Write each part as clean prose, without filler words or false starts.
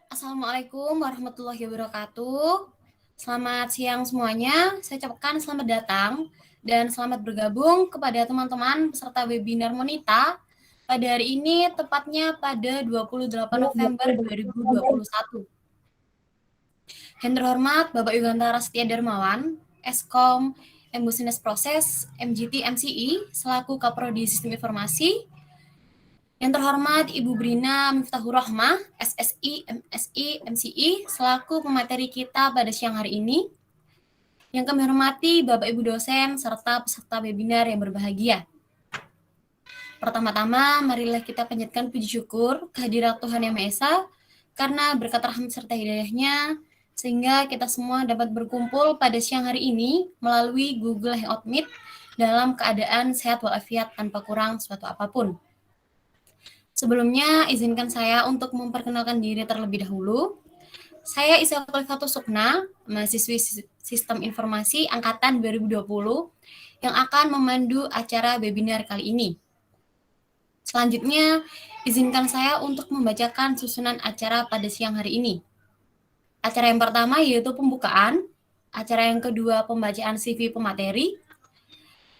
Assalamualaikum warahmatullahi wabarakatuh. Selamat siang semuanya. Saya ucapkan selamat datang dan selamat bergabung kepada teman-teman peserta webinar Monita pada hari ini, tepatnya pada 28 November 2021. Yang terhormat Bapak Yugantara Setia Darmawan, Eskom, Business Process, MGT MCI, selaku Kaprodi Sistem Informasi. Yang terhormat Ibu Brina Miftahur Rahmah, SSI, MSI, MCI, selaku pemateri kita pada siang hari ini. Yang kami hormati Bapak Ibu dosen serta peserta webinar yang berbahagia. Pertama-tama, marilah kita panjatkan puji syukur kehadirat Tuhan Yang Maha Esa, karena berkat rahmat serta hidayahnya, sehingga kita semua dapat berkumpul pada siang hari ini melalui Google Hangout Meet dalam keadaan sehat walafiat tanpa kurang suatu apapun. Sebelumnya, izinkan saya untuk memperkenalkan diri terlebih dahulu. Saya Isa Khalifatus Sukna, mahasiswi Sistem Informasi Angkatan 2020, yang akan memandu acara webinar kali ini. Selanjutnya, izinkan saya untuk membacakan susunan acara pada siang hari ini. Acara yang pertama yaitu pembukaan, acara yang kedua pembacaan CV pemateri,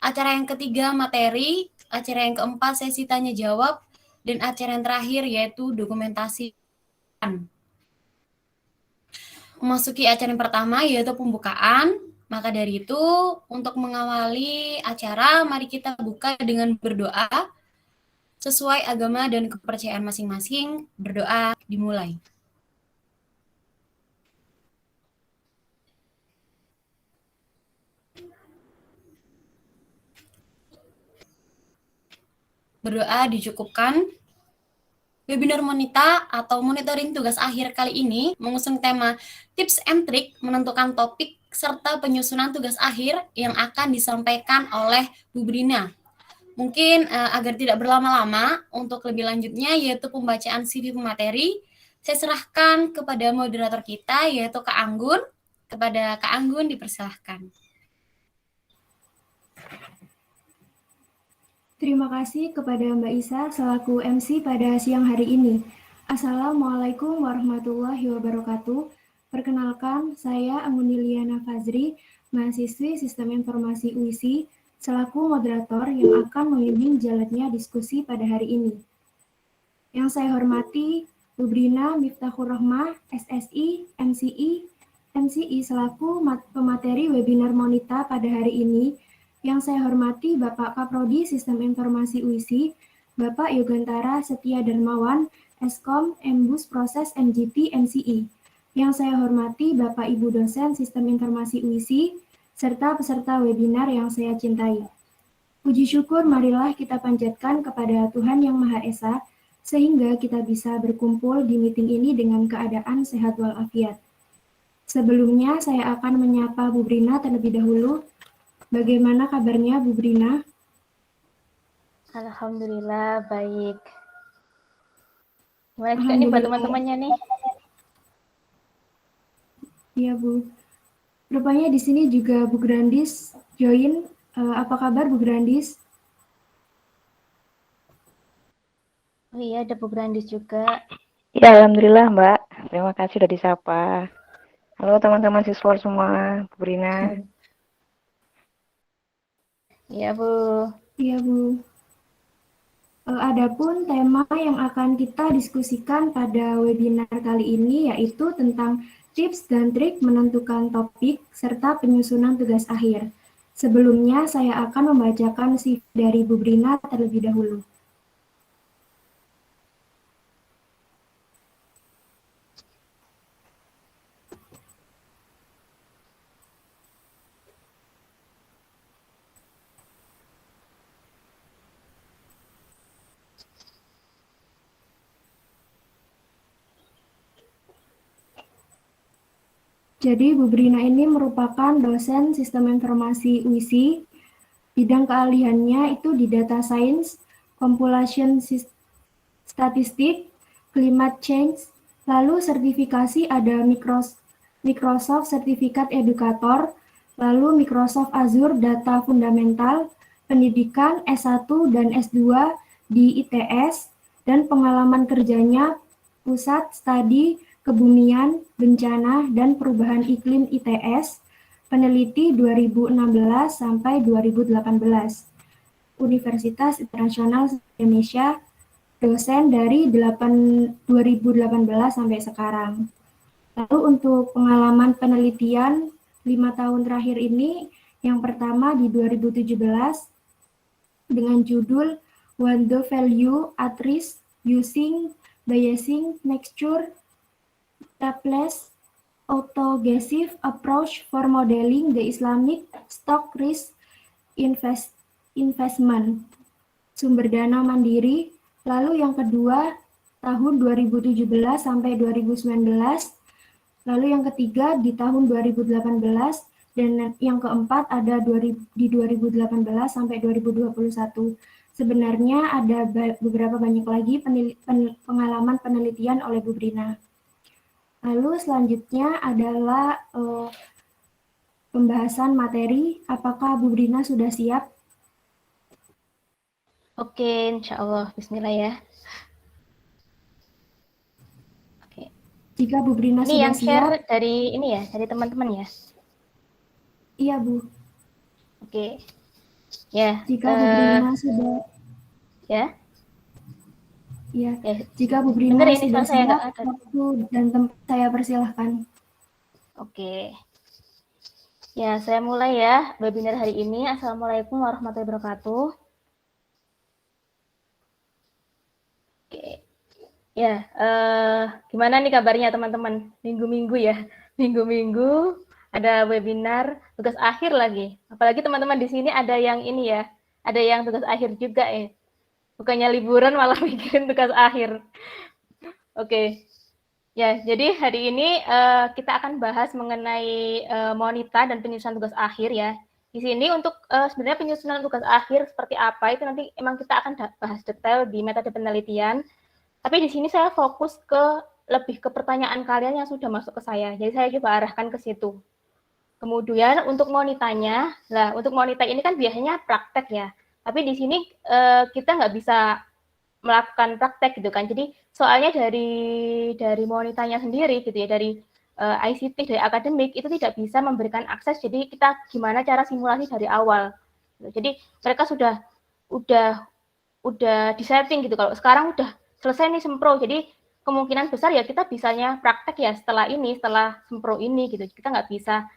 acara yang ketiga materi, acara yang keempat sesi tanya jawab, dan acara yang terakhir yaitu dokumentasi. Memasuki acara yang pertama yaitu pembukaan, maka dari itu untuk mengawali acara mari kita buka dengan berdoa sesuai agama dan kepercayaan masing-masing. Berdoa dimulai. Berdoa dicukupkan. Webinar Monita atau monitoring tugas akhir kali ini mengusung tema tips and trick menentukan topik serta penyusunan tugas akhir yang akan disampaikan oleh Bu Brina. Mungkin agar tidak berlama-lama, untuk lebih lanjutnya yaitu pembacaan CV pemateri, saya serahkan kepada moderator kita yaitu Kak Anggun. Kepada Kak Anggun dipersilahkan. Terima kasih kepada Mbak Isa selaku MC pada siang hari ini. Assalamualaikum warahmatullahi wabarakatuh. Perkenalkan, saya Anggun Liliana Fazri, mahasiswi Sistem Informasi UISI, selaku moderator yang akan membimbing jalannya diskusi pada hari ini. Yang saya hormati, Bu Brina Miftahur Rahmah, SSI, MCI selaku pemateri webinar Monita pada hari ini. Yang saya hormati Bapak Kaprodi Sistem Informasi UISI, Bapak Yugantara Setia Darmawan, Eskom, Embus Proses MGT MCI. Yang saya hormati Bapak Ibu dosen Sistem Informasi UISI, serta peserta webinar yang saya cintai. Puji syukur marilah kita panjatkan kepada Tuhan Yang Maha Esa, sehingga kita bisa berkumpul di meeting ini dengan keadaan sehat walafiat. Sebelumnya saya akan menyapa Bu Brina terlebih dahulu. Bagaimana kabarnya Bu Brina? Alhamdulillah baik. Gimana juga nih buat teman-temannya nih? Iya Bu. Rupanya di sini juga Bu Grandis join. Apa kabar Bu Grandis? Oh iya, ada Bu Grandis juga. Ya, alhamdulillah Mbak. Terima kasih sudah disapa. Halo teman-teman siswa semua, Bu Brina. Iya Bu. Iya Bu. Adapun tema yang akan kita diskusikan pada webinar kali ini yaitu tentang tips dan trik menentukan topik serta penyusunan tugas akhir. Sebelumnya saya akan membacakan CV dari Bu Brina terlebih dahulu. Jadi Bu Brina ini merupakan dosen Sistem Informasi UISI. Bidang keahliannya itu di Data Science, Compilation Statistik, Climate Change, lalu sertifikasi ada Microsoft Certificate Educator, lalu Microsoft Azure Data Fundamental, pendidikan S1 dan S2 di ITS, dan pengalaman kerjanya Pusat Studi Kebumian, Bencana, dan Perubahan Iklim ITS, peneliti 2016 sampai 2018. Universitas Internasional Indonesia, dosen dari 2018 sampai sekarang. Lalu untuk pengalaman penelitian 5 tahun terakhir ini, yang pertama di 2017 dengan judul What the Value at Risk Using Bayesian Mixture Tapeless Autogesive Approach for Modeling the Islamic Stock Risk Investment. Sumber dana mandiri. Lalu yang kedua tahun 2017 sampai 2019. Lalu yang ketiga di tahun 2018 dan yang keempat ada di 2018 sampai 2021. Sebenarnya ada beberapa banyak lagi pengalaman penelitian oleh Bu Brina. Lalu selanjutnya adalah pembahasan materi. Apakah Bu Brina sudah siap? Oke, insya Allah. Bismillah ya. Oke. Jika Bu Brina Ini sudah yang share siap, dari ini ya, dari teman-teman ya. iya Bu. Oke. Ya. Jika Bu Brina sudah, Ya. ya. Ya. Jika Bu Brina Bener ini sudah suara saya nggak siap, ada. waktu dan tempat saya persilahkan. Oke. Ya, saya mulai ya webinar hari ini. Assalamualaikum warahmatullahi wabarakatuh. Oke. Ya, gimana nih kabarnya teman-teman? Minggu-minggu ya. Minggu-minggu ada webinar tugas akhir lagi. Apalagi teman-teman di sini ada yang ini ya. Ada yang tugas akhir juga ya. Bukannya liburan malah mikirin tugas akhir. Oke. Ya, jadi hari ini kita akan bahas mengenai monita dan penyusunan tugas akhir ya. Di sini untuk sebenarnya penyusunan tugas akhir seperti apa itu nanti emang kita akan bahas detail di metode penelitian. Tapi di sini saya fokus lebih ke pertanyaan kalian yang sudah masuk ke saya. Jadi saya coba arahkan ke situ. Kemudian untuk monitanya, untuk monita ini kan biasanya praktek ya. Tapi di sini kita nggak bisa melakukan praktek gitu kan. Jadi soalnya dari monitanya sendiri gitu ya, dari ICT, dari akademik itu tidak bisa memberikan akses. Jadi kita gimana cara simulasi dari awal. Jadi mereka udah disetting gitu. Kalau sekarang udah selesai nih sempro. Jadi kemungkinan besar ya kita bisanya praktek ya setelah sempro ini gitu. Kita nggak bisa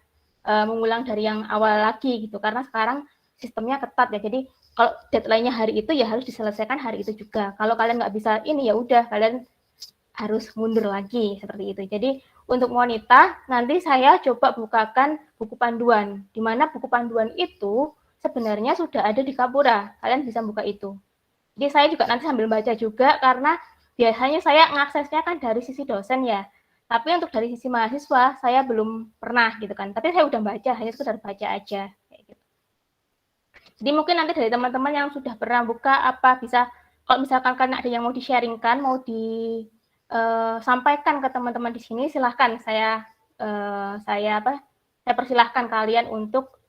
mengulang dari yang awal lagi gitu. Karena sekarang sistemnya ketat ya. Jadi kalau deadline-nya hari itu ya harus diselesaikan hari itu juga. Kalau kalian nggak bisa ini ya udah kalian harus mundur lagi seperti itu. Jadi untuk monita nanti saya coba bukakan buku panduan. Di mana buku panduan itu sebenarnya sudah ada di Kapura. Kalian bisa buka itu. Jadi saya juga nanti sambil baca juga karena biasanya saya mengaksesnya kan dari sisi dosen ya. Tapi untuk dari sisi mahasiswa saya belum pernah gitu kan. Tapi saya udah baca, hanya sekedar baca aja. Jadi mungkin nanti dari teman-teman yang sudah pernah buka bisa kalau misalkan kalian ada yang mau di-sharingkan, mau disampaikan ke teman-teman di sini, silahkan saya persilahkan kalian untuk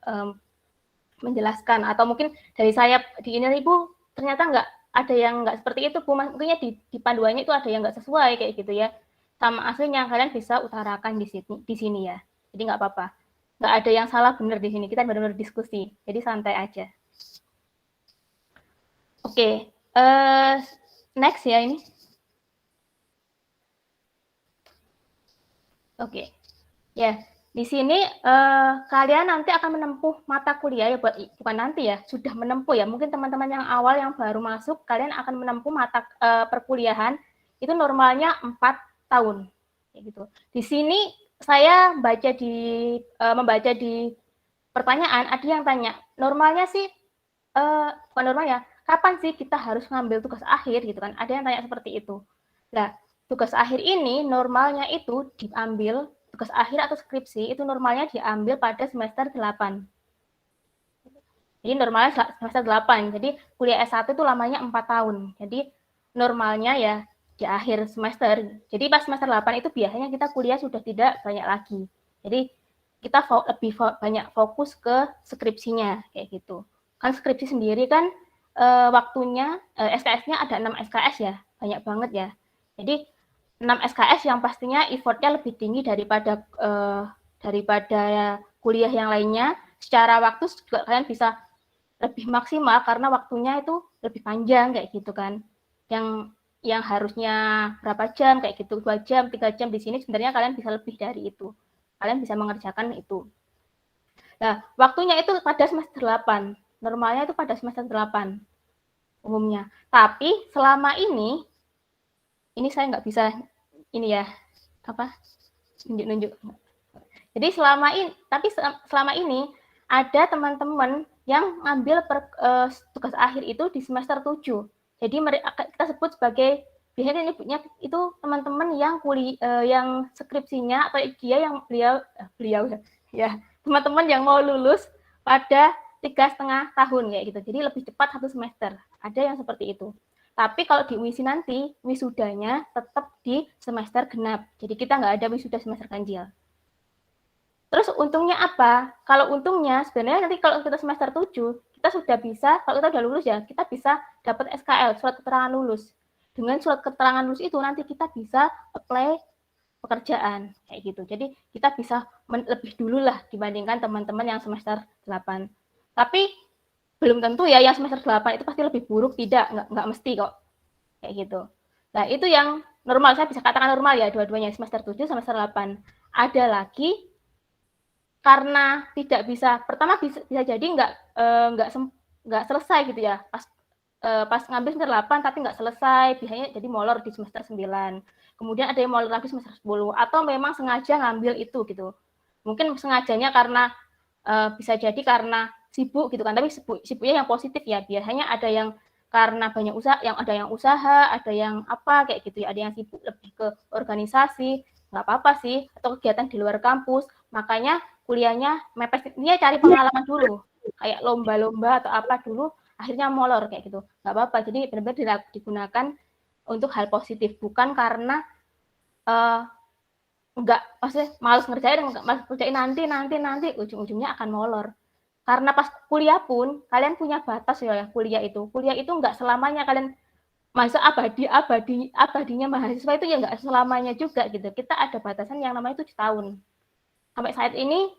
menjelaskan atau mungkin dari saya di ini Ibu ternyata nggak ada yang nggak seperti itu Bu, mungkinnya di panduannya itu ada yang nggak sesuai kayak gitu ya. Sama aslinya kalian bisa utarakan di sini ya. Jadi nggak apa-apa. Nggak ada yang salah benar di sini. Kita benar-benar diskusi. Jadi santai aja. Oke, next ya ini. Oke, ya di sini kalian nanti akan menempuh mata kuliah ya bukan nanti ya, sudah menempuh ya. Mungkin teman-teman yang awal yang baru masuk, kalian akan menempuh mata perkuliahan itu normalnya 4 tahun, kayak gitu. Di sini saya membaca di pertanyaan ada yang tanya normalnya sih bukan normal ya. Kapan sih kita harus ngambil tugas akhir gitu kan? Ada yang tanya seperti itu. Nah, tugas akhir ini normalnya itu diambil tugas akhir atau skripsi itu normalnya diambil pada semester 8. Jadi normalnya semester 8. Jadi kuliah S1 itu lamanya 4 tahun. Jadi normalnya ya di akhir semester. Jadi pas semester 8 itu biasanya kita kuliah sudah tidak banyak lagi. Jadi kita lebih banyak fokus ke skripsinya kayak gitu. Kan skripsi sendiri kan waktunya SKS-nya ada 6 SKS ya, banyak banget ya. Jadi 6 SKS yang pastinya effort-nya lebih tinggi daripada kuliah yang lainnya. Secara waktu juga kalian bisa lebih maksimal karena waktunya itu lebih panjang kayak gitu kan. Yang harusnya berapa jam kayak gitu, 2 jam, 3 jam, di sini sebenarnya kalian bisa lebih dari itu. Kalian bisa mengerjakan itu. Nah, waktunya itu pada semester 8. Normalnya itu pada semester 8 umumnya. Tapi selama ini saya nggak bisa ini ya, nunjuk-nunjuk. Jadi selama ini ada teman-teman yang ngambil tugas akhir itu di semester 7. Jadi kita sebut sebagai, biasanya nyebutnya itu teman-teman yang yang skripsinya atau beliau ya teman-teman yang mau lulus pada 3,5 tahun kayak gitu. Jadi lebih cepat 1 semester. Ada yang seperti itu. Tapi kalau di UISI nanti, wisudanya tetap di semester genap. Jadi kita nggak ada wisuda semester ganjil. Terus untungnya apa? Kalau untungnya sebenarnya nanti kalau kita semester 7, kita sudah bisa, kalau kita udah lulus ya, kita bisa dapat SKL, surat keterangan lulus. Dengan surat keterangan lulus itu nanti kita bisa apply pekerjaan kayak gitu. Jadi kita bisa lebih dulu lah dibandingkan teman-teman yang semester 8. Tapi belum tentu ya yang semester 8 itu pasti lebih buruk, tidak, nggak mesti kok. Kayak gitu. Nah, itu yang normal, saya bisa katakan normal ya, dua-duanya semester 7, semester 8. Ada lagi karena tidak bisa, pertama bisa jadi nggak selesai gitu ya, pas ngambil semester 8 tapi nggak selesai, biasanya jadi molor di semester 9. Kemudian ada yang molor lagi semester 10, atau memang sengaja ngambil itu gitu. Mungkin sengajanya karena bisa jadi karena sibuk gitu kan, tapi sibuknya yang positif ya. Biasanya ada yang karena banyak usaha, ada yang apa kayak gitu ya, ada yang sibuk lebih ke organisasi, nggak apa-apa sih, atau kegiatan di luar kampus. Makanya kuliahnya mepet, dia cari pengalaman dulu, kayak lomba-lomba atau apa dulu, akhirnya molor kayak gitu. Nggak apa-apa, jadi benar-benar digunakan untuk hal positif, bukan karena maksudnya malas ngerjain nanti ujung-ujungnya akan molor. Karena pas kuliah pun kalian punya batas ya, kuliah itu nggak selamanya kalian masa abadinya mahasiswa itu ya nggak selamanya juga gitu. Kita ada batasan yang namanya 7 tahun. Sampai saat ini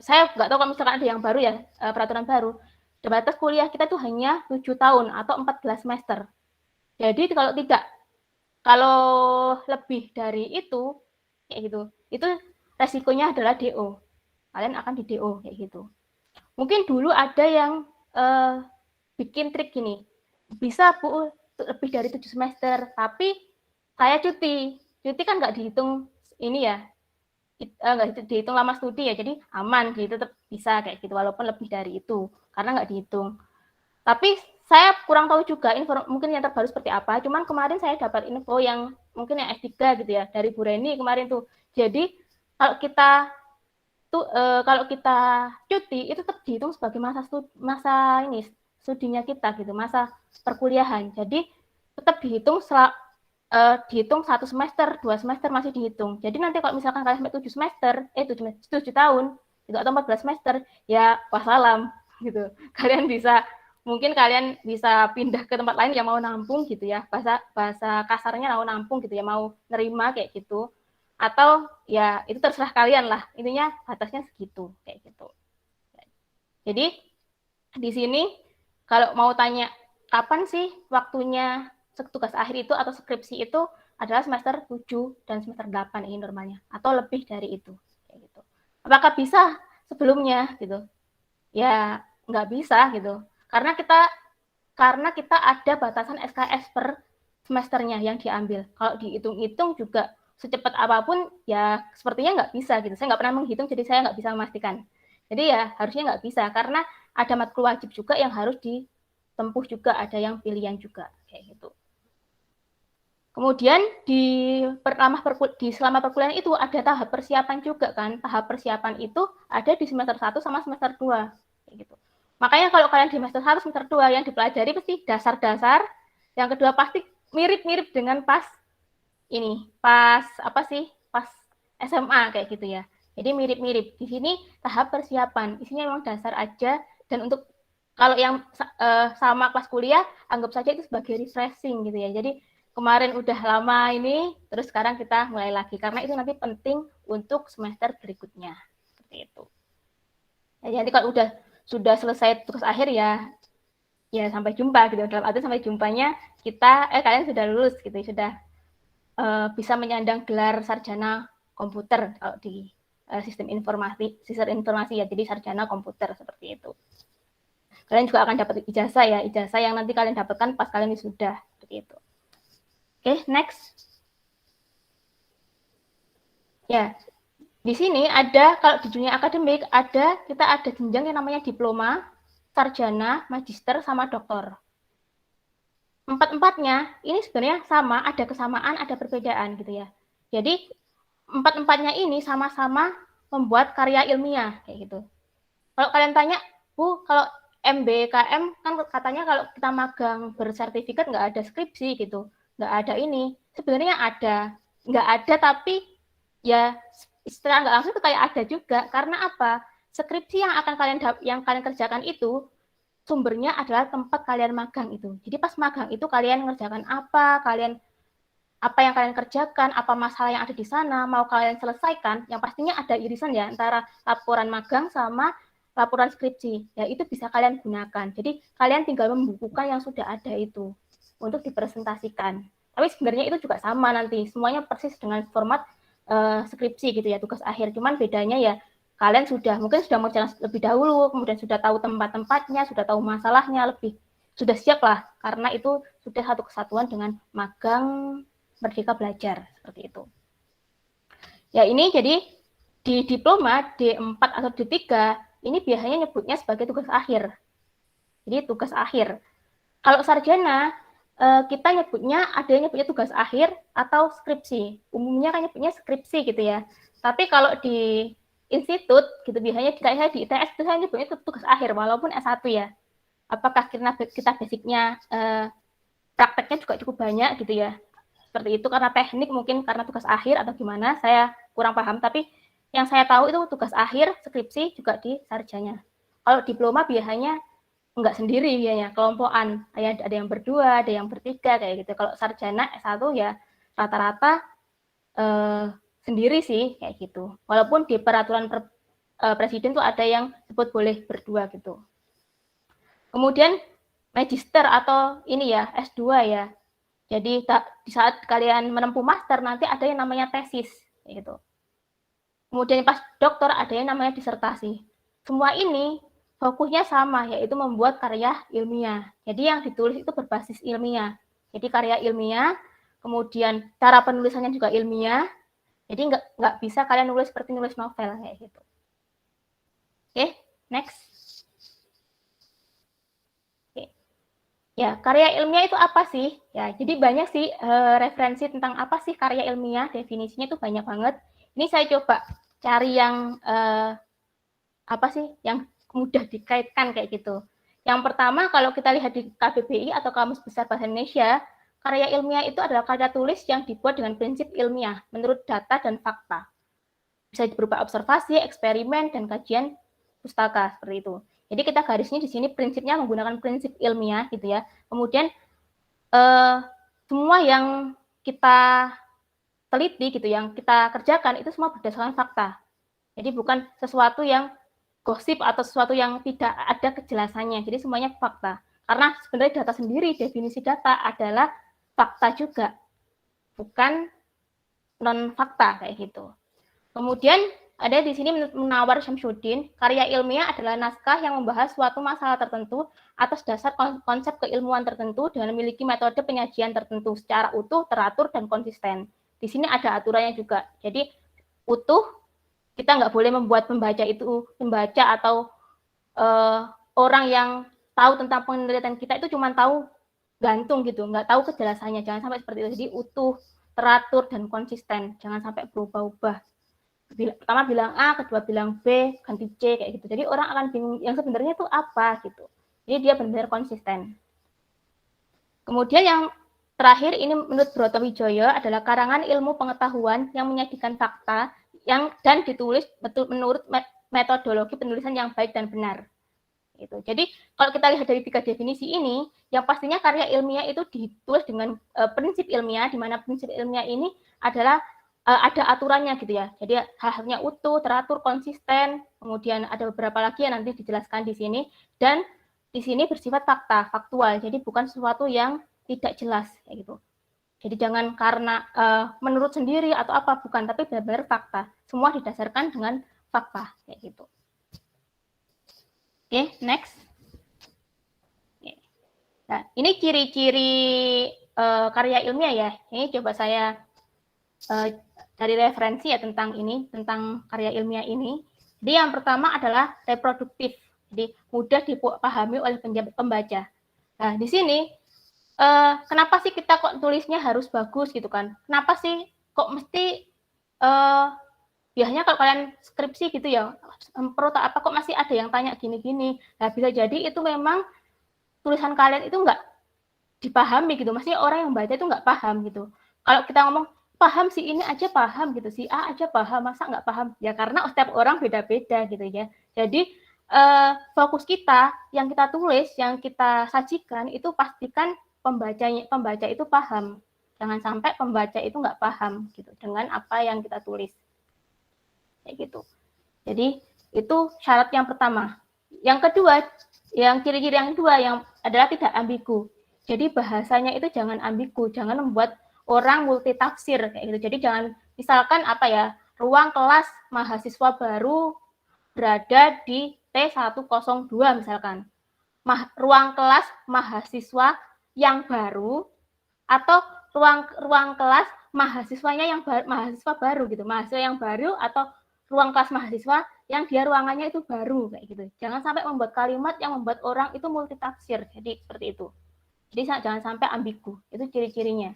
saya nggak tahu kalau misalkan ada yang baru ya, peraturan baru. Batas kuliah kita tuh hanya 7 tahun atau 14 semester. Jadi kalau lebih dari itu kayak gitu, itu resikonya adalah DO. Kalian akan di DO kayak gitu. Mungkin dulu ada yang bikin trik gini, bisa Bu lebih dari 7 semester, tapi saya cuti kan nggak dihitung ini ya, nggak dihitung lama studi ya, jadi aman, jadi tetap bisa kayak gitu, walaupun lebih dari itu, karena nggak dihitung. Tapi saya kurang tahu juga mungkin yang terbaru seperti apa, cuman kemarin saya dapat info yang mungkin yang S3 gitu ya, dari Bu Reni kemarin tuh. Jadi kalau kita cuti itu tetap dihitung sebagai masa studinya kita gitu, masa perkuliahan. Jadi tetap dihitung 1 semester, 2 semester masih dihitung. Jadi nanti kalau misalkan kalian sampai 7 semester, 7 tahun, itu atau 14 semester, ya wassalam gitu. Mungkin kalian bisa pindah ke tempat lain yang mau nampung gitu ya. Bahasa kasarnya mau nampung gitu ya, mau nerima kayak gitu. Atau ya itu terserah kalian lah, intinya batasnya segitu kayak gitu. Jadi di sini kalau mau tanya kapan sih waktunya tugas akhir itu atau skripsi itu, adalah semester 7 dan semester 8 ini normalnya, atau lebih dari itu kayak gitu. Apakah bisa sebelumnya gitu? Ya nggak bisa gitu, karena kita ada batasan SKS per semesternya yang diambil. Kalau dihitung-hitung juga secepat apapun ya sepertinya nggak bisa gitu. Saya nggak pernah menghitung, jadi saya nggak bisa memastikan. Jadi ya harusnya nggak bisa, karena ada matkul wajib juga yang harus ditempuh juga, ada yang pilihan juga kayak gitu. Kemudian selama perkuliahan itu ada tahap persiapan juga kan. Tahap persiapan itu ada di semester 1 sama semester 2. Gitu. Makanya kalau kalian di semester 1, semester 2 yang dipelajari pasti dasar-dasar, yang kedua pasti mirip-mirip dengan pas SMA kayak gitu ya. Jadi mirip-mirip. Di sini tahap persiapan, isinya memang dasar aja, dan untuk kalau yang sama kelas kuliah, anggap saja itu sebagai refreshing gitu ya. Jadi kemarin udah lama ini, terus sekarang kita mulai lagi, karena itu nanti penting untuk semester berikutnya. Seperti itu. Ya, jadi kalau sudah selesai tugas akhir ya sampai jumpa gitu. Dalam arti sampai jumpanya kalian sudah lulus gitu, sudah bisa menyandang gelar sarjana komputer kalau di sistem informasi ya, jadi sarjana komputer seperti itu. Kalian juga akan dapat ijazah yang nanti kalian dapatkan pas kalian wisuda seperti itu. Oke, next. Ya, di sini ada, kalau di dunia akademik kita ada jenjang yang namanya diploma, sarjana, magister, sama doktor. Empat-empatnya ini sebenarnya sama, ada kesamaan, ada perbedaan gitu ya. Jadi empat-empatnya ini sama-sama membuat karya ilmiah kayak gitu. Kalau kalian tanya, Bu, kalau MBKM kan katanya kalau kita magang bersertifikat nggak ada skripsi gitu, nggak ada ini. Sebenarnya nggak ada, tapi ya setelah nggak langsung itu kayak ada juga. Karena apa? Skripsi yang kalian kerjakan itu sumbernya adalah tempat kalian magang itu. Jadi pas magang itu kalian mengerjakan apa yang kalian kerjakan, apa masalah yang ada di sana, mau kalian selesaikan, yang pastinya ada irisan ya antara laporan magang sama laporan skripsi. Ya itu bisa kalian gunakan. Jadi kalian tinggal membukukan yang sudah ada itu untuk dipresentasikan. Tapi sebenarnya itu juga sama nanti, semuanya persis dengan format skripsi gitu ya, tugas akhir. Cuman bedanya ya kalian mungkin sudah mengerjakan lebih dahulu, kemudian sudah tahu tempat-tempatnya, sudah tahu masalahnya, sudah siap lah, karena itu sudah satu kesatuan dengan magang Merdeka Belajar, seperti itu. Ya ini jadi di diploma D4 atau D3, ini biasanya nyebutnya sebagai tugas akhir. Jadi tugas akhir. Kalau sarjana, kita ada yang nyebutnya tugas akhir atau skripsi. Umumnya kan nyebutnya skripsi gitu ya. Tapi kalau di institut gitu biasanya kayak di ITS itu saya nyebutnya tugas akhir walaupun S1 ya. Apakah kita basicnya prakteknya juga cukup banyak gitu ya. Seperti itu karena teknik mungkin karena tugas akhir atau gimana, saya kurang paham, tapi yang saya tahu itu tugas akhir, skripsi juga di sarjana. Kalau diploma biasanya enggak sendiri biasanya, kelompokan. Ada yang berdua, ada yang bertiga kayak gitu. Kalau sarjana S1 ya rata-rata sendiri sih kayak gitu. Walaupun di peraturan presiden tuh ada yang sebut boleh berdua gitu. Kemudian magister atau ini ya S2 ya. Jadi di saat kalian menempuh master nanti ada yang namanya tesis kayak gitu. Kemudian pas doktor ada yang namanya disertasi. Semua ini fokusnya sama, yaitu membuat karya ilmiah. Jadi yang ditulis itu berbasis ilmiah. Jadi karya ilmiah, kemudian cara penulisannya juga ilmiah. Jadi nggak bisa kalian nulis seperti nulis novel kayak gitu. Oke, next. Oke. Ya, karya ilmiah itu apa sih? Ya, jadi banyak sih referensi tentang apa sih karya ilmiah. Definisinya itu banyak banget. Ini saya coba cari yang apa sih yang mudah dikaitkan kayak gitu. Yang pertama kalau kita lihat di KBBI atau Kamus Besar Bahasa Indonesia, karya ilmiah itu adalah karya tulis yang dibuat dengan prinsip ilmiah menurut data dan fakta. Bisa berupa observasi, eksperimen, dan kajian pustaka seperti itu. Jadi kita garisnya di sini prinsipnya menggunakan prinsip ilmiah gitu ya. Kemudian semua yang kita teliti gitu, yang kita kerjakan itu semua berdasarkan fakta. Jadi bukan sesuatu yang gosip atau sesuatu yang tidak ada kejelasannya. Jadi semuanya fakta. Karena sebenarnya data sendiri, definisi data adalah fakta juga, bukan non-fakta kayak gitu. Kemudian ada di sini Munawar Syamsuddin, karya ilmiah adalah naskah yang membahas suatu masalah tertentu atas dasar konsep keilmuan tertentu dengan memiliki metode penyajian tertentu secara utuh, teratur, dan konsisten. Di sini ada aturannya juga. Jadi utuh, kita nggak boleh membuat pembaca atau orang yang tahu tentang penelitian kita itu cuma tahu gantung gitu, nggak tahu kejelasannya. Jangan sampai seperti itu. Jadi utuh, teratur, dan konsisten. Jangan sampai berubah-ubah. Pertama bilang A, kedua bilang B, ganti C, kayak gitu. Jadi orang akan bingung yang sebenarnya itu apa gitu. Jadi dia benar-benar konsisten. Kemudian yang terakhir ini menurut Broto Wijoyo adalah karangan ilmu pengetahuan yang menyajikan fakta dan ditulis menurut metodologi penulisan yang baik dan benar. Gitu. Jadi kalau kita lihat dari 3 definisi ini, yang pastinya karya ilmiah itu ditulis dengan prinsip ilmiah, di mana prinsip ilmiah ini adalah ada aturannya gitu ya. Jadi hal-halnya utuh, teratur, konsisten, kemudian ada beberapa lagi yang nanti dijelaskan di sini, dan di sini bersifat faktual. Jadi bukan sesuatu yang tidak jelas kayak gitu. Jadi jangan karena menurut sendiri atau apa, bukan, tapi benar-benar fakta. Semua didasarkan dengan fakta kayak gitu. Oke, next. Nah, ini ciri-ciri karya ilmiah ya. Ini coba saya dari referensi ya tentang karya ilmiah ini. Jadi yang pertama adalah reproduktif. Jadi mudah dipahami oleh pembaca. Nah, di sini kenapa sih kita kok tulisnya harus bagus gitu kan? Kenapa sih kok mesti biasanya kalau kalian skripsi gitu ya, perut apa kok masih ada yang tanya gini-gini. Nah, bisa jadi itu memang tulisan kalian itu nggak dipahami gitu. Maksudnya orang yang baca itu nggak paham gitu. Kalau kita ngomong, paham si ini aja paham gitu, si A aja paham, masa nggak paham? Ya karena setiap orang beda-beda gitu ya. Jadi fokus kita, yang kita tulis, yang kita sajikan, itu pastikan pembaca itu paham. Jangan sampai pembaca itu nggak paham gitu dengan apa yang kita tulis. Kayak gitu. Jadi itu syarat yang pertama. Yang kedua, yang ciri-ciri yang kedua yang adalah tidak ambigu. Jadi bahasanya itu jangan ambigu, jangan membuat orang multitafsir kayak gitu. Jadi jangan misalkan apa ya, ruang kelas mahasiswa baru berada di T102 misalkan. Ruang kelas mahasiswa yang baru atau ruang kelas mahasiswanya yang mahasiswa baru gitu. Mahasiswa yang baru atau ruang kelas mahasiswa yang dia ruangannya itu baru kayak gitu. Jangan sampai membuat kalimat yang membuat orang itu multitafsir. Jadi seperti itu. Jadi jangan sampai ambigu. Itu ciri-cirinya.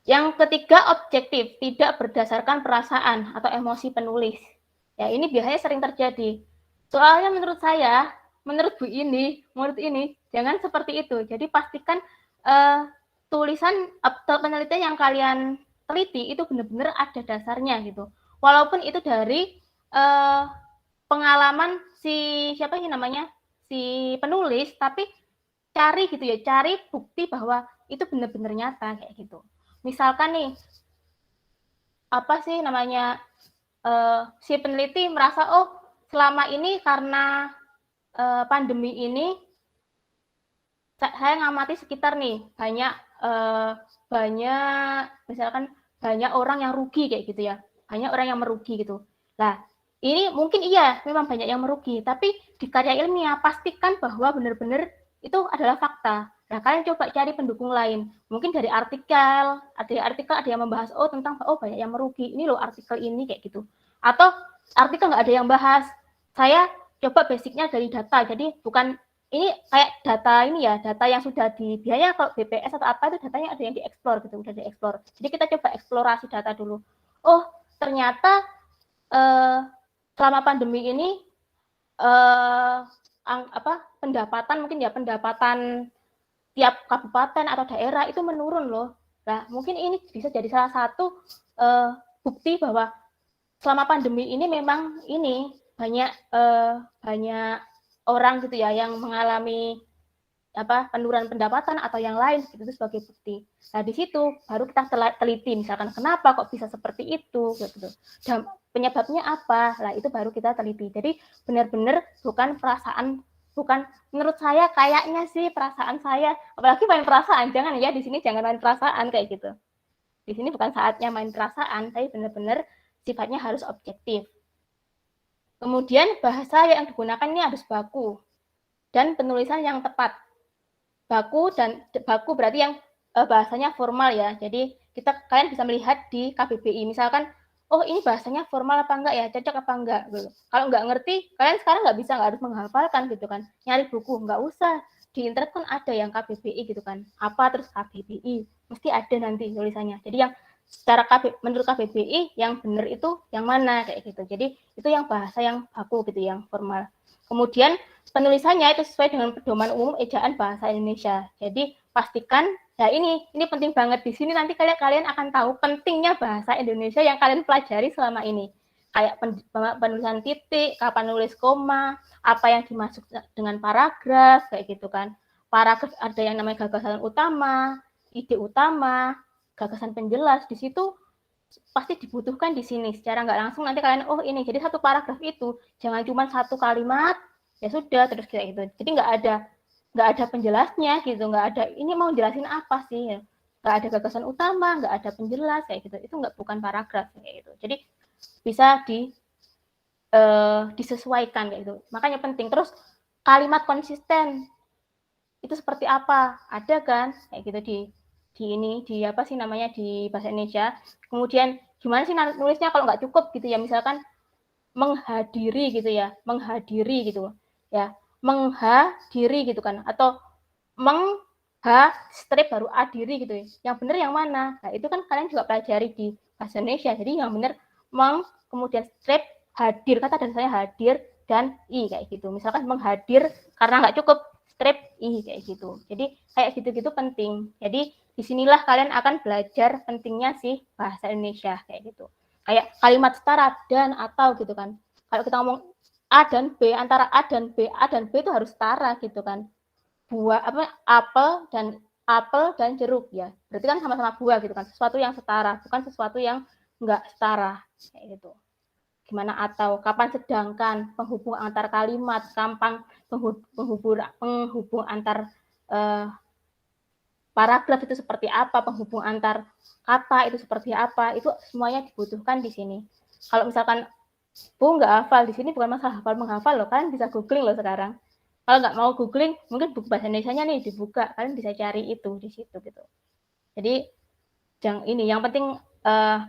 Yang ketiga, objektif, tidak berdasarkan perasaan atau emosi penulis. Ya, ini biasanya sering terjadi. Soalnya menurut saya, menurut Bu ini, jangan seperti itu. Jadi pastikan tulisan atau penelitian yang kalian teliti itu benar-benar ada dasarnya gitu. Walaupun itu dari pengalaman si penulis, tapi cari gitu ya, cari bukti bahwa itu benar-benar nyata kayak gitu. Misalkan nih, si peneliti merasa, oh selama ini karena pandemi ini, saya ngamati sekitar nih, banyak misalkan banyak orang yang rugi kayak gitu ya, banyak orang yang merugi gitu. Nah, ini mungkin iya, memang banyak yang merugi, tapi di karya ilmiah pastikan bahwa benar-benar itu adalah fakta. Nah, kalian coba cari pendukung lain. Mungkin dari artikel, ada yang membahas, tentang banyak yang merugi. Ini loh artikel ini kayak gitu. Atau artikel nggak ada yang bahas. Saya coba basicnya dari data. Jadi bukan ini kayak data yang sudah biaya kalau BPS atau apa itu datanya ada yang dieksplor gitu, udah dieksplor. Jadi kita coba eksplorasi data dulu. Oh, ternyata selama pandemi ini pendapatan tiap kabupaten atau daerah itu menurun loh. Nah, mungkin ini bisa jadi salah satu bukti bahwa selama pandemi ini memang ini banyak orang gitu ya yang mengalami penurunan pendapatan atau yang lain gitu, itu sebagai bukti. Nah, di situ baru kita teliti misalkan kenapa kok bisa seperti itu gitu. Dan penyebabnya apa? Nah, itu baru kita teliti. Jadi benar-benar bukan menurut saya kayaknya sih perasaan saya, apalagi main perasaan, jangan ya di sini jangan main perasaan kayak gitu. Di sini bukan saatnya main perasaan, tapi benar-benar sifatnya harus objektif. Kemudian bahasa yang digunakan ini harus baku dan penulisan yang tepat. Baku berarti yang bahasanya formal ya. Jadi kalian bisa melihat di KBBI misalkan, oh ini bahasanya formal apa enggak ya, cocok apa enggak gitu. Kalau enggak ngerti, kalian sekarang nggak harus menghafalkan gitu kan. Nyari buku nggak usah, di internet kan ada yang KBBI gitu kan, apa terus KBBI, mesti ada nanti tulisannya. Jadi yang secara menurut KBBI yang benar itu yang mana kayak gitu. Jadi itu yang bahasa yang baku gitu, yang formal. Kemudian penulisannya itu sesuai dengan pedoman umum ejaan bahasa Indonesia. Jadi pastikan, ya ini penting banget di sini, nanti kalian akan tahu pentingnya bahasa Indonesia yang kalian pelajari selama ini. Kayak penulisan titik, kapan nulis koma, apa yang dimaksud dengan paragraf kayak gitu kan. Paragraf ada yang namanya gagasan utama, ide utama, gagasan penjelas. Di situ pasti dibutuhkan di sini secara nggak langsung. Nanti kalian ini jadi satu paragraf itu jangan cuma satu kalimat ya sudah terus kayak gitu. Jadi nggak ada penjelasnya gitu, nggak ada ini mau jelasin apa sih, nggak ada gagasan utama, nggak ada penjelas kayak gitu. Itu bukan paragraf kayak gitu. Jadi bisa disesuaikan kayak gitu. Makanya penting. Terus kalimat konsisten itu seperti apa? Ada kan kayak gitu di apa sih namanya di bahasa Indonesia. Kemudian gimana sih nulisnya kalau nggak cukup gitu ya, misalkan menghadiri gitu ya, menghadiri gitu ya, menghadiri gitu kan, atau strip baru adiri gitu ya. Yang benar yang mana? Nah, itu kan kalian juga pelajari di bahasa Indonesia. Jadi yang benar kemudian strip hadir, kata dasarnya hadir dan i kayak gitu. Misalkan menghadir karena nggak cukup strip i kayak gitu. Jadi kayak gitu-gitu penting. Jadi disinilah kalian akan belajar pentingnya sih bahasa Indonesia kayak gitu. Kayak kalimat setara dan atau gitu kan. Kalau kita ngomong A dan B, antara A dan B itu harus setara gitu kan. Buah apel dan jeruk ya. Berarti kan sama-sama buah gitu kan. Sesuatu yang setara, bukan sesuatu yang enggak setara kayak gitu. Gimana atau kapan sedangkan, penghubung antar kalimat, kapan penghubung antar paragraf itu seperti apa, penghubung antar kata itu seperti apa, itu semuanya dibutuhkan di sini. Kalau misalkan Bu nggak hafal, di sini bukan masalah hafal menghafal loh, kalian bisa googling loh sekarang. Kalau nggak mau googling, mungkin buku bahasa Indonesianya nih dibuka, kalian bisa cari itu di situ gitu. Jadi yang penting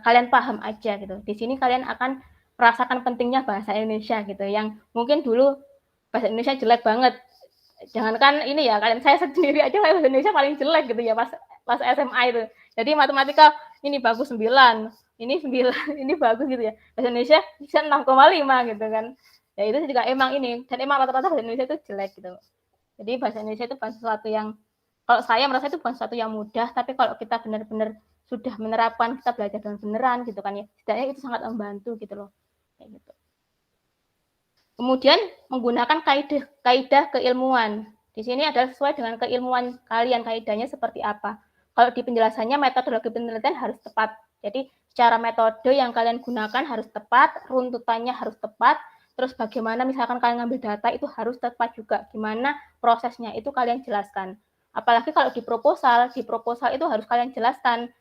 kalian paham aja gitu. Di sini kalian akan merasakan pentingnya bahasa Indonesia gitu. Yang mungkin dulu bahasa Indonesia jelek banget. Jangankan ini ya, kalian saya sendiri aja bahasa Indonesia paling jelek gitu ya pas SMA itu. Jadi matematika ini bagus 9, ini 9, ini bagus gitu ya. Bahasa Indonesia bisa 6,5 gitu kan. Ya itu juga emang ini, dan emang rata-rata bahasa Indonesia itu jelek gitu. Jadi bahasa Indonesia itu bukan sesuatu yang, kalau saya merasa itu bukan sesuatu yang mudah, tapi kalau kita benar-benar sudah menerapkan, kita belajar dengan beneran gitu kan ya, setidaknya itu sangat membantu gitu loh. Kayak gitu. Kemudian menggunakan kaidah keilmuan. Di sini adalah sesuai dengan keilmuan kalian, kaidahnya seperti apa. Kalau di penjelasannya metodologi penelitian harus tepat. Jadi secara metode yang kalian gunakan harus tepat, runtutannya harus tepat, terus bagaimana misalkan kalian ngambil data itu harus tepat juga. Gimana prosesnya itu kalian jelaskan. Apalagi kalau di proposal itu harus kalian jelaskan.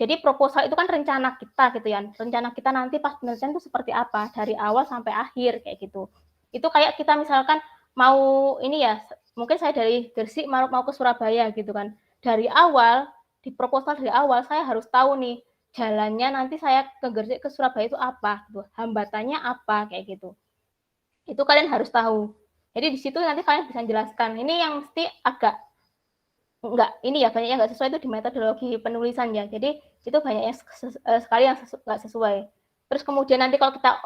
Jadi proposal itu kan rencana kita gitu ya. Rencana kita nanti pas penelitian itu seperti apa dari awal sampai akhir kayak gitu. Itu kayak kita misalkan mau ini ya, mungkin saya dari Gresik mau ke Surabaya gitu kan. Dari awal di proposal dari awal saya harus tahu nih jalannya nanti saya ke Gresik ke Surabaya itu apa gitu. Hambatannya apa kayak gitu. Itu kalian harus tahu. Jadi di situ nanti kalian bisa jelaskan. Ini yang mesti agak banyak yang nggak sesuai itu di metodologi penulisan ya. Jadi itu banyak yang sekali yang nggak sesuai. Terus kemudian nanti kalau kita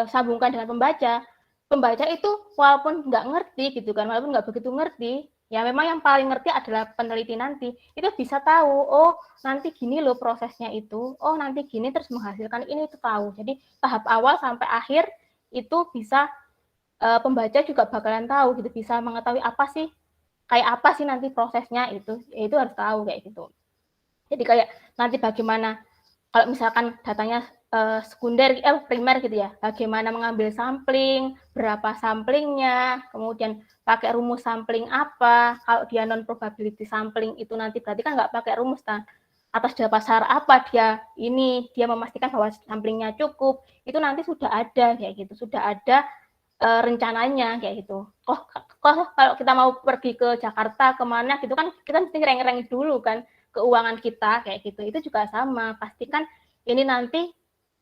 sambungkan dengan pembaca itu walaupun nggak ngerti gitu kan, walaupun nggak begitu ngerti, ya memang yang paling ngerti adalah peneliti nanti. Itu bisa tahu, oh nanti gini loh prosesnya itu, oh nanti gini terus menghasilkan ini, itu tahu. Jadi tahap awal sampai akhir itu bisa pembaca juga bakalan tahu gitu, bisa mengetahui kayak apa sih nanti prosesnya itu harus tahu kayak gitu. Jadi kayak nanti bagaimana kalau misalkan datanya primer gitu ya, bagaimana mengambil sampling, berapa samplingnya, kemudian pakai rumus sampling apa. Kalau dia non probability sampling itu nanti berarti kan nggak pakai rumus kan. Atas dasar apa dia memastikan bahwa samplingnya cukup, itu nanti sudah ada kayak gitu, sudah ada rencananya kayak gitu. Kalau kita mau pergi ke Jakarta kemana gitu kan kita mesti ngereng-ngereng dulu kan keuangan kita kayak gitu. Itu juga sama, pastikan ini nanti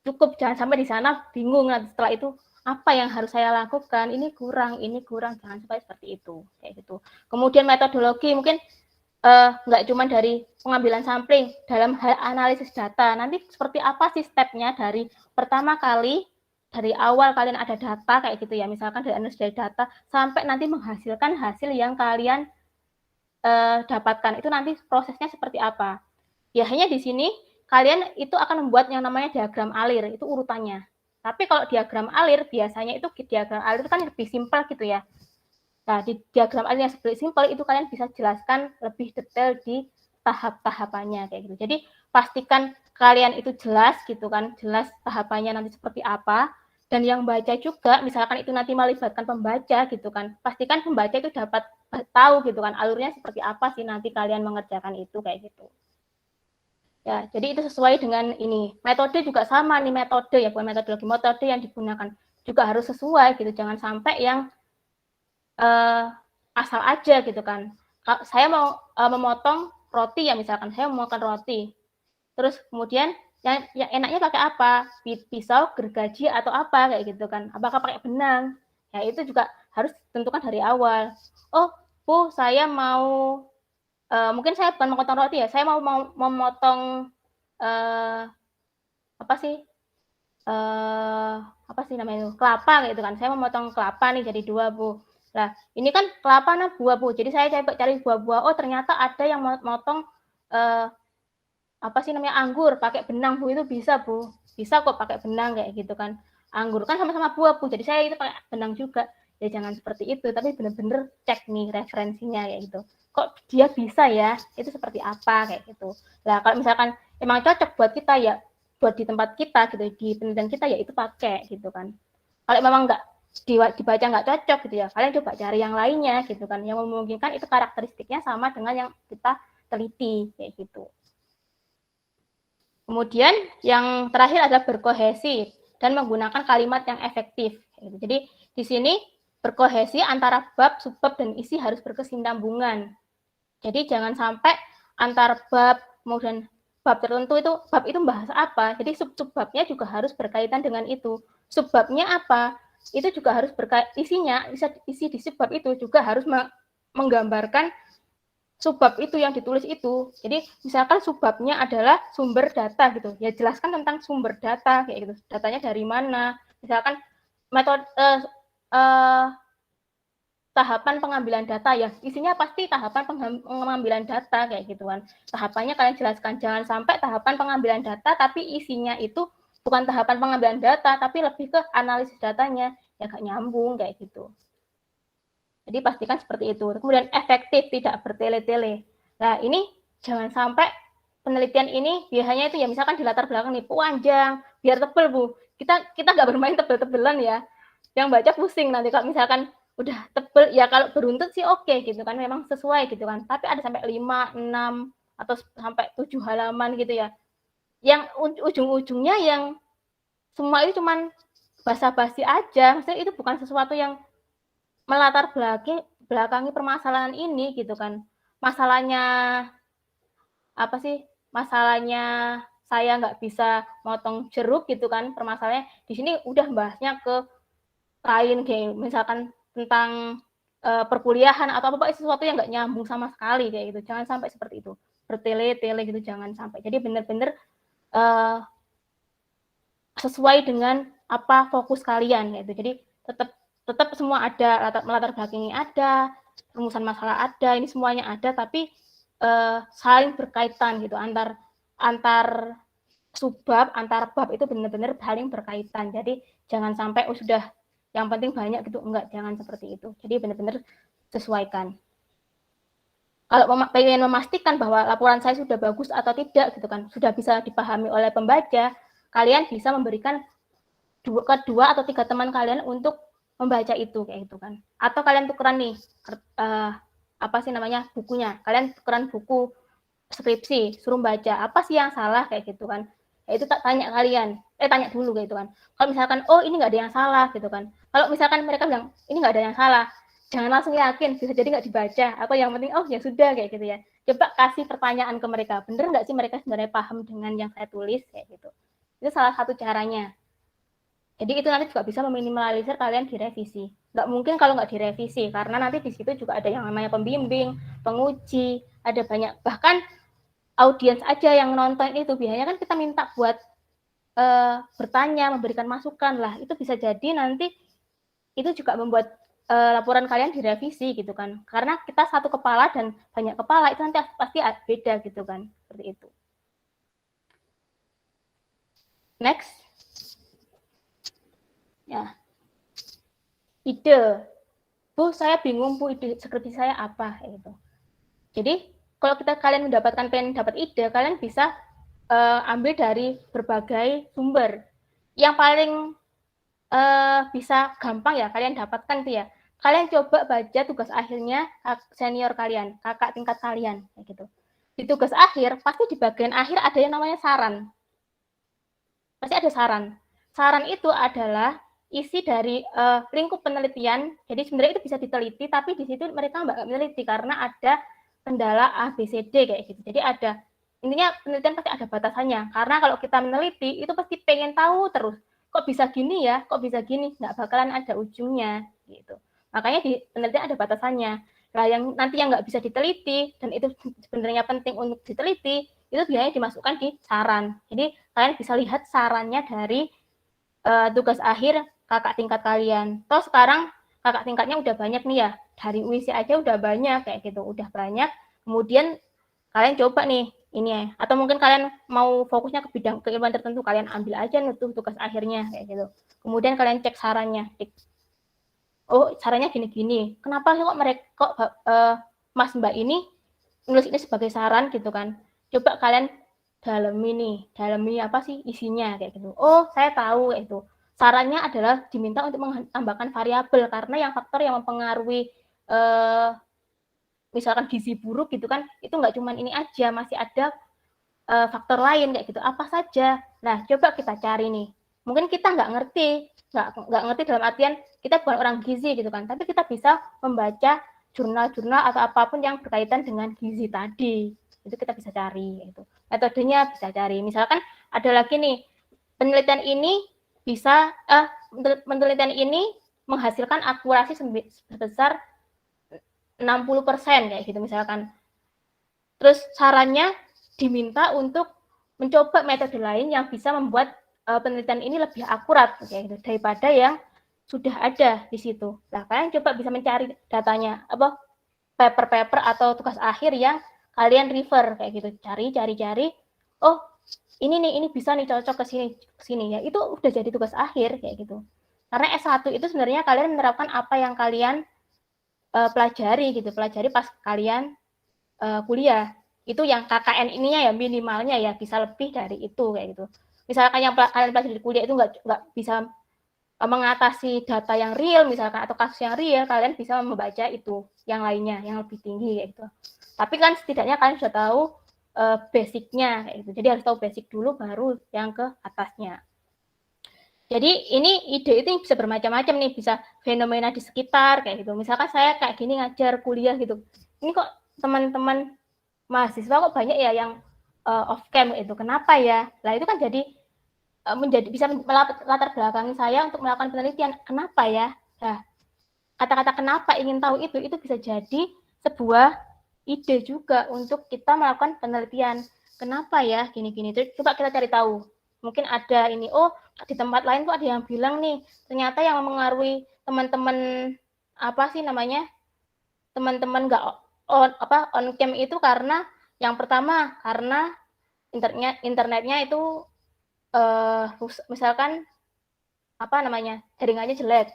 cukup, jangan sampai di sana bingung nanti setelah itu apa yang harus saya lakukan, ini kurang, jangan sampai seperti itu, kayak gitu. Kemudian metodologi mungkin nggak cuma dari pengambilan sampling, dalam hal analisis data, nanti seperti apa sih stepnya dari pertama kali, dari awal kalian ada data kayak gitu ya, misalkan dari analisis data, sampai nanti menghasilkan hasil yang kalian dapatkan, itu nanti prosesnya seperti apa. Ya hanya di sini, kalian itu akan membuat yang namanya diagram alir, itu urutannya. Tapi kalau diagram alir, biasanya itu diagram alir kan lebih simpel gitu ya. Nah, di diagram alir yang lebih simpel itu kalian bisa jelaskan lebih detail di tahap-tahapannya kayak gitu. Jadi pastikan kalian itu jelas gitu kan, jelas tahapannya nanti seperti apa. Dan yang baca juga, misalkan itu nanti melibatkan pembaca gitu kan, pastikan pembaca itu dapat tahu gitu kan, alurnya seperti apa sih nanti kalian mengerjakan itu kayak gitu. Ya, jadi itu sesuai dengan ini. Metode juga sama nih, metode ya, bukan metodologi, metode yang digunakan juga harus sesuai gitu. Jangan sampai yang asal aja gitu kan. Saya mau memotong roti ya, misalkan saya mau makan roti. Terus kemudian yang enaknya pakai apa? Pisau, gergaji atau apa kayak gitu kan. Apakah pakai benang? Ya itu juga harus ditentukan dari awal. Oh, Bu, saya mau mungkin saya bukan memotong roti ya, saya mau memotong apa sih namanya itu, kelapa gitu kan. Saya memotong kelapa nih jadi 2, Bu. Nah, ini kan kelapa nah buah, Bu. Jadi saya cari buah-buah. Oh, ternyata ada yang motong apa sih namanya anggur pakai benang, Bu. Itu bisa, Bu. Bisa kok pakai benang kayak gitu kan. Anggur kan sama-sama buah, Bu. Jadi saya itu pakai benang juga. Ya jangan seperti itu, tapi benar-benar cek nih referensinya kayak gitu. Kok dia bisa ya? Itu seperti apa kayak gitu. Nah, kalau misalkan emang cocok buat kita ya buat di tempat kita gitu, di penelitian kita ya itu pakai gitu kan. Kalau memang nggak dibaca nggak cocok gitu ya, kalian coba cari yang lainnya gitu kan, yang memungkinkan itu karakteristiknya sama dengan yang kita teliti kayak gitu. Kemudian yang terakhir adalah berkohesi dan menggunakan kalimat yang efektif. Jadi di sini berkohesi antara bab, subbab, dan isi harus berkesinambungan. Jadi jangan sampai antar bab kemudian bab tertentu itu bab itu bahasa apa, jadi subbabnya juga harus berkaitan dengan itu. Subbabnya apa, itu juga harus isinya, isi di subbab itu juga harus menggambarkan subbab itu yang ditulis itu. Jadi misalkan subbabnya adalah sumber data gitu, ya jelaskan tentang sumber data kayak gitu. Datanya dari mana? Misalkan metode tahapan pengambilan data ya, isinya pasti tahapan pengambilan data kayak gitu kan. Tahapannya kalian jelaskan, jangan sampai tahapan pengambilan data tapi isinya itu bukan tahapan pengambilan data tapi lebih ke analisis datanya, ya gak nyambung kayak gitu. Jadi pastikan seperti itu. Kemudian efektif, tidak bertele-tele. Nah ini jangan sampai penelitian ini biasanya itu ya misalkan di latar belakang nih panjang, biar tebel Bu. Kita nggak bermain tebel-tebelan ya. Yang baca pusing nanti kalau misalkan udah tebel ya, kalau beruntut sih oke gitu kan, memang sesuai gitu kan. Tapi ada sampai 5, 6 atau sampai 7 halaman gitu ya. Yang ujung-ujungnya yang semua itu cuman basa-basi aja. Maksudnya itu bukan sesuatu yang melatar belakangi permasalahan ini gitu kan. Masalahnya apa sih? Masalahnya saya nggak bisa motong jeruk gitu kan. Permasalahannya di sini udah bahasnya ke lain kayak misalkan tentang perkuliahan atau apa sesuatu yang nggak nyambung sama sekali kayak gitu. Jangan sampai seperti itu, bertele-tele gitu, jangan sampai. Jadi benar-benar sesuai dengan apa fokus kalian gitu. Jadi tetap semua ada, melatar belakangnya ada, rumusan masalah ada, ini semuanya ada, tapi saling berkaitan gitu, antar subbab, antar bab itu benar-benar saling berkaitan. Jadi jangan sampai sudah yang penting banyak gitu, enggak, jangan seperti itu. Jadi benar-benar sesuaikan. Kalau pengen memastikan bahwa laporan saya sudah bagus atau tidak gitu kan, sudah bisa dipahami oleh pembaca, kalian bisa memberikan 2 atau 3 teman kalian untuk membaca itu kayak gitu kan. Atau kalian tukeran nih apa sih namanya bukunya, kalian tukeran buku skripsi, suruh baca apa sih yang salah kayak gitu kan. Ya itu tanya kalian, tanya dulu gitu kan. Kalau misalkan oh ini nggak ada yang salah gitu kan. Kalau misalkan mereka bilang ini nggak ada yang salah, jangan langsung yakin, bisa jadi nggak dibaca. Atau yang penting oh ya sudah kayak gitu ya. Coba kasih pertanyaan ke mereka, bener nggak sih mereka sebenarnya paham dengan yang saya tulis kayak gitu. Itu salah satu caranya. Jadi itu nanti juga bisa meminimalisir kalian direvisi. Nggak mungkin kalau nggak direvisi, karena nanti di situ juga ada yang namanya pembimbing, penguji, ada banyak, bahkan audiens aja yang nonton itu biasanya kan kita minta buat bertanya, memberikan masukan lah. Itu bisa jadi nanti itu juga membuat laporan kalian direvisi gitu kan. Karena kita satu kepala dan banyak kepala itu nanti pasti beda gitu kan. Seperti itu. Next. Ya. Ide. Bu, saya bingung Bu, ide skripsi saya apa gitu. Jadi, kalau kalian pengen dapat ide, kalian bisa ambil dari berbagai sumber. Yang paling bisa gampang ya kalian dapatkan tuh ya. Kalian coba baca tugas akhirnya senior kalian, kakak tingkat kalian kayak gitu. Di tugas akhir pasti di bagian akhir ada yang namanya saran. Pasti ada saran. Saran itu adalah isi dari lingkup penelitian. Jadi sebenarnya itu bisa diteliti, tapi di situ mereka nggak meneliti karena ada kendala A, B, C, D kayak gitu. Jadi ada, intinya penelitian pasti ada batasannya. Karena kalau kita meneliti, itu pasti pengen tahu terus. Kok bisa gini ya? Kok bisa gini? Nggak bakalan ada ujungnya gitu. Makanya di penelitian ada batasannya. Nah, yang nanti yang nggak bisa diteliti, dan itu sebenarnya penting untuk diteliti, itu biasanya dimasukkan di saran. Jadi kalian bisa lihat sarannya dari tugas akhir kakak tingkat kalian. Toh sekarang kakak tingkatnya udah banyak nih ya, dari UISI aja udah banyak kayak gitu, udah banyak. Kemudian kalian coba nih ini ya, atau mungkin kalian mau fokusnya ke bidang keilmuan tertentu, kalian ambil aja nih tugas akhirnya kayak gitu. Kemudian kalian cek sarannya, oh sarannya gini-gini, kenapa kok mereka kok Mas Mbak ini nulis ini sebagai saran gitu kan? Coba kalian dalami apa sih isinya kayak gitu. Oh saya tahu kayak itu. Sarannya adalah diminta untuk menambahkan variabel karena yang faktor yang mempengaruhi misalkan gizi buruk gitu kan, itu nggak cuma ini aja, masih ada faktor lain kayak gitu. Apa saja? Nah coba kita cari nih. Mungkin kita nggak ngerti dalam artian kita bukan orang gizi gitu kan, tapi kita bisa membaca jurnal-jurnal atau apapun yang berkaitan dengan gizi tadi. Itu kita bisa cari gitu. Metodenya bisa cari. Misalkan ada lagi nih, penelitian ini menghasilkan akurasi sebesar 60% kayak gitu misalkan. Terus sarannya diminta untuk mencoba metode lain yang bisa membuat penelitian ini lebih akurat kayak gitu daripada yang sudah ada di situ. Nah, kalian coba bisa mencari datanya, apa paper-paper atau tugas akhir yang kalian refer kayak gitu, cari. Oh, ini bisa nih cocok ke sini ya. Itu udah jadi tugas akhir kayak gitu. Karena S1 itu sebenarnya kalian menerapkan apa yang kalian pelajari pas kalian kuliah. Itu yang KKN ininya ya minimalnya ya bisa lebih dari itu kayak gitu. Misalkan yang kalian pelajari di kuliah itu nggak bisa mengatasi data yang real misalkan atau kasus yang real, kalian bisa membaca itu yang lainnya yang lebih tinggi kayak gitu. Tapi kan setidaknya kalian sudah tahu basicnya kayak gitu. Jadi harus tahu basic dulu baru yang ke atasnya. Jadi ini ide itu bisa bermacam-macam nih, bisa fenomena di sekitar kayak gitu. Misalkan saya kayak gini ngajar kuliah gitu. Ini kok teman-teman mahasiswa kok banyak ya yang off cam itu. Kenapa ya? Nah itu kan jadi bisa latar belakangi saya untuk melakukan penelitian. Kenapa ya? Nah, kata-kata kenapa ingin tahu itu bisa jadi sebuah ide juga untuk kita melakukan penelitian. Kenapa ya gini-gini? Coba kita cari tahu. Mungkin ada ini, oh di tempat lain tuh ada yang bilang nih, ternyata yang mempengaruhi teman-teman apa sih namanya? Teman-teman nggak on cam itu karena yang pertama karena internetnya itu misalkan apa namanya jaringannya jelek.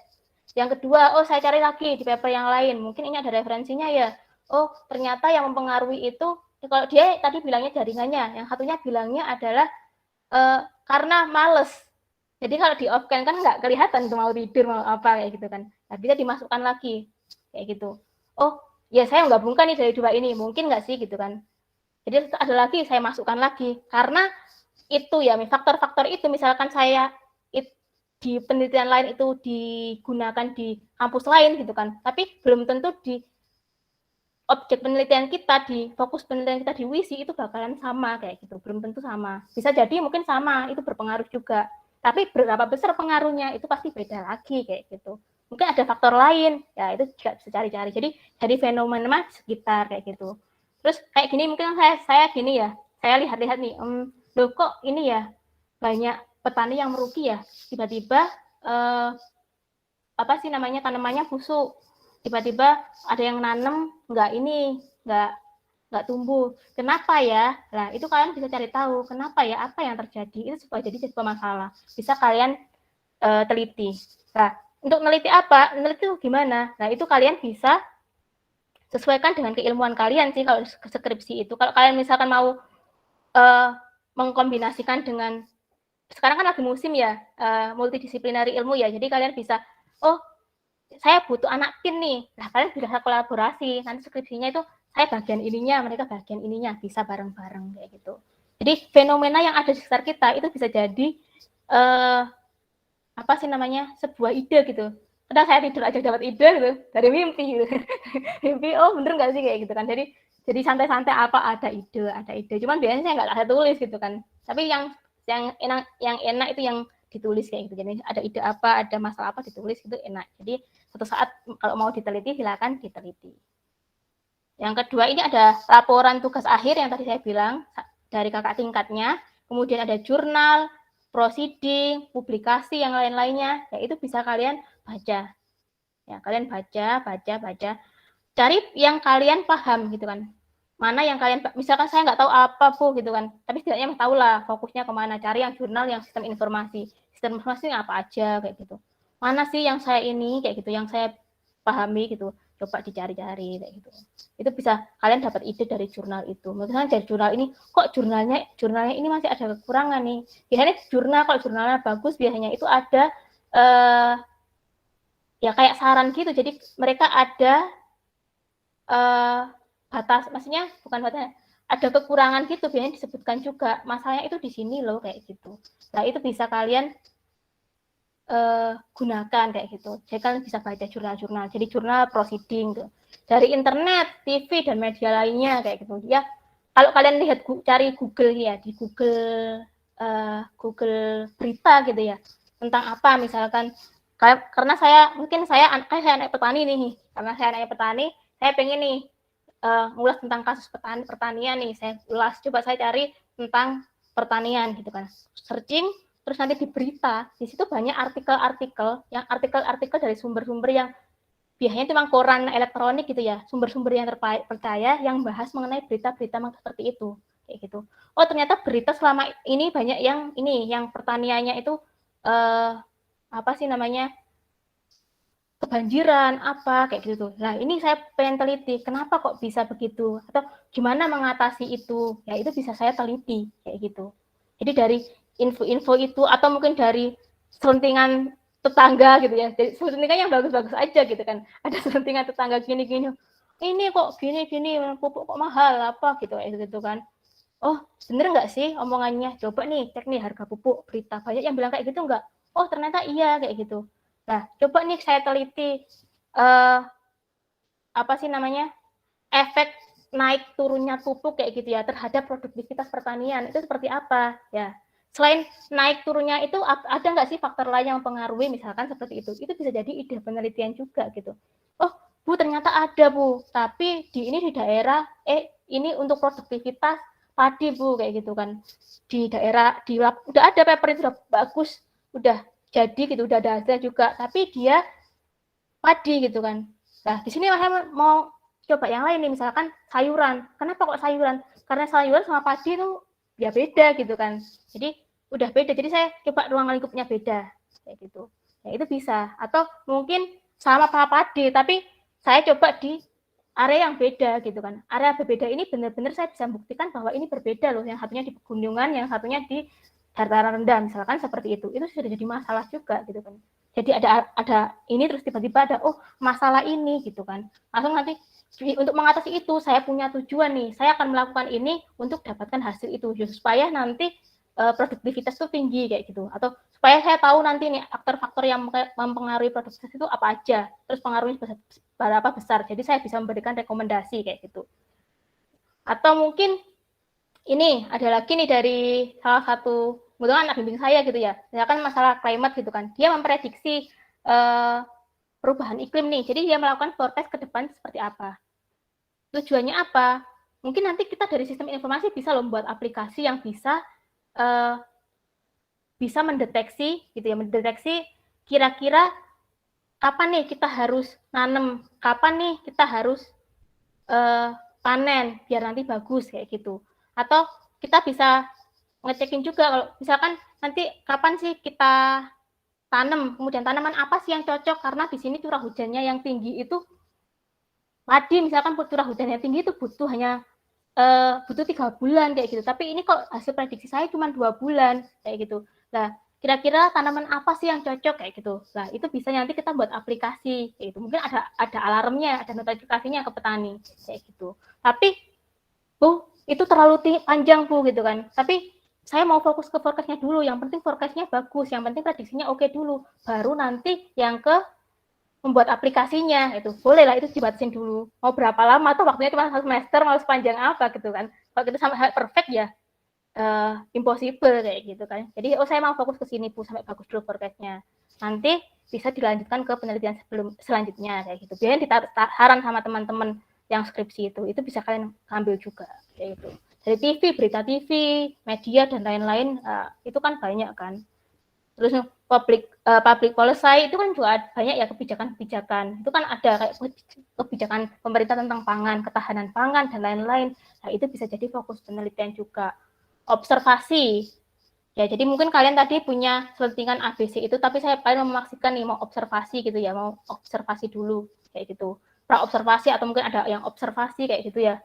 Yang kedua, oh saya cari lagi di paper yang lain, mungkin ini ada referensinya ya. Oh ternyata yang mempengaruhi itu kalau dia tadi bilangnya jaringannya, yang satunya bilangnya adalah karena males. Jadi kalau di off cam kan nggak kelihatan tuh mau tidur mau apa kayak gitu kan. Nah, bisa dimasukkan lagi kayak gitu. Oh ya saya menggabungkan nih dari dua ini, mungkin nggak sih gitu kan. Jadi ada lagi saya masukkan lagi karena itu ya faktor-faktor itu misalkan saya di penelitian lain itu digunakan di kampus lain gitu kan, tapi belum tentu di objek penelitian kita di fokus penelitian kita di WISI itu bakalan sama kayak gitu, belum tentu sama, bisa jadi mungkin sama, itu berpengaruh juga. Tapi berapa besar pengaruhnya itu pasti beda lagi kayak gitu. Mungkin ada faktor lain, ya itu juga bisa cari-cari. Jadi dari fenomena sekitar kayak gitu. Terus kayak gini mungkin saya gini ya, saya lihat-lihat nih, loh kok ini ya banyak petani yang merugi ya, tiba-tiba apa sih namanya tanamannya busuk, tiba-tiba ada yang nanam nggak tumbuh. Kenapa ya? Nah itu kalian bisa cari tahu kenapa ya, apa yang terjadi, itu supaya jadi sebuah masalah. Bisa kalian teliti. Nah untuk meneliti apa? Meneliti itu gimana? Nah itu kalian bisa sesuaikan dengan keilmuan kalian sih kalau skripsi itu. Kalau kalian misalkan mau mengkombinasikan dengan sekarang kan lagi musim ya multidisiplinary ilmu ya, jadi kalian bisa saya butuh anak PIN nih, nah kalian bisa kolaborasi, nanti skripsinya itu saya bagian ininya, mereka bagian ininya, bisa bareng-bareng kayak gitu. Jadi fenomena yang ada di sekitar kita itu bisa jadi apa sih namanya sebuah ide gitu. Kadang saya tidur aja dapat ide gitu dari mimpi gitu. Mimpi bener nggak sih kayak gitu kan. Jadi santai-santai ada ide. Cuman biasanya saya nggak tulis gitu kan. Tapi yang enak itu yang ditulis kayak gitu. Jadi ada ide apa, ada masalah apa ditulis itu enak. Jadi suatu saat kalau mau diteliti silakan diteliti. Yang kedua ini ada laporan tugas akhir yang tadi saya bilang dari kakak tingkatnya. Kemudian ada jurnal, proceeding, publikasi yang lain-lainnya, ya itu bisa kalian baca. Ya, kalian baca. Cari yang kalian paham gitu kan. Mana yang kalian, misalkan saya nggak tahu apa Bu gitu kan, tapi setidaknya tahu lah fokusnya kemana. Cari yang jurnal yang sistem informasi. Sistem informasi apa aja kayak gitu. Mana sih yang saya ini kayak gitu, yang saya pahami gitu. Coba dicari-cari kayak gitu. Itu bisa kalian dapat ide dari jurnal itu. Misalnya dari jurnal ini, kok jurnalnya ini masih ada kekurangan nih. Biasanya jurnal, kalau jurnalnya bagus biasanya itu ada ya kayak saran gitu. Jadi mereka ada batas, maksudnya bukan batas, ada kekurangan gitu, biasanya disebutkan juga masalahnya itu di sini loh kayak gitu. Nah itu bisa kalian gunakan kayak gitu. Jadi kalian bisa baca jurnal-jurnal. Jadi jurnal proceeding gitu. Dari internet, TV dan media lainnya kayak gitu. Ya kalau kalian lihat cari Google ya, di Google berita gitu ya tentang apa misalkan, karena saya anak petani nih, karena saya anak petani, saya pengen nih ngulas tentang kasus pertanian nih, saya ulas, coba saya cari tentang pertanian gitu kan, searching, terus nanti di berita, di situ banyak artikel-artikel dari sumber-sumber yang biasanya cuma koran elektronik gitu ya, sumber-sumber yang terpercaya yang bahas mengenai berita-berita seperti itu kayak gitu. Oh ternyata berita selama ini banyak yang pertaniannya itu apa sih namanya kebanjiran apa kayak gitu tuh. Nah ini saya pengen teliti kenapa kok bisa begitu atau gimana mengatasi itu, ya itu bisa saya teliti kayak gitu. Jadi dari info-info itu atau mungkin dari selentingan tetangga gitu ya, jadi selentingan yang bagus-bagus aja gitu kan, ada selentingan tetangga gini-gini, ini kok gini-gini pupuk kok mahal apa gitu kan. Oh bener nggak sih omongannya, coba nih cek nih harga pupuk, berita banyak yang bilang kayak gitu nggak, oh ternyata iya kayak gitu. Nah coba nih saya teliti apa sih namanya efek naik turunnya pupuk kayak gitu ya terhadap produktivitas pertanian itu seperti apa ya. Selain naik turunnya itu ada nggak sih faktor lain yang mempengaruhi misalkan seperti itu bisa jadi ide penelitian juga gitu. Oh Bu ternyata ada Bu, tapi di daerah ini untuk produktivitas padi Bu kayak gitu kan, di daerah udah ada paper itu udah bagus, udah jadi gitu, udah ada hasilnya juga, tapi dia padi gitu kan. Nah di sini saya mau coba yang lain nih, misalkan sayuran. Kenapa kok sayuran? Karena sayuran sama padi itu ya beda gitu kan. Jadi udah beda. Jadi saya coba ruang lingkupnya beda kayak gitu. Ya itu bisa. Atau mungkin sama padi, tapi saya coba di area yang beda gitu kan. Area berbeda ini benar-benar saya bisa buktikan bahwa ini berbeda loh. Yang satunya di pegunungan, yang satunya di dataran rendah, misalkan seperti itu. Itu sudah jadi masalah juga gitu kan. Jadi ada ini terus tiba-tiba ada masalah ini gitu kan. Langsung nanti untuk mengatasi itu saya punya tujuan nih, saya akan melakukan ini untuk dapatkan hasil itu supaya nanti produktivitas itu tinggi kayak gitu, atau supaya saya tahu nanti nih faktor-faktor yang mempengaruhi produktivitas itu apa aja, terus pengaruhnya berapa besar, jadi saya bisa memberikan rekomendasi kayak gitu. Atau mungkin ini ada lagi nih dari salah satu kebetulan anak bimbing saya gitu ya, misalkan masalah climate gitu kan, dia memprediksi perubahan iklim nih, jadi dia melakukan forecast ke depan seperti apa. Tujuannya apa? Mungkin nanti kita dari sistem informasi bisa loh membuat aplikasi yang bisa mendeteksi gitu ya, mendeteksi kira-kira kapan nih kita harus nanam, kapan nih kita harus panen biar nanti bagus kayak gitu. Atau kita bisa ngecekin juga kalau misalkan nanti kapan sih kita tanam, kemudian tanaman apa sih yang cocok, karena di sini curah hujannya yang tinggi itu padi misalkan curah hujannya tinggi itu butuh 3 bulan kayak gitu, tapi ini kok hasil prediksi saya cuma 2 bulan kayak gitu. Nah, kira-kira tanaman apa sih yang cocok kayak gitu. Nah, itu bisa nanti kita buat aplikasi kayak gitu. Mungkin ada alarmnya, ada notifikasinya ke petani kayak gitu. Tapi itu terlalu panjang gitu kan. Tapi saya mau fokus ke forecast-nya dulu. Yang penting forecast-nya bagus, yang penting prediksinya oke dulu. Baru nanti yang ke membuat aplikasinya itu boleh lah, itu dibatasin dulu mau berapa lama atau waktunya cuma 1 semester mau sepanjang apa gitu kan. Kalau kita sampai perfect ya impossible kayak gitu kan. Jadi saya mau fokus ke sini Bu sampai bagus dulu forecast-nya, nanti bisa dilanjutkan ke penelitian selanjutnya kayak gitu. Biasanya ditahan sama teman-teman yang skripsi itu bisa kalian ambil juga kayak gitu. Dari TV, berita TV, media dan lain-lain itu kan banyak kan. Terus public policy itu kan juga banyak ya, kebijakan-kebijakan. Itu kan ada kayak kebijakan pemerintah tentang pangan, ketahanan pangan dan lain-lain. Nah, itu bisa jadi fokus penelitian juga. Observasi. Ya, jadi mungkin kalian tadi punya selentingan ABC itu, tapi saya paling memaksikan nih mau observasi gitu ya, mau observasi dulu kayak gitu. Pra-observasi atau mungkin ada yang observasi kayak gitu ya.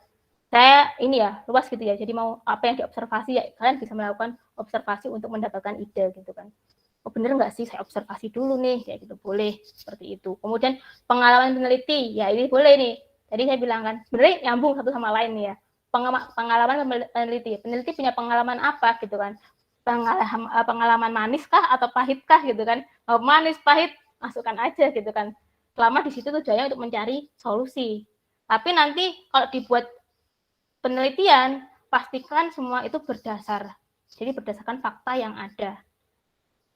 Saya ini ya luas gitu ya, jadi mau apa yang diobservasi ya kalian bisa melakukan observasi untuk mendapatkan ide gitu kan. Oh bener nggak sih saya observasi dulu nih kayak gitu, boleh seperti itu. Kemudian pengalaman peneliti ya ini boleh nih, tadi saya bilang kan sebenarnya nyambung satu sama lain nih ya. Pengalaman peneliti punya pengalaman apa gitu kan, pengalaman manis kah atau pahit kah gitu kan. Mau manis pahit masukkan aja gitu kan, selama di situ tujuannya untuk mencari solusi. Tapi nanti kalau dibuat penelitian pastikan semua itu berdasarkan fakta yang ada.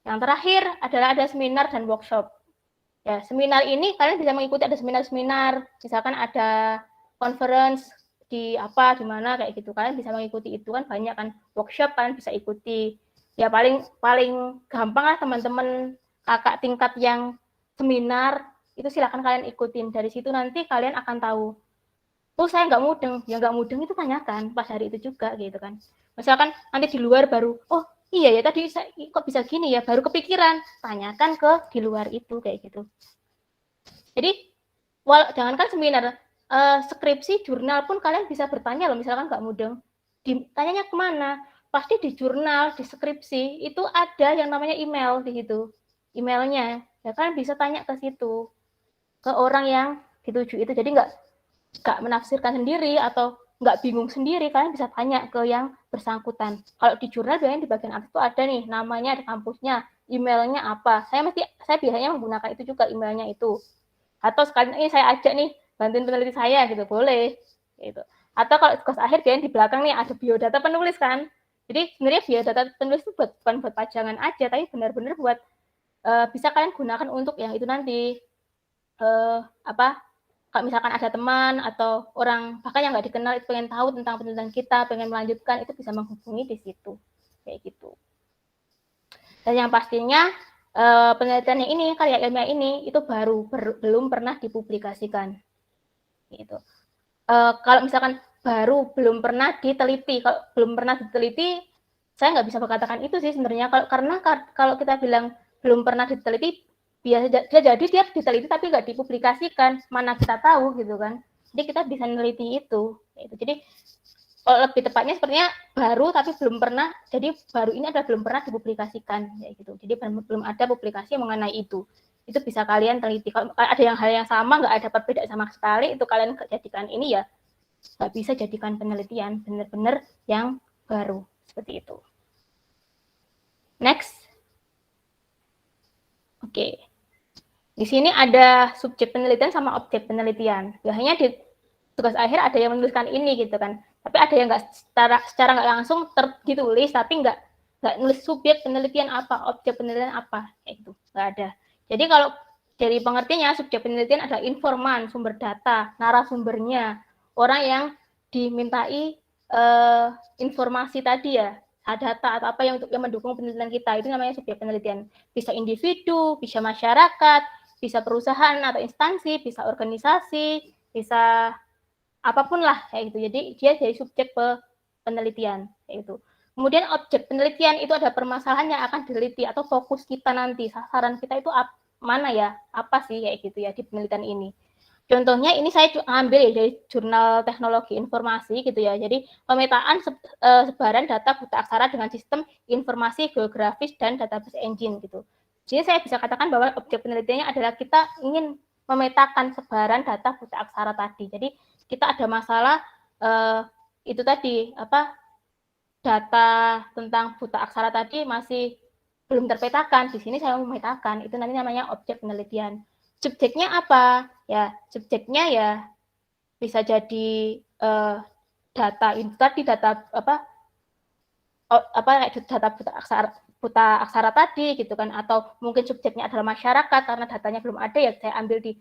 Yang terakhir adalah ada seminar dan workshop. Ya, seminar ini kalian bisa mengikuti, ada seminar-seminar, misalkan ada conference di mana kayak gitu, kalian bisa mengikuti itu kan banyak kan. Workshop kalian bisa ikuti. Ya paling gampang lah teman-teman kakak tingkat yang seminar itu silakan kalian ikutin. Dari situ nanti kalian akan tahu. Saya nggak mudeng, ya nggak mudeng itu tanyakan pas hari itu juga gitu kan. Misalkan nanti di luar baru, iya ya tadi kok bisa gini ya, baru kepikiran, tanyakan ke di luar itu kayak gitu. Jadi jangankan seminar, skripsi, jurnal pun kalian bisa bertanya loh, misalkan nggak mudeng, ditanyanya kemana? Pasti di jurnal, di skripsi itu ada yang namanya email di situ, emailnya, ya kalian bisa tanya ke situ, ke orang yang dituju itu. Jadi nggak menafsirkan sendiri atau nggak bingung sendiri, kalian bisa tanya ke yang bersangkutan. Kalau di jurnal biasanya di bagian atas itu ada nih namanya, ada kampusnya, emailnya apa. Saya biasanya menggunakan itu juga, emailnya itu. Atau sekalian ini saya ajak nih bantuin peneliti saya gitu, boleh gitu. Atau kalau tugas akhir biasanya di belakang nih ada biodata penulis kan. Jadi sebenarnya biodata penulis itu bukan buat pajangan aja, tapi benar-benar buat bisa kalian gunakan untuk yang itu nanti kalau misalkan ada teman atau orang bahkan yang nggak dikenal itu pengen tahu tentang penelitian kita, pengen melanjutkan, itu bisa menghubungi di situ kayak gitu. Dan yang pastinya penelitiannya ini, karya ilmiah ini itu belum pernah dipublikasikan gitu. Kalau misalkan belum pernah diteliti, kalau belum pernah diteliti saya nggak bisa mengatakan itu sih sebenarnya, karena kalau kita bilang belum pernah diteliti, jadi dia diteliti tapi nggak dipublikasikan, mana kita tahu gitu kan. Jadi kita bisa meneliti itu gitu. Jadi kalau lebih tepatnya sepertinya baru tapi belum pernah, jadi baru ini adalah belum pernah dipublikasikan kayak gitu. Jadi belum ada publikasi mengenai itu bisa kalian teliti. Kalau ada hal yang sama, nggak ada perbedaan sama sekali, itu kalian jadikan ini ya nggak bisa jadikan penelitian, benar-benar yang baru seperti itu. Next. Oke. Di sini ada subjek penelitian sama objek penelitian. Biasanya di tugas akhir ada yang menuliskan ini gitu kan. Tapi ada yang nggak secara nggak langsung ditulis, tapi nggak nggak nulis subjek penelitian apa, objek penelitian apa, kayak gitu, nggak ada. Jadi kalau dari pengertiannya, subjek penelitian adalah informan, sumber data, narasumbernya, orang yang dimintai informasi tadi ya, data atau apa yang mendukung penelitian kita, itu namanya subjek penelitian. Bisa individu, bisa masyarakat, bisa perusahaan atau instansi, bisa organisasi, bisa apapun lah kayak gitu. Jadi dia jadi subjek penelitian kayak gitu. Kemudian objek penelitian itu ada permasalahan yang akan diteliti atau fokus kita nanti, sasaran kita itu mana ya, apa sih kayak gitu ya di penelitian ini. Contohnya ini saya ambil ya dari jurnal teknologi informasi gitu ya. Jadi pemetaan sebaran data buta aksara dengan sistem informasi geografis dan database engine gitu. Jadi saya bisa katakan bahwa objek penelitiannya adalah kita ingin memetakan sebaran data buta aksara tadi. Jadi kita ada masalah itu tadi apa data tentang buta aksara tadi masih belum terpetakan. Di sini saya memetakan, itu nanti namanya objek penelitian. Subjeknya apa? Ya, subjeknya ya bisa jadi data itu tadi, data apa data buta aksara tadi gitu kan, atau mungkin subjeknya adalah masyarakat karena datanya belum ada, ya saya ambil di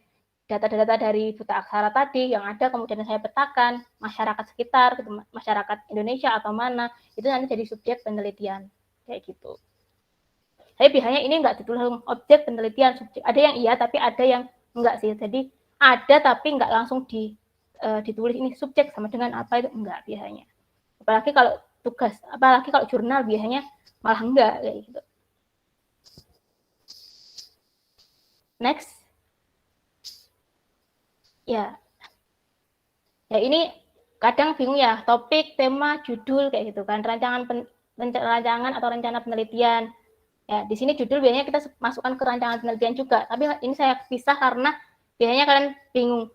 data-data dari buta aksara tadi yang ada, kemudian saya petakan masyarakat sekitar gitu, masyarakat Indonesia atau mana, itu nanti jadi subjek penelitian kayak gitu. Tapi biasanya ini enggak ditulis objek penelitian subjek. Ada yang iya, tapi ada yang enggak sih. Jadi ada tapi enggak langsung ditulis ini subjek sama dengan apa, itu enggak biasanya. Apalagi kalau tugas, apalagi kalau jurnal biasanya malah enggak kayak gitu. Next. Ya. Ya ini kadang bingung ya, topik, tema, judul kayak gitu kan, rancangan atau rencana penelitian. Ya, di sini judul biasanya kita masukkan ke rancangan penelitian juga. Tapi ini saya pisah karena biasanya kalian bingung,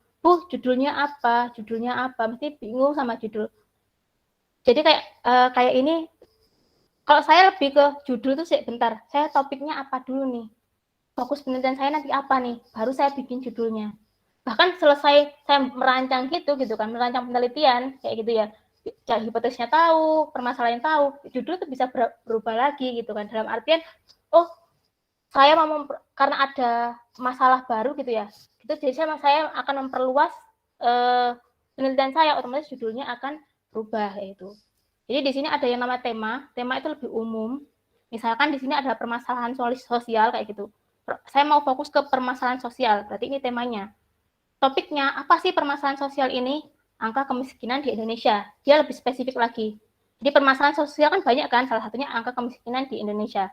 judulnya apa? Judulnya apa? Mesti bingung sama judul. Jadi kayak ini, kalau saya lebih ke judul tuh sih bentar. Saya topiknya apa dulu nih? Fokus penelitian saya nanti apa nih? Baru saya bikin judulnya. Bahkan selesai saya merancang gitu kan, merancang penelitian kayak gitu ya. Hipotesisnya tahu, permasalahan tahu, judul itu bisa berubah lagi gitu kan. Dalam artian, saya mau karena ada masalah baru gitu ya. Gitu, jadi saya akan memperluas penelitian saya, otomatis judulnya akan berubah kayak itu. Jadi di sini ada yang nama tema itu lebih umum. Misalkan di sini ada permasalahan sosial kayak gitu. Saya mau fokus ke permasalahan sosial, berarti ini temanya. Topiknya apa sih permasalahan sosial ini? Angka kemiskinan di Indonesia. Dia lebih spesifik lagi. Jadi permasalahan sosial kan banyak kan, salah satunya angka kemiskinan di Indonesia.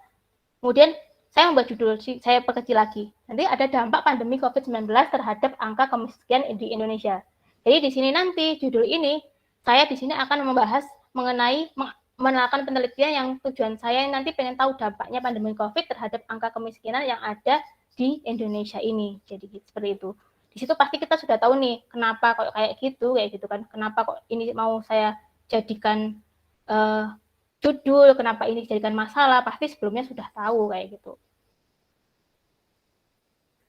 Kemudian saya membuat judul, saya perkecil lagi. Nanti ada dampak pandemi COVID-19 terhadap angka kemiskinan di Indonesia. Jadi di sini nanti judul ini, saya di sini akan membahas mengenai melakukan penelitian yang tujuan saya nanti pengen tahu dampaknya pandemi COVID terhadap angka kemiskinan yang ada di Indonesia ini. Jadi seperti itu. Di situ pasti kita sudah tahu nih kenapa kok kayak gitu kan, kenapa kok ini mau saya jadikan judul, kenapa ini dijadikan masalah, pasti sebelumnya sudah tahu kayak gitu.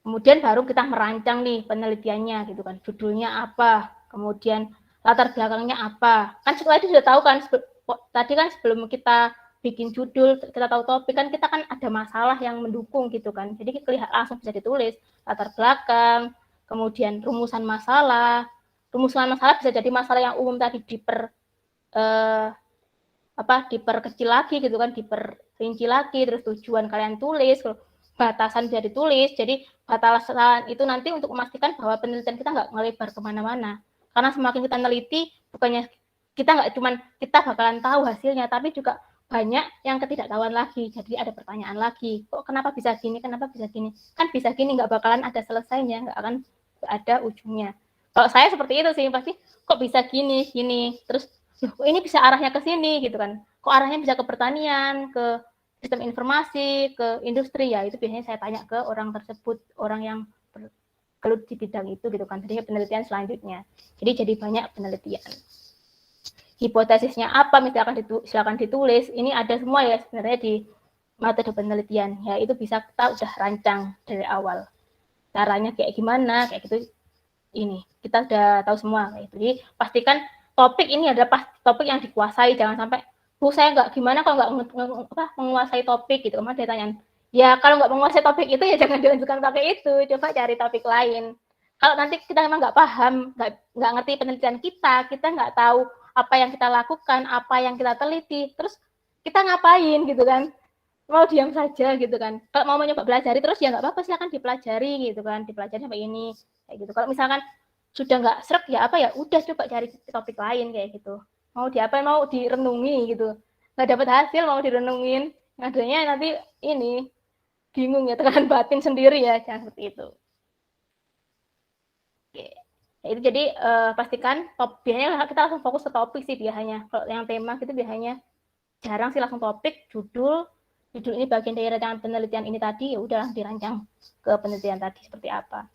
Kemudian baru kita merancang nih penelitiannya gitu kan, judulnya apa, kemudian latar belakangnya apa. Kan setelah itu sudah tahu kan, tadi kan sebelum kita bikin judul, kita tahu topik kan, kita kan ada masalah yang mendukung gitu kan, jadi langsung bisa ditulis latar belakang, kemudian rumusan masalah bisa jadi masalah yang umum tadi diperkecil lagi gitu kan, diperinci lagi, terus tujuan kalian tulis, batasan bisa ditulis. Jadi batasan itu nanti untuk memastikan bahwa penelitian kita nggak ngelebar kemana-mana. Karena semakin kita neliti, bukannya kita nggak cuman kita bakalan tahu hasilnya, tapi juga banyak yang ketidaktahuan lagi. Jadi ada pertanyaan lagi, kok kenapa bisa gini, kan bisa gini, nggak bakalan ada selesainya, nggak akan ada ujungnya. Kalau saya seperti itu sih, pasti kok bisa gini, terus ini bisa arahnya ke sini gitu kan, kok arahnya bisa ke pertanian, ke sistem informasi, ke industri, ya itu biasanya saya tanya ke orang tersebut, orang yang bergelut di bidang itu gitu kan. Jadi penelitian selanjutnya, jadi banyak penelitian. Hipotesisnya apa, misalkan silakan ditulis, ini ada semua ya sebenarnya di metode penelitian, ya itu bisa kita udah rancang dari awal. Caranya kayak gimana, kayak gitu, ini kita udah tahu semua kayak gitu. Jadi pastikan topik ini adalah topik yang dikuasai, jangan sampai Bu, saya nggak gimana kalau nggak menguasai topik gitu. Kemudian dia tanya, ya kalau nggak menguasai topik itu ya jangan dilanjutkan pakai itu, coba cari topik lain. Kalau nanti kita memang nggak paham, nggak ngerti penelitian kita nggak tahu apa yang kita lakukan, apa yang kita teliti, terus kita ngapain gitu kan? Mau diam saja gitu kan. Kalau mau mencoba pelajari terus ya nggak apa-apa, silakan dipelajari gitu kan, dipelajari sampai ini kayak gitu. Kalau misalkan sudah nggak srek ya apa ya udah coba cari topik lain kayak gitu. Mau diapain, mau direnungi gitu, nggak dapat hasil mau direnungin, adanya nanti ini bingung ya, tekanan batin sendiri ya, jangan seperti itu. Oke. Ya, itu jadi pastikan biasanya kita langsung fokus ke topik sih biasanya. Kalau yang tema gitu biasanya jarang sih langsung topik, judul ini bagian dari rancangan penelitian ini tadi, ya udah dirancang ke penelitian tadi seperti apa.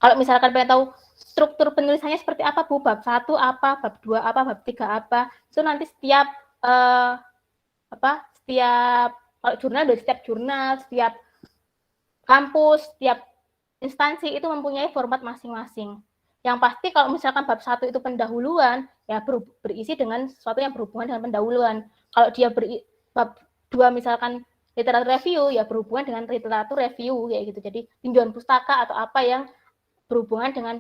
Kalau misalkan pengen tahu struktur penulisannya seperti apa, Bu, bab 1 apa, bab 2 apa, bab 3 apa, itu nanti setiap kalau jurnal dari setiap jurnal, setiap kampus, setiap instansi itu mempunyai format masing-masing. Yang pasti kalau misalkan bab 1 itu pendahuluan, ya berisi dengan sesuatu yang berhubungan dengan pendahuluan. Kalau dia bab 2 misalkan literatur review, ya berhubungan dengan literatur review kayak gitu. Jadi tinjauan pustaka atau apa yang berhubungan dengan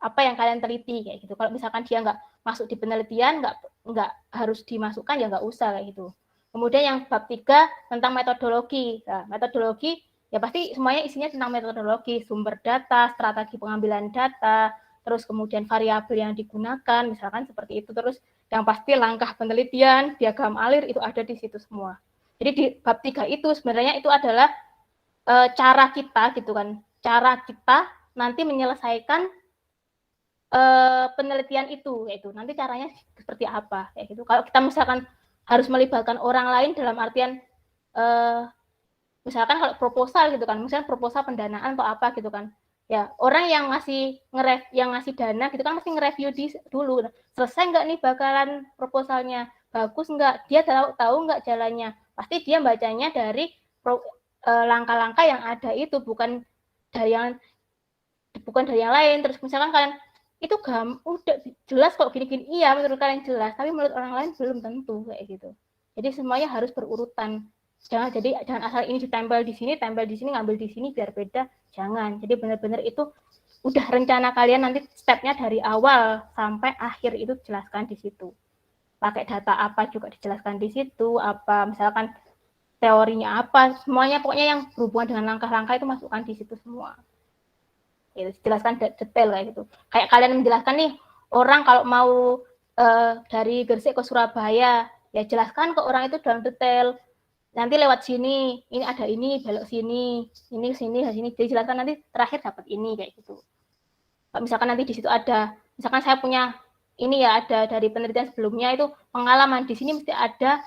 apa yang kalian teliti kayak gitu. Kalau misalkan dia nggak masuk di penelitian, nggak harus dimasukkan, ya nggak usah kayak gitu. Kemudian yang bab 3 tentang metodologi. Nah, metodologi ya pasti semuanya isinya tentang metodologi, sumber data, strategi pengambilan data, terus kemudian variabel yang digunakan, misalkan seperti itu. Terus yang pasti langkah penelitian, diagram alir itu ada di situ semua. Jadi di bab 3 itu sebenarnya itu adalah cara kita gitu kan, cara kita nanti menyelesaikan penelitian itu, yaitu nanti caranya seperti apa kayak gitu. Kalau kita misalkan harus melibatkan orang lain dalam artian misalkan kalau proposal gitu kan, misalnya proposal pendanaan atau apa gitu kan, ya orang yang ngasih dana gitu kan mesti nge-review dulu, selesai nggak nih bakalan proposalnya, bagus nggak, dia tahu nggak jalannya, pasti dia bacanya dari langkah-langkah yang ada itu, bukan dari yang lain. Terus misalkan kalian itu udah jelas kok gini-gini, iya menurut kalian jelas, tapi menurut orang lain belum tentu kayak gitu. Jadi semuanya harus berurutan. Jangan asal ini ditempel di sini, ngambil di sini biar beda, jangan. Jadi benar-benar itu udah rencana kalian nanti stepnya dari awal sampai akhir itu jelaskan di situ. Pakai data apa juga dijelaskan di situ, apa misalkan teorinya apa, semuanya pokoknya yang berhubungan dengan langkah-langkah itu masukkan di situ semua. Gitu, jelaskan detail kayak gitu. Kayak kalian menjelaskan nih, orang kalau mau dari Gresik ke Surabaya, ya jelaskan ke orang itu dalam detail. Nanti lewat sini, ini ada ini, belok sini, ini sini, sini. Jadi jelaskan nanti terakhir dapat ini kayak gitu. Misalkan nanti di situ ada, misalkan saya punya ini ya, ada dari penelitian sebelumnya itu pengalaman, di sini mesti ada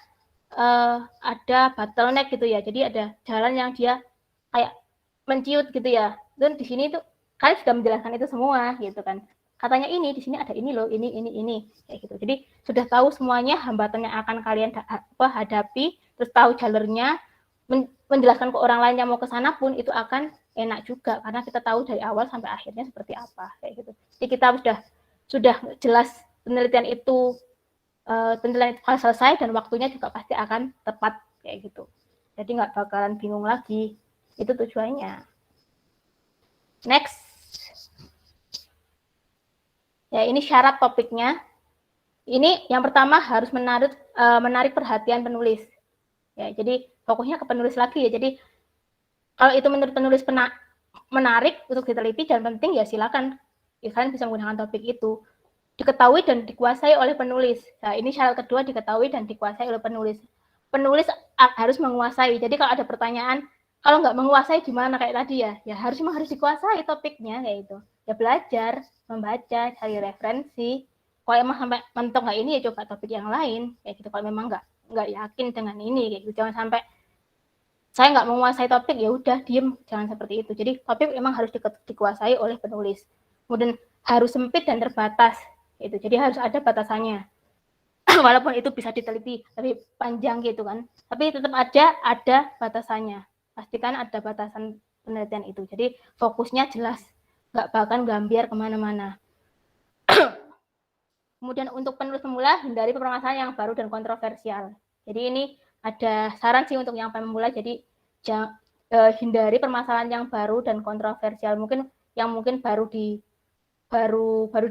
bottleneck gitu ya. Jadi ada jalan yang dia kayak menciut gitu ya. Dan di sini tuh kalian sudah menjelaskan itu semua gitu kan. Katanya ini di sini ada ini loh, ini kayak gitu. Jadi sudah tahu semuanya hambatan yang akan kalian hadapi, terus tahu jalurnya, menjelaskan ke orang lain yang mau ke sana pun itu akan enak juga karena kita tahu dari awal sampai akhirnya seperti apa kayak gitu. Jadi kita sudah jelas penelitian itu akan selesai dan waktunya juga pasti akan tepat kayak gitu. Jadi nggak bakalan bingung lagi. Itu tujuannya. Next. Ya, ini syarat topiknya. Ini yang pertama harus menarik perhatian penulis. Ya, jadi fokusnya ke penulis lagi ya. Jadi kalau itu menurut penulis menarik untuk diteliti dan penting ya silakan. Ya, kalian bisa menggunakan topik itu. Diketahui dan dikuasai oleh penulis. Nah, ini syarat kedua, diketahui dan dikuasai oleh penulis. Penulis harus menguasai. Jadi kalau ada pertanyaan, kalau nggak menguasai gimana kayak tadi ya? Ya harus dikuasai topiknya kayak itu. Ya belajar, membaca, cari referensi. Kalau emang sampai mentok nggak ini ya coba topik yang lain kayak gitu. Kalau memang nggak yakin dengan ini kayak gitu, jangan sampai saya nggak menguasai topik ya udah diem, jangan seperti itu. Jadi topik memang harus dikuasai oleh penulis. Kemudian harus sempit dan terbatas. Itu. Jadi harus ada batasannya. Walaupun itu bisa diteliti lebih panjang gitu kan. Tapi tetap ada batasannya. Pastikan ada batasan penelitian itu. Jadi fokusnya jelas. Nggak bakal gambiar kemana-mana. Kemudian untuk penulis pemula, hindari permasalahan yang baru dan kontroversial. Jadi ini ada saran sih untuk yang pemula, jadi hindari permasalahan yang baru dan kontroversial. Mungkin yang baru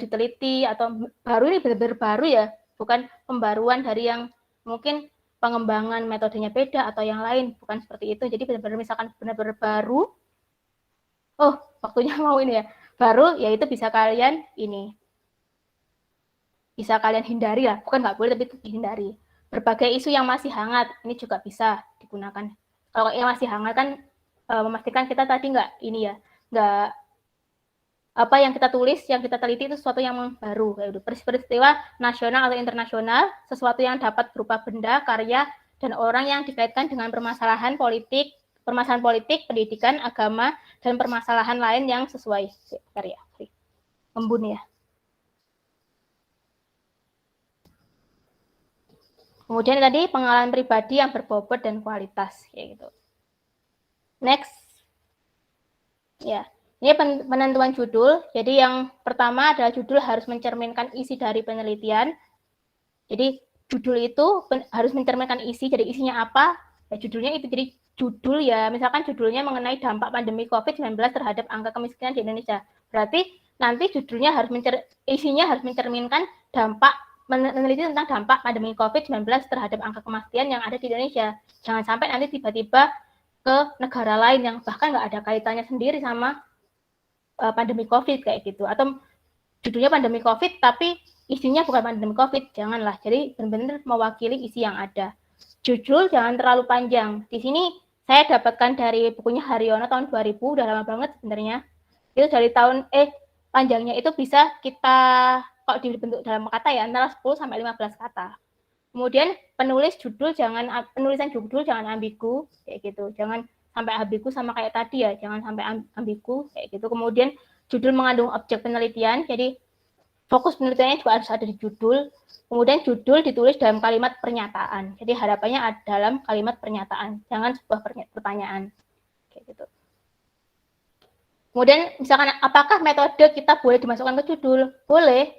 diteliti atau baru ini benar-benar baru ya, bukan pembaruan dari yang mungkin pengembangan metodenya beda atau yang lain, bukan seperti itu. Jadi benar-benar misalkan benar-benar baru, oh waktunya mau ini ya, baru ya itu bisa kalian hindari lah, bukan nggak boleh tapi dihindari. Berbagai isu yang masih hangat ini juga bisa digunakan. Kalau yang masih hangat kan memastikan kita tadi nggak apa yang kita tulis, yang kita teliti itu sesuatu yang baru, kayak peristiwa nasional atau internasional, sesuatu yang dapat berupa benda, karya, dan orang yang dikaitkan dengan permasalahan politik, pendidikan, agama, dan permasalahan lain yang sesuai karya. Embun ya. Kemudian tadi pengalaman pribadi yang berbobot dan kualitas, kayak gitu. Next, ya. Ini penentuan judul. Jadi yang pertama adalah judul harus mencerminkan isi dari penelitian. Jadi judul itu harus mencerminkan isi. Jadi isinya apa? Ya, judulnya itu. Jadi judul ya, misalkan judulnya mengenai dampak pandemi COVID-19 terhadap angka kemiskinan di Indonesia. Berarti nanti judulnya isinya harus mencerminkan dampak, meneliti tentang dampak pandemi COVID-19 terhadap angka kematian yang ada di Indonesia. Jangan sampai nanti tiba-tiba ke negara lain yang bahkan nggak ada kaitannya sendiri sama pandemi COVID kayak gitu. Atau judulnya pandemi COVID tapi isinya bukan pandemi COVID, janganlah. Jadi benar-benar mewakili isi yang ada. Judul jangan terlalu panjang. Di sini saya dapatkan dari bukunya Haryono tahun 2000, udah lama banget sebenarnya. Itu dari panjangnya itu bisa kita kalau dibentuk dalam kata ya antara 10 sampai 15 kata. Kemudian penulisan judul jangan ambigu kayak gitu. Jangan sampai ambigu sama kayak tadi ya, jangan sampai ambigu kayak gitu. Kemudian judul mengandung objek penelitian, jadi fokus penelitiannya juga harus ada di judul. Kemudian judul ditulis dalam kalimat pernyataan. Jadi harapannya ada dalam kalimat pernyataan, jangan sebuah pertanyaan kayak gitu. Kemudian misalkan apakah metode kita boleh dimasukkan ke judul? Boleh.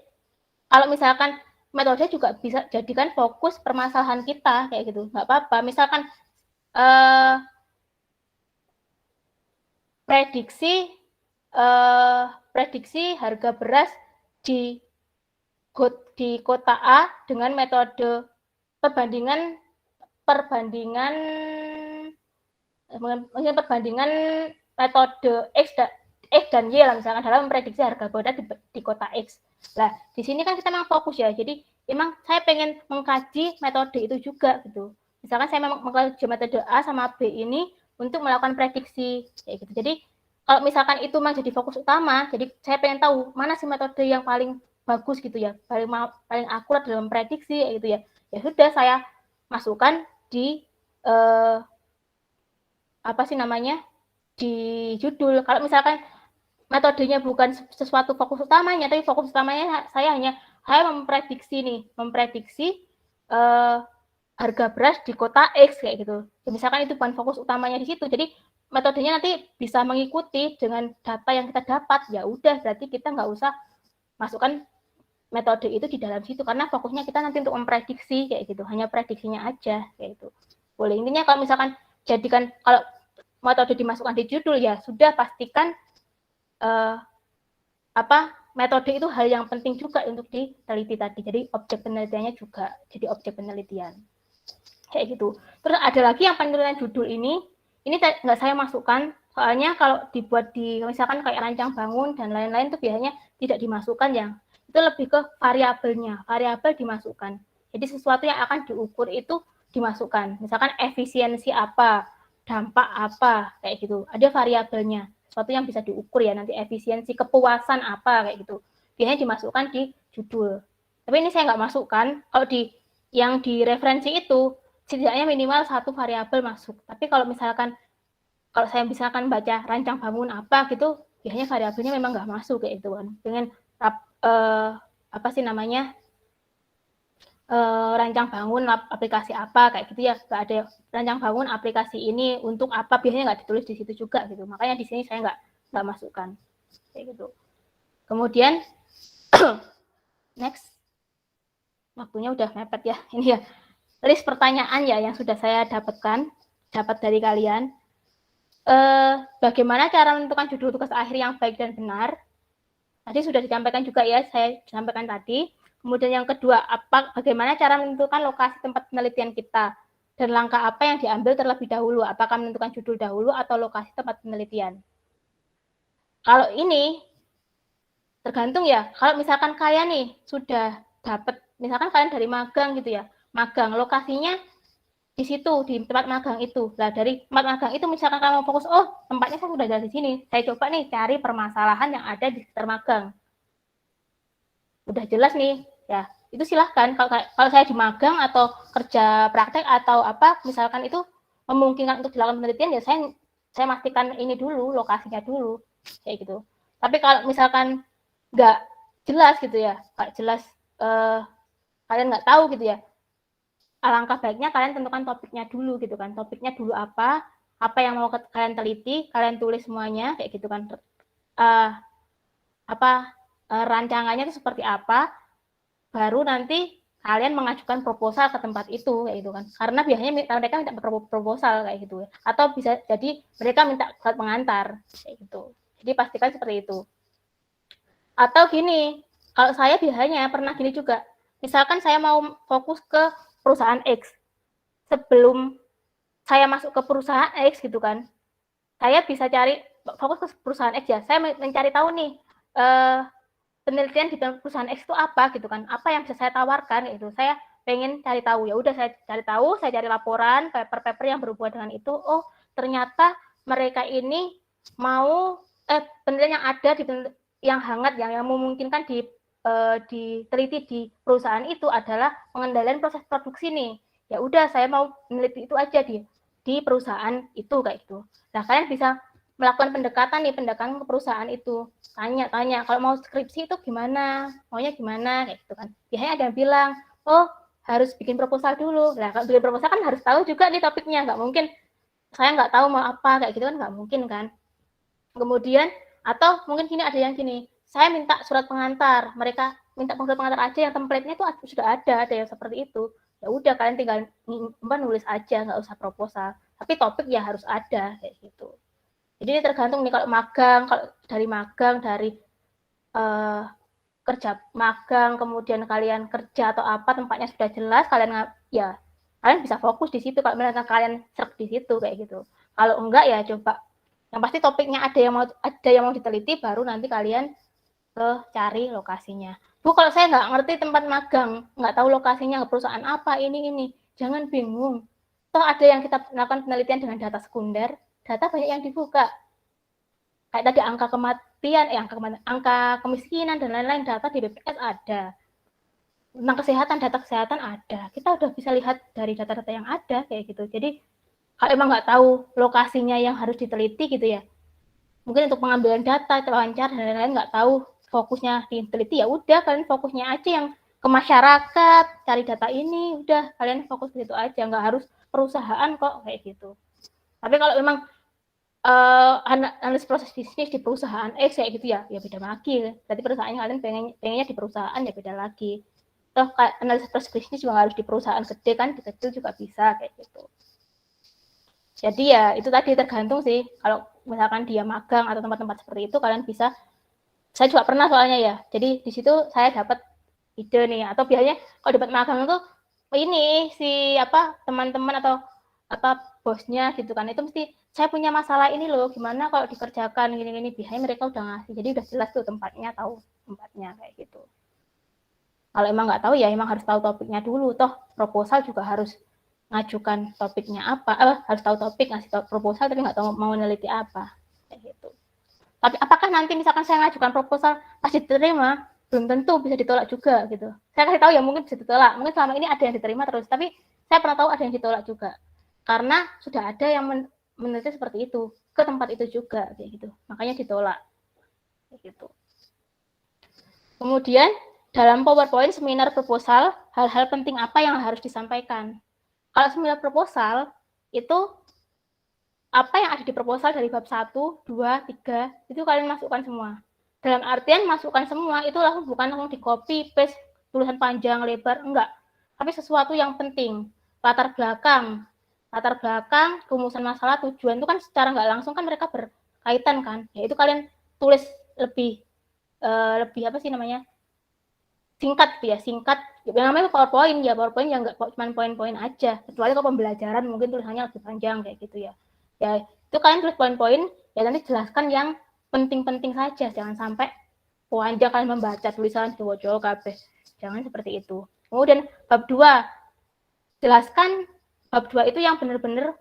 Kalau misalkan metode juga bisa jadikan fokus permasalahan kita kayak gitu, nggak apa-apa. Misalkan prediksi harga beras di kota A dengan metode perbandingan metode X dan Y lah, misalkan dalam memprediksi harga beras di kota X. Nah, di sini kan kita memang fokus ya. Jadi memang saya pengen mengkaji metode itu juga gitu. Misalkan saya memang mengkaji metode A sama B ini untuk melakukan prediksi kayak gitu. Jadi kalau misalkan itu memang jadi fokus utama, jadi saya pengen tahu mana sih metode yang paling bagus gitu ya, paling akurat dalam prediksi gitu ya. Ya sudah saya masukkan di di judul. Kalau misalkan metodenya bukan sesuatu fokus utamanya, tapi fokus utamanya saya memprediksi harga beras di kota X kayak gitu. Ya, misalkan itu bukan fokus utamanya di situ, jadi metodenya nanti bisa mengikuti dengan data yang kita dapat. Ya udah, berarti kita nggak usah masukkan metode itu di dalam situ karena fokusnya kita nanti untuk memprediksi kayak gitu, hanya prediksinya aja kayak gitu. Boleh. Intinya kalau misalkan kalau metode dimasukkan di judul ya sudah pastikan metode itu hal yang penting juga untuk diteliti tadi. Jadi objek penelitiannya juga jadi objek penelitian. Kayak gitu. Terus ada lagi yang penelitian judul ini nggak saya masukkan, soalnya kalau dibuat misalkan kayak rancang bangun dan lain-lain itu biasanya tidak dimasukkan itu lebih ke variabelnya, variabel dimasukkan. Jadi sesuatu yang akan diukur itu dimasukkan. Misalkan efisiensi apa, dampak apa, kayak gitu. Ada variabelnya. Sesuatu yang bisa diukur ya nanti efisiensi, kepuasan apa kayak gitu. Biasanya dimasukkan di judul. Tapi ini saya nggak masukkan. Kalau yang di referensi itu setidaknya minimal satu variabel masuk. Tapi kalau saya misalkan baca rancang bangun apa gitu, biasanya variabelnya memang nggak masuk kayak itu kan. Dengan rancang bangun aplikasi apa kayak gitu ya, nggak ada rancang bangun aplikasi ini untuk apa, biasanya nggak ditulis di situ juga gitu. Makanya di sini saya nggak masukkan kayak gitu. Kemudian next, Waktunya udah mepet ya. Ini ya list pertanyaan ya yang sudah saya dapat dari kalian. Bagaimana cara menentukan judul tugas akhir yang baik dan benar? Tadi sudah disampaikan juga ya, saya sampaikan tadi. Kemudian yang kedua, bagaimana cara menentukan lokasi tempat penelitian kita? Dan langkah apa yang diambil terlebih dahulu? Apakah menentukan judul dahulu atau lokasi tempat penelitian? Kalau ini tergantung ya. Kalau misalkan kalian nih sudah dapat, misalkan kalian dari magang gitu ya, magang lokasinya di situ, di tempat magang itu. Nah, dari tempat magang itu misalkan kamu fokus, oh tempatnya saya sudah dari sini, saya coba nih cari permasalahan yang ada di sekitar magang. Udah jelas nih, ya itu silahkan. Kalau saya di magang atau kerja praktek atau apa, misalkan itu memungkinkan untuk dilakukan penelitian, ya saya pastikan ini dulu, lokasinya dulu, kayak gitu. Tapi kalau misalkan nggak jelas gitu ya, nggak jelas, kalian nggak tahu gitu ya, alangkah baiknya kalian tentukan topiknya dulu gitu kan. Topiknya dulu apa yang mau kalian teliti, kalian tulis semuanya kayak gitu kan. Rancangannya itu seperti apa, baru nanti kalian mengajukan proposal ke tempat itu kayak gitu kan. Karena biasanya mereka minta proposal kayak gitu ya. Atau bisa jadi mereka minta surat pengantar kayak gitu. Jadi pastikan seperti itu. Atau gini, kalau saya biasanya pernah gini juga. Misalkan saya mau fokus ke perusahaan X. Sebelum saya masuk ke perusahaan X gitu kan, saya bisa cari fokus ke perusahaan X ya. Saya mencari tahu nih penelitian di perusahaan X itu apa gitu kan, apa yang bisa saya tawarkan itu. Saya pengen cari tahu, ya udah saya cari tahu, saya cari laporan, paper-paper yang berhubungan dengan itu. Oh ternyata mereka ini mau penelitian yang ada di yang hangat yang memungkinkan diteliti di perusahaan itu adalah pengendalian proses produksi nih. Ya udah saya mau meneliti itu aja di perusahaan itu kayak gitu. Nah kalian bisa melakukan pendekatan ke perusahaan itu, tanya kalau mau skripsi itu gimana, maunya gimana kayak gitu kan. Biasanya ada yang bilang, oh harus bikin proposal dulu. Nah kalau bikin proposal kan harus tahu juga nih topiknya, nggak mungkin saya nggak tahu mau apa kayak gitu kan, nggak mungkin kan. Kemudian atau mungkin ada yang gini, saya minta surat pengantar, mereka minta surat pengantar aja yang template-nya itu sudah ada yang seperti itu. Ya udah kalian tinggal nulis aja, nggak usah proposal. Tapi topik ya harus ada kayak gitu. Jadi ini tergantung nih kalau dari kerja magang, kemudian kalian kerja atau apa tempatnya sudah jelas, kalian bisa fokus di situ. Kalau misalnya kalian serk di situ kayak gitu. Kalau enggak ya coba yang pasti topiknya ada yang mau diteliti, baru nanti kalian cari lokasinya. Bu, kalau saya nggak ngerti tempat magang, nggak tahu lokasinya, perusahaan apa, ini, jangan bingung. Toh ada yang kita lakukan penelitian dengan data sekunder, data banyak yang dibuka. Kayak tadi angka kematian, angka kemiskinan dan lain-lain, data di BPS ada. Tentang kesehatan, data kesehatan ada. Kita udah bisa lihat dari data-data yang ada kayak gitu. Jadi kalau emang nggak tahu lokasinya yang harus diteliti gitu ya, mungkin untuk pengambilan data, wawancara dan lain-lain nggak tahu fokusnya diteliti, ya udah kalian fokusnya aja yang ke masyarakat, cari data ini, udah kalian fokus ke situ aja, nggak harus perusahaan kok kayak gitu. Tapi kalau memang analisis proses bisnis di perusahaan X kayak gitu ya beda lagi. Berarti perusahaannya kalian pengennya di perusahaan ya beda lagi. Toh analisis proses bisnis juga harus di perusahaan gede kan, di kecil juga bisa kayak gitu. Jadi ya itu tadi tergantung sih. Kalau misalkan dia magang atau tempat-tempat seperti itu, kalian bisa. Saya juga pernah soalnya ya. Jadi di situ saya dapat ide nih. Atau biasanya kalau dapat magang itu ini si teman-teman atau bosnya gitu kan, itu mesti saya punya masalah ini loh, gimana kalau dikerjakan gini-gini. Biasanya mereka udah ngasih. Jadi udah jelas tuh tempatnya, tahu tempatnya kayak gitu. Kalau emang nggak tahu ya emang harus tahu topiknya dulu. Toh proposal juga harus ngajukan topiknya apa, harus tahu topik, ngasih tahu proposal tapi nggak tahu mau meneliti apa kayak gitu. Tapi apakah nanti misalkan saya ngajukan proposal pas diterima, belum tentu, bisa ditolak juga gitu. Saya kasih tahu ya mungkin bisa ditolak, mungkin selama ini ada yang diterima terus, tapi saya pernah tahu ada yang ditolak juga karena sudah ada yang meneliti seperti itu ke tempat itu juga kayak gitu, makanya ditolak kayak gitu. Kemudian dalam PowerPoint seminar proposal, hal-hal penting apa yang harus disampaikan? Kalau seminar proposal, itu apa yang ada di proposal dari bab 1, 2, 3, itu kalian masukkan semua. Dalam artian masukkan semua, itu bukan langsung di copy, paste tulisan panjang lebar, enggak. Tapi sesuatu yang penting, latar belakang, rumusan masalah, tujuan itu kan secara nggak langsung kan mereka berkaitan kan. Ya itu kalian tulis lebih apa sih namanya, singkat gitu ya, singkat. Yang namanya PowerPoint yang nggak cuma poin-poin aja. Kecuali kalau pembelajaran mungkin tulisannya lebih panjang kayak gitu ya. Ya itu kalian tulis poin-poin, ya nanti jelaskan yang penting-penting saja. Jangan sampai panjang kalian membaca tulisan Jawa-Jawa kabeh. Jangan seperti itu. Kemudian bab 2, jelaskan bab 2 itu yang benar-benar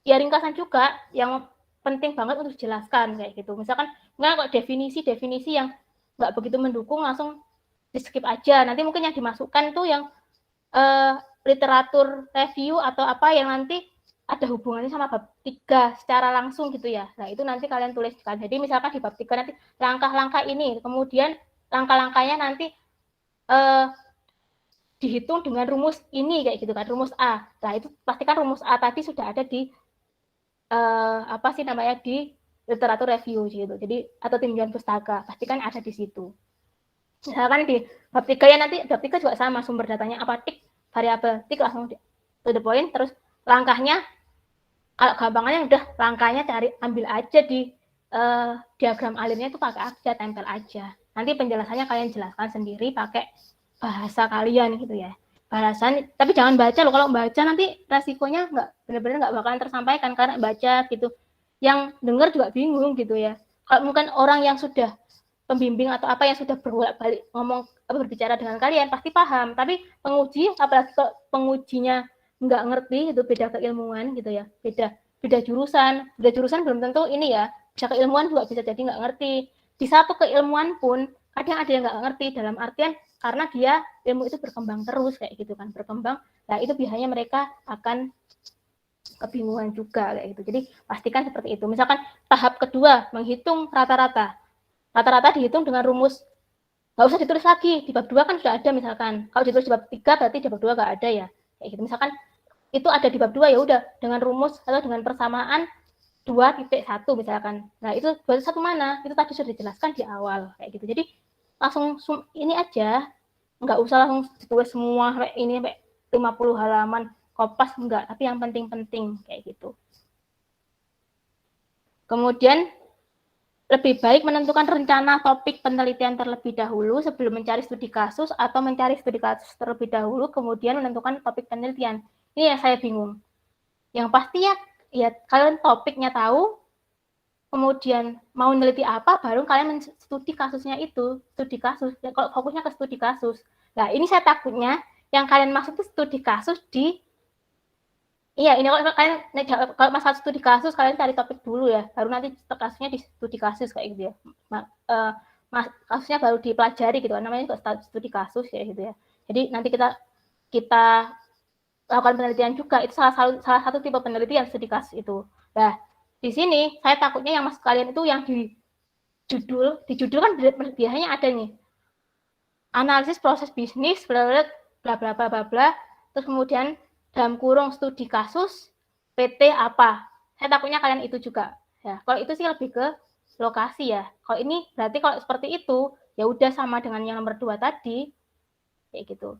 ya ringkasan juga yang penting banget untuk dijelaskan kayak gitu. Misalkan nggak kok definisi yang nggak begitu mendukung langsung di skip aja. Nanti mungkin yang dimasukkan tuh yang literatur review atau apa yang nanti ada hubungannya sama bab 3 secara langsung gitu ya. Nah itu nanti kalian tuliskan. Jadi misalkan di bab 3 nanti langkah-langkah ini, kemudian langkah-langkahnya nanti dihitung dengan rumus ini kayak gitu kan, rumus A. Nah itu pastikan rumus A tadi sudah ada di apa sih namanya, di literatur review gitu. Jadi atau tinjauan pustaka, pastikan ada di situ. Misalkan di bab 3 ya, nanti bab 3 juga sama, sumber datanya apa, tik, variabel, tik, langsung to the point. Terus langkahnya, kalau gampangannya udah langkahnya ambil aja di diagram alirnya itu pakai aja, tempel aja. Nanti penjelasannya kalian jelaskan sendiri pakai bahasa kalian gitu ya. Bahasan, tapi jangan baca loh. Kalau baca nanti resikonya benar-benar nggak bakalan tersampaikan karena baca gitu. Yang dengar juga bingung gitu ya. Kalau mungkin orang yang sudah pembimbing atau apa yang sudah berbolak-balik ngomong berbicara dengan kalian pasti paham. Tapi penguji, apalagi kalau pengujinya nggak ngerti itu, beda keilmuan gitu ya. Beda jurusan belum tentu ini ya. Bisa keilmuan juga bisa jadi nggak ngerti. Di satu keilmuan pun kadang ada yang nggak ngerti, dalam artian karena dia ilmu itu berkembang terus kayak gitu kan, berkembang. Nah itu biasanya mereka akan kebingungan juga kayak gitu. Jadi pastikan seperti itu. Misalkan tahap kedua menghitung rata-rata dihitung dengan rumus, nggak usah ditulis lagi, di bab 2 kan sudah ada. Misalkan kalau ditulis di bab 3 berarti di bab 2 nggak ada ya kayak gitu. Misalkan itu ada di bab 2 ya udah dengan rumus atau dengan persamaan 2.1 misalkan. Nah itu 2.1 mana? Itu tadi sudah dijelaskan di awal kayak gitu. Jadi langsung ini aja, nggak usah langsung ditulis semua kayak ini sampai 50 halaman kopas, enggak, tapi yang penting-penting kayak gitu. Kemudian lebih baik menentukan rencana topik penelitian terlebih dahulu sebelum mencari studi kasus, atau mencari studi kasus terlebih dahulu kemudian menentukan topik penelitian. Ini yang saya bingung. Yang pasti ya kalian topiknya tahu, kemudian mau neliti apa, baru kalian studi kasusnya itu, studi kasus. Ya, kalau fokusnya ke studi kasus. Nah, ini saya takutnya yang kalian maksud itu studi kasus di, iya ini kalau masalah studi kasus kalian cari topik dulu ya, baru nanti kasusnya di studi kasus kayak gitu ya. Kasusnya baru dipelajari gitu, namanya juga studi kasus ya gitu ya. Jadi nanti kita lakukan penelitian juga, itu salah satu tipe penelitian studi kasus itu. Nah, di sini saya takutnya yang masuk kalian itu yang di judul kan biasanya ada nih analisis proses bisnis bla bla bla, terus kemudian dalam kurung studi kasus PT apa. Saya takutnya kalian itu juga ya. Kalau itu sih lebih ke lokasi ya. Kalau ini berarti kalau seperti itu ya udah sama dengan yang nomor 2 tadi kayak gitu.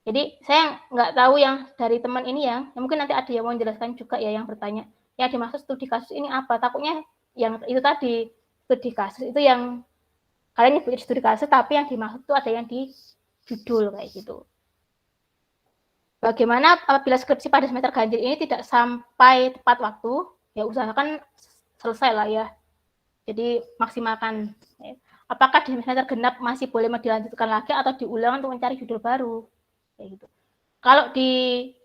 Jadi saya nggak tahu yang dari teman ini ya mungkin nanti ada yang mau menjelaskan juga ya, yang bertanya yang dimaksud studi kasus ini apa. Takutnya yang itu tadi, studi kasus itu yang kalian nyebut studi kasus, tapi yang dimaksud itu ada yang di judul kayak gitu. Bagaimana apabila skripsi pada semester ganjil ini tidak sampai tepat waktu? Ya usahakan selesai lah ya. Jadi maksimalkan. Apakah di semester genap masih boleh dilanjutkan lagi atau diulang untuk mencari judul baru? Kayak gitu.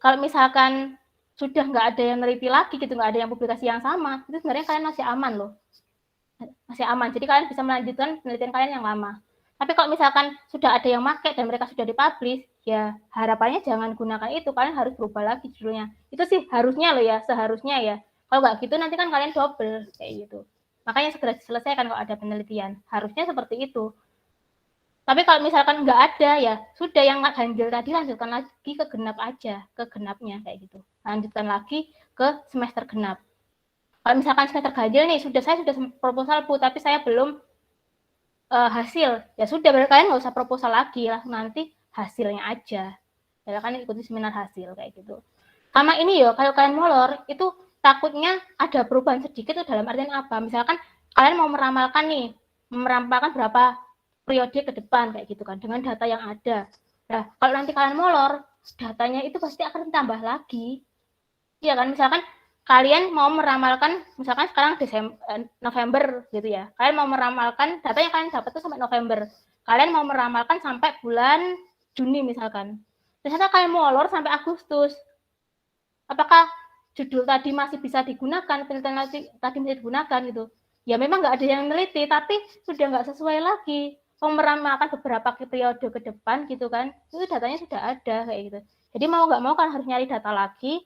Kalau misalkan sudah nggak ada yang neliti lagi gitu, nggak ada yang publikasi yang sama, itu sebenarnya kalian masih aman loh. Masih aman. Jadi kalian bisa melanjutkan penelitian kalian yang lama. Tapi kalau misalkan sudah ada yang pakai dan mereka sudah dipublish, ya harapannya jangan gunakan itu, kalian harus berubah lagi judulnya. Itu sih harusnya loh ya, seharusnya ya. Kalau nggak gitu nanti kan kalian double kayak gitu. Makanya segera diselesaikan kalau ada penelitian. Harusnya seperti itu. Tapi kalau misalkan nggak ada ya sudah, yang ganjil tadi lanjutkan lagi ke genap aja, ke genapnya kayak gitu. Lanjutkan lagi ke semester genap. Kalau misalkan semester ganjil nih saya sudah proposal Bu, tapi saya belum hasil, ya sudah berarti kalian nggak usah proposal lagi lah, nanti hasilnya aja. Ya kan ikuti seminar hasil kayak gitu. Sama ini yo, kalau kalian molor itu takutnya ada perubahan sedikit itu dalam artian apa? Misalkan kalian mau meramalkan berapa periode ke depan kayak gitu kan dengan data yang ada. Nah, kalau nanti kalian molor, datanya itu pasti akan tambah lagi. Iya kan, misalkan kalian mau meramalkan, misalkan sekarang November gitu ya, kalian mau meramalkan, data yang kalian dapat itu sampai November, kalian mau meramalkan sampai bulan Juni misalkan, ternyata kalian molor sampai Agustus, apakah judul tadi masih bisa digunakan, penelitian tadi bisa digunakan gitu? Ya memang nggak ada yang meneliti, tapi sudah nggak sesuai lagi. Mau meramalkan beberapa periode ke depan gitu kan, itu datanya sudah ada kayak gitu. Jadi mau nggak mau kan harus nyari data lagi,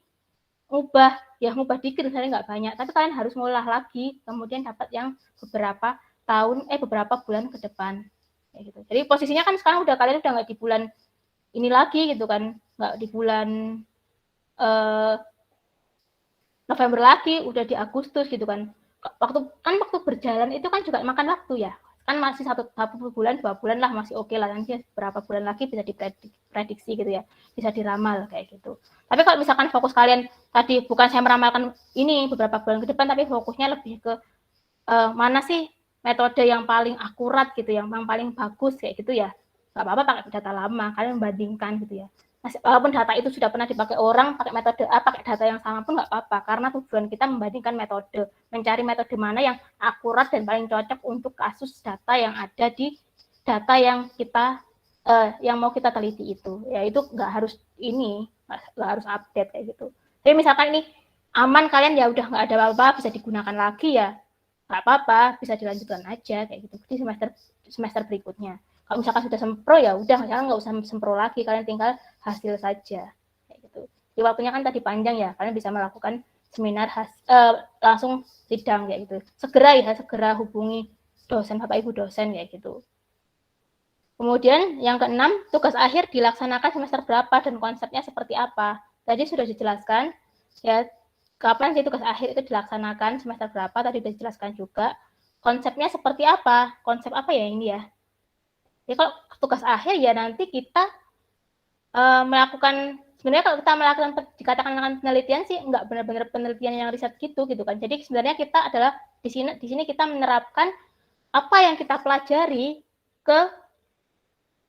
ngubah dikit misalnya nggak banyak, tapi kalian harus ngolah lagi, kemudian dapat yang beberapa bulan ke depan kayak gitu. Jadi posisinya kan sekarang kalian udah nggak di bulan ini lagi gitu kan, nggak di bulan November lagi, udah di Agustus gitu kan. Waktu berjalan itu kan juga makan waktu ya, kan masih satu bulan 2 bulan lah masih oke lah, nanti berapa bulan lagi bisa diprediksi gitu ya, bisa diramal kayak gitu. Tapi kalau misalkan fokus kalian tadi bukan saya meramalkan ini beberapa bulan ke depan, tapi fokusnya lebih ke mana sih metode yang paling akurat gitu, yang paling bagus kayak gitu ya, nggak apa-apa pakai data lama, kalian membandingkan gitu ya. Walaupun data itu sudah pernah dipakai orang, pakai metode A, pakai data yang sama pun nggak apa-apa, karena tujuan kita membandingkan metode, mencari metode mana yang akurat dan paling cocok untuk kasus data yang ada di data yang kita yang mau kita teliti itu. Ya itu nggak harus update kayak gitu. Jadi misalkan ini aman, kalian ya udah nggak ada apa-apa, bisa digunakan lagi ya, nggak apa-apa, bisa dilanjutkan aja kayak gitu di semester berikutnya. Kalau misalkan sudah sempro ya udah, misalkan nggak usah sempro lagi, kalian tinggal hasil saja kayak gitu. Di waktunya kan tadi panjang ya, kalian bisa melakukan seminar langsung sidang kayak gitu. Segera hubungi dosen, Bapak Ibu dosen kayak gitu. Kemudian yang keenam, tugas akhir dilaksanakan semester berapa dan konsepnya seperti apa. Tadi sudah dijelaskan ya, kapan sih tugas akhir itu dilaksanakan, semester berapa, tadi sudah dijelaskan juga. Konsepnya seperti apa? Konsep apa ya ini ya? Ya kalau tugas akhir ya nanti kita sebenarnya kalau kita dikatakan penelitian sih nggak benar-benar penelitian yang riset gitu kan. Jadi sebenarnya kita adalah di sini kita menerapkan apa yang kita pelajari ke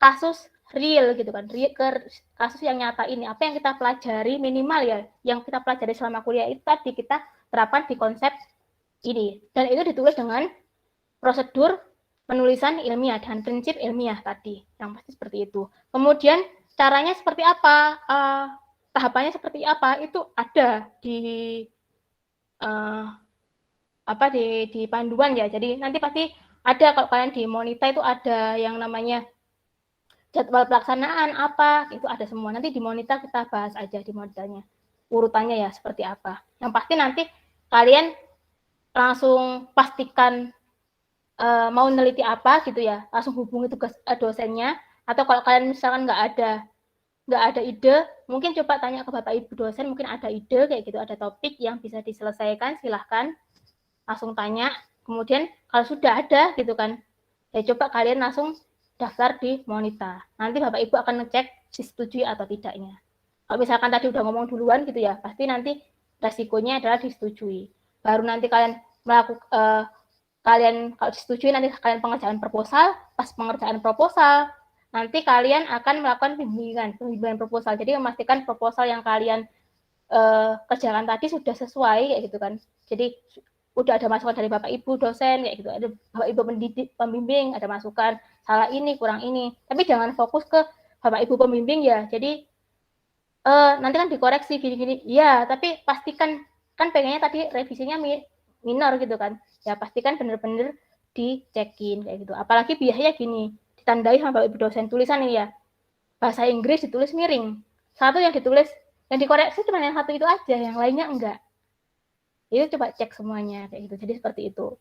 kasus real gitu kan, ke kasus yang nyata ini. Apa yang kita pelajari minimal ya, yang kita pelajari selama kuliah itu tadi kita terapkan di konsep ini. Dan itu ditulis dengan prosedur penulisan ilmiah dan prinsip ilmiah tadi, yang pasti seperti itu. Kemudian caranya seperti apa, tahapannya seperti apa, itu ada di di panduan ya. Jadi nanti pasti ada, kalau kalian di Monita itu ada yang namanya jadwal pelaksanaan apa, itu ada semua. Nanti di Monita kita bahas aja di Monitanya, urutannya ya seperti apa. Yang pasti nanti kalian langsung pastikan mau neliti apa gitu ya, langsung hubungi tugas dosennya, atau kalau kalian misalkan nggak ada ide, mungkin coba tanya ke Bapak Ibu dosen, mungkin ada ide kayak gitu, ada topik yang bisa diselesaikan, silahkan langsung tanya. Kemudian kalau sudah ada gitu kan, ya coba kalian langsung daftar di Monita. Nanti Bapak Ibu akan ngecek disetujui atau tidaknya. Kalau misalkan tadi udah ngomong duluan gitu ya, pasti nanti resikonya adalah disetujui. Baru nanti kalian kalau disetujui nanti kalian pengerjaan proposal, pas pengerjaan proposal nanti kalian akan melakukan pembimbingan proposal. Jadi memastikan proposal yang kalian kerjakan tadi sudah sesuai kayak gitu kan. Jadi udah ada masukan dari Bapak Ibu dosen kayak gitu, ada Bapak Ibu pembimbing, ada masukan salah ini, kurang ini. Tapi jangan fokus ke Bapak Ibu pembimbing ya. Jadi nanti kan dikoreksi gini-gini. Iya, tapi pastikan, kan pengennya tadi revisinya minor gitu kan. Ya pastikan benar-benar dicekin kayak gitu. Apalagi biasanya gini, ditandai sama Bapak Ibu dosen tulisan ini ya, bahasa Inggris ditulis miring. Satu yang dikoreksi cuma yang satu itu aja, yang lainnya enggak. Itu coba cek semuanya kayak gitu. Jadi seperti itu.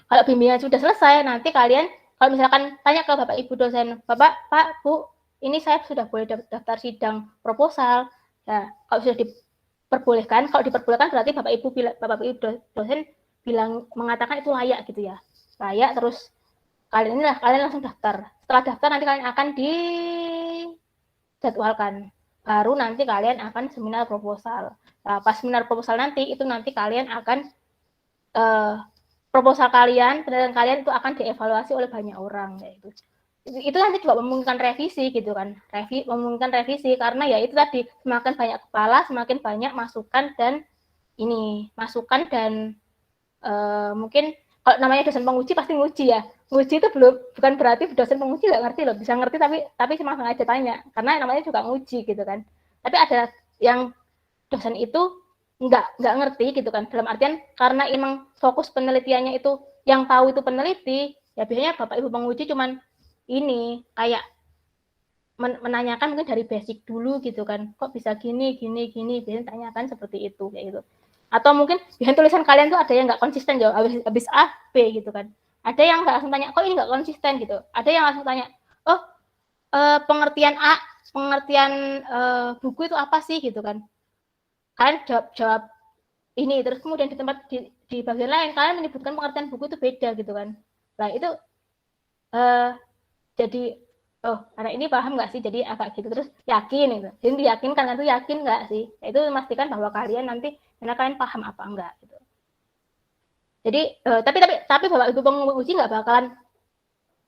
Kalau bimbingan sudah selesai, nanti kalian kalau misalkan tanya ke Bapak Ibu dosen, Bapak, Pak, Bu, ini saya sudah boleh daftar sidang proposal. Ya, kalau sudah diperbolehkan, kalau diperbolehkan berarti Bapak Ibu dosen mengatakan itu layak gitu ya, layak, terus kalian langsung daftar. Setelah daftar nanti kalian akan dijadwalkan. Baru nanti kalian akan seminar proposal. Nah, pas seminar proposal nanti kalian akan proposal kalian, penelitian kalian itu akan dievaluasi oleh banyak orang kayak gitu. Itu nanti juga memungkinkan revisi gitu kan. Memungkinkan revisi karena ya itu tadi semakin banyak kepala, semakin banyak masukan dan mungkin kalau namanya dosen penguji pasti nguji ya. Nguji itu bukan berarti dosen penguji nggak ngerti loh, bisa ngerti tapi cuma sengaja tanya karena namanya juga nguji gitu kan. Tapi ada yang dosen itu nggak ngerti gitu kan, dalam artian karena emang fokus penelitiannya itu yang tahu itu peneliti, ya biasanya bapak ibu penguji cuman ini kayak menanyakan mungkin dari basic dulu gitu kan, kok bisa gini biasanya tanyakan seperti itu kayak gitu. Atau mungkin bahan tulisan kalian tuh ada yang nggak konsisten jawab habis A B gitu kan, ada yang nggak langsung tanya kok ini nggak konsisten gitu, ada yang langsung tanya pengertian buku itu apa sih gitu kan, kalian jawab ini, terus kemudian di bagian lain kalian menyebutkan pengertian buku itu beda gitu kan. Nah itu jadi anak ini paham nggak sih, jadi agak gitu, terus yakin gitu, jadi diyakinkan kan, itu yakin nggak sih, itu memastikan bahwa kalian nanti karena kalian paham apa enggak gitu. Jadi tapi bapak ibu penguji nggak bakalan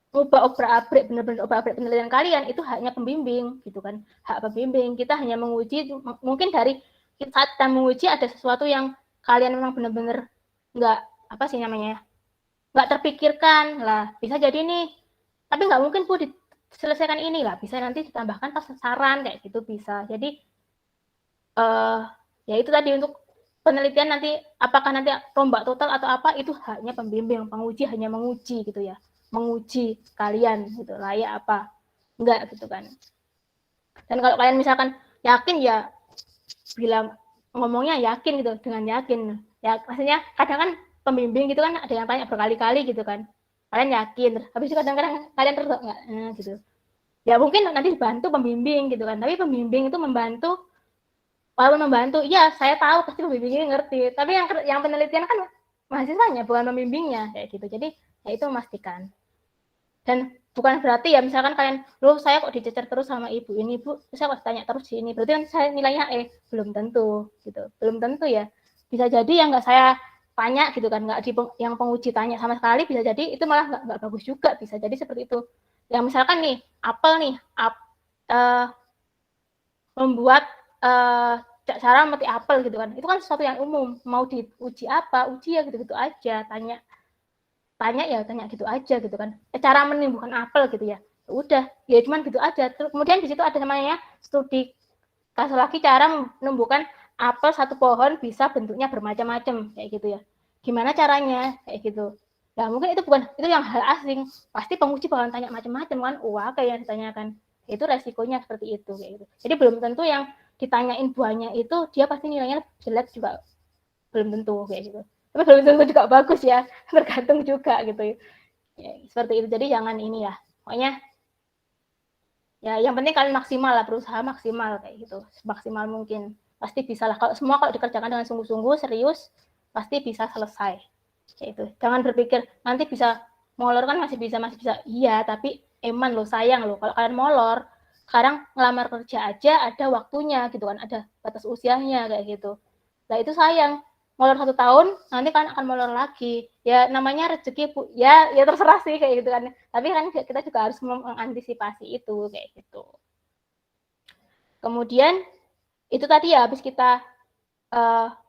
ubah obrak-abrik benar-benar obrak-abrik penelitian kalian, itu haknya pembimbing gitu kan, hak pembimbing. Kita hanya menguji, mungkin dari saat kita menguji ada sesuatu yang kalian memang benar-benar nggak nggak terpikirkan lah, bisa jadi nih, tapi nggak mungkin Bu diselesaikan ini lah, bisa nanti ditambahkan pas saran kayak gitu bisa. Jadi ya itu tadi untuk penelitian nanti apakah nanti rombak total atau apa, itu haknya pembimbing. Penguji hanya menguji gitu ya, menguji kalian gitu, layak apa enggak gitu kan. Dan kalau kalian misalkan yakin ya bilang, ngomongnya yakin gitu, dengan yakin ya, maksudnya kadang kan pembimbing gitu kan ada yang tanya berkali-kali gitu kan, kalian yakin, habis itu kadang-kadang kalian terus enggak gitu ya, mungkin nanti dibantu pembimbing gitu kan, tapi pembimbing itu membantu ya saya tahu pasti pembimbingnya ngerti, tapi yang penelitian kan mahasiswanya bukan pembimbingnya kayak gitu. Jadi ya itu memastikan. Dan bukan berarti ya misalkan kalian, loh saya kok dicecer terus sama ibu ini Bu, saya kok tanya terus di ini, berarti kan saya nilainya belum tentu gitu, belum tentu ya, bisa jadi yang nggak saya tanya gitu kan, nggak yang penguji tanya sama sekali, bisa jadi itu malah nggak bagus juga, bisa jadi seperti itu. Yang misalkan nih membuat cara mati apel gitu kan, itu kan sesuatu yang umum, mau diuji apa, uji ya gitu-gitu aja, tanya gitu aja gitu kan, cara menumbuhkan apel gitu ya, udah ya cuman gitu aja. Kemudian di situ ada namanya studi kasus lagi, cara menumbuhkan apel satu pohon bisa bentuknya bermacam-macam kayak gitu ya, gimana caranya kayak gitu. Nah mungkin itu yang hal asing, pasti penguji bakalan tanya macam-macam kan, kayak yang ditanyakan itu resikonya seperti itu kayak gitu. Jadi belum tentu yang ditanyain buahnya itu dia pasti nilainya jelek juga, belum tentu kayak gitu. Tapi belum tentu juga bagus ya, tergantung juga gitu ya, seperti itu. Jadi jangan ini ya, pokoknya ya yang penting kalian maksimal lah, berusaha maksimal kayak gitu, semaksimal mungkin pasti bisa lah. Kalau dikerjakan dengan sungguh-sungguh serius pasti bisa selesai kayak itu. Jangan berpikir nanti bisa molor, kan masih bisa iya, tapi eman loh, sayang loh kalau kalian molor. Sekarang ngelamar kerja aja ada waktunya gitu kan, ada batas usianya kayak gitu. Nah itu sayang, molor 1 tahun nanti kan akan molor lagi ya, namanya rezeki Bu ya terserah sih kayak gitu kan, tapi kan kita juga harus mengantisipasi itu kayak gitu. Kemudian itu tadi ya, habis kita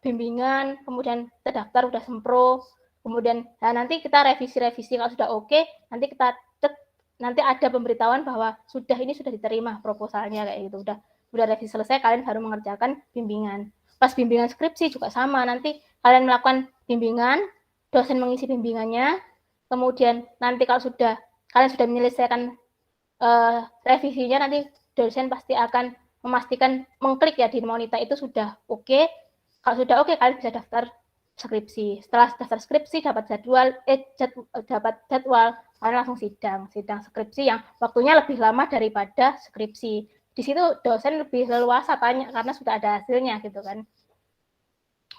bimbingan, kemudian kita daftar udah sempro, kemudian nanti kita revisi kalau sudah oke, nanti kita cek, nanti ada pemberitahuan bahwa sudah diterima proposalnya kayak gitu, udah revisi selesai, kalian baru mengerjakan bimbingan. Pas bimbingan skripsi juga sama, nanti kalian melakukan bimbingan, dosen mengisi bimbingannya, kemudian nanti kalau kalian sudah menyelesaikan revisinya, nanti dosen pasti akan memastikan, mengklik ya di Monita itu sudah oke. Kalau sudah oke, kalian bisa daftar skripsi. Setelah daftar skripsi, dapat jadwal, kalian langsung sidang skripsi yang waktunya lebih lama daripada skripsi. Di situ dosen lebih leluasa tanya karena sudah ada hasilnya gitu kan.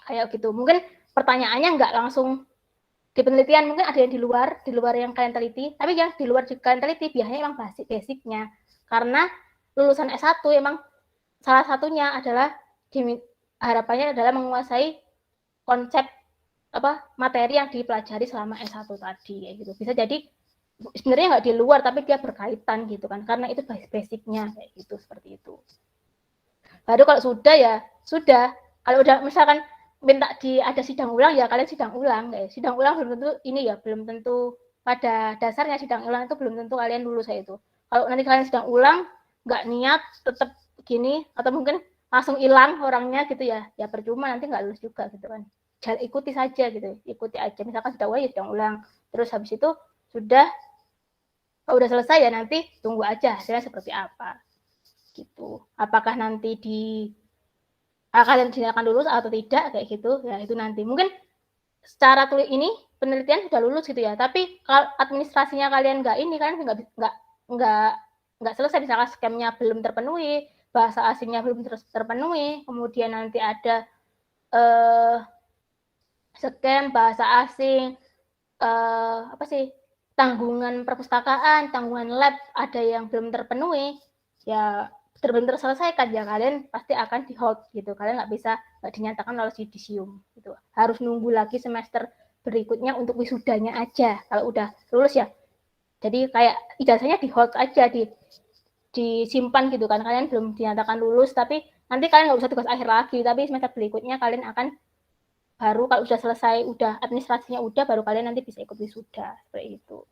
Kayak gitu. Mungkin pertanyaannya nggak langsung di penelitian mungkin ada yang di luar yang kalian teliti, tapi yang di luar kalian teliti biasanya emang basicnya. Karena lulusan S1 emang salah satunya adalah harapannya adalah menguasai konsep materi yang dipelajari selama S1 tadi kayak gitu. Bisa jadi sebenarnya nggak di luar tapi dia berkaitan gitu kan, karena itu basicnya kayak gitu, seperti itu. Baru kalau sudah ya sudah, kalau udah misalkan minta ada sidang ulang ya kalian sidang ulang. Sidang ulang belum tentu ini ya, belum tentu pada dasarnya sidang ulang itu belum tentu kalian lulus ya itu. Kalau nanti kalian sidang ulang nggak niat tetap gini atau mungkin langsung hilang orangnya gitu ya percuma, nanti nggak lulus juga gitu kan. Jangan ikuti saja gitu, ikuti aja. Misalkan sidang ulang ya sidang ulang, terus habis itu sudah kalau udah selesai ya nanti tunggu aja hasilnya seperti apa gitu. Apakah nanti kalian dinyatakan lulus atau tidak kayak gitu ya, itu nanti mungkin secara tulis ini penelitian sudah lulus gitu ya, tapi kalau administrasinya kalian kalian nggak selesai, misalkan skemnya belum terpenuhi, bahasa asingnya belum terpenuhi, kemudian nanti ada skem bahasa asing, tanggungan perpustakaan, tanggungan lab ada yang belum terpenuhi, ya belum terselesaikan ya kalian pasti akan di hold gitu, kalian nggak dinyatakan lolos yudisium gitu, harus nunggu lagi semester berikutnya untuk wisudanya aja. Kalau udah lulus ya jadi kayak ijazahnya di hold aja, disimpan gitu kan, kalian belum dinyatakan lulus tapi nanti kalian nggak usah tugas akhir lagi, tapi semester berikutnya kalian akan baru kalau sudah selesai, udah administrasinya udah, baru kalian nanti bisa ikut wisuda seperti itu.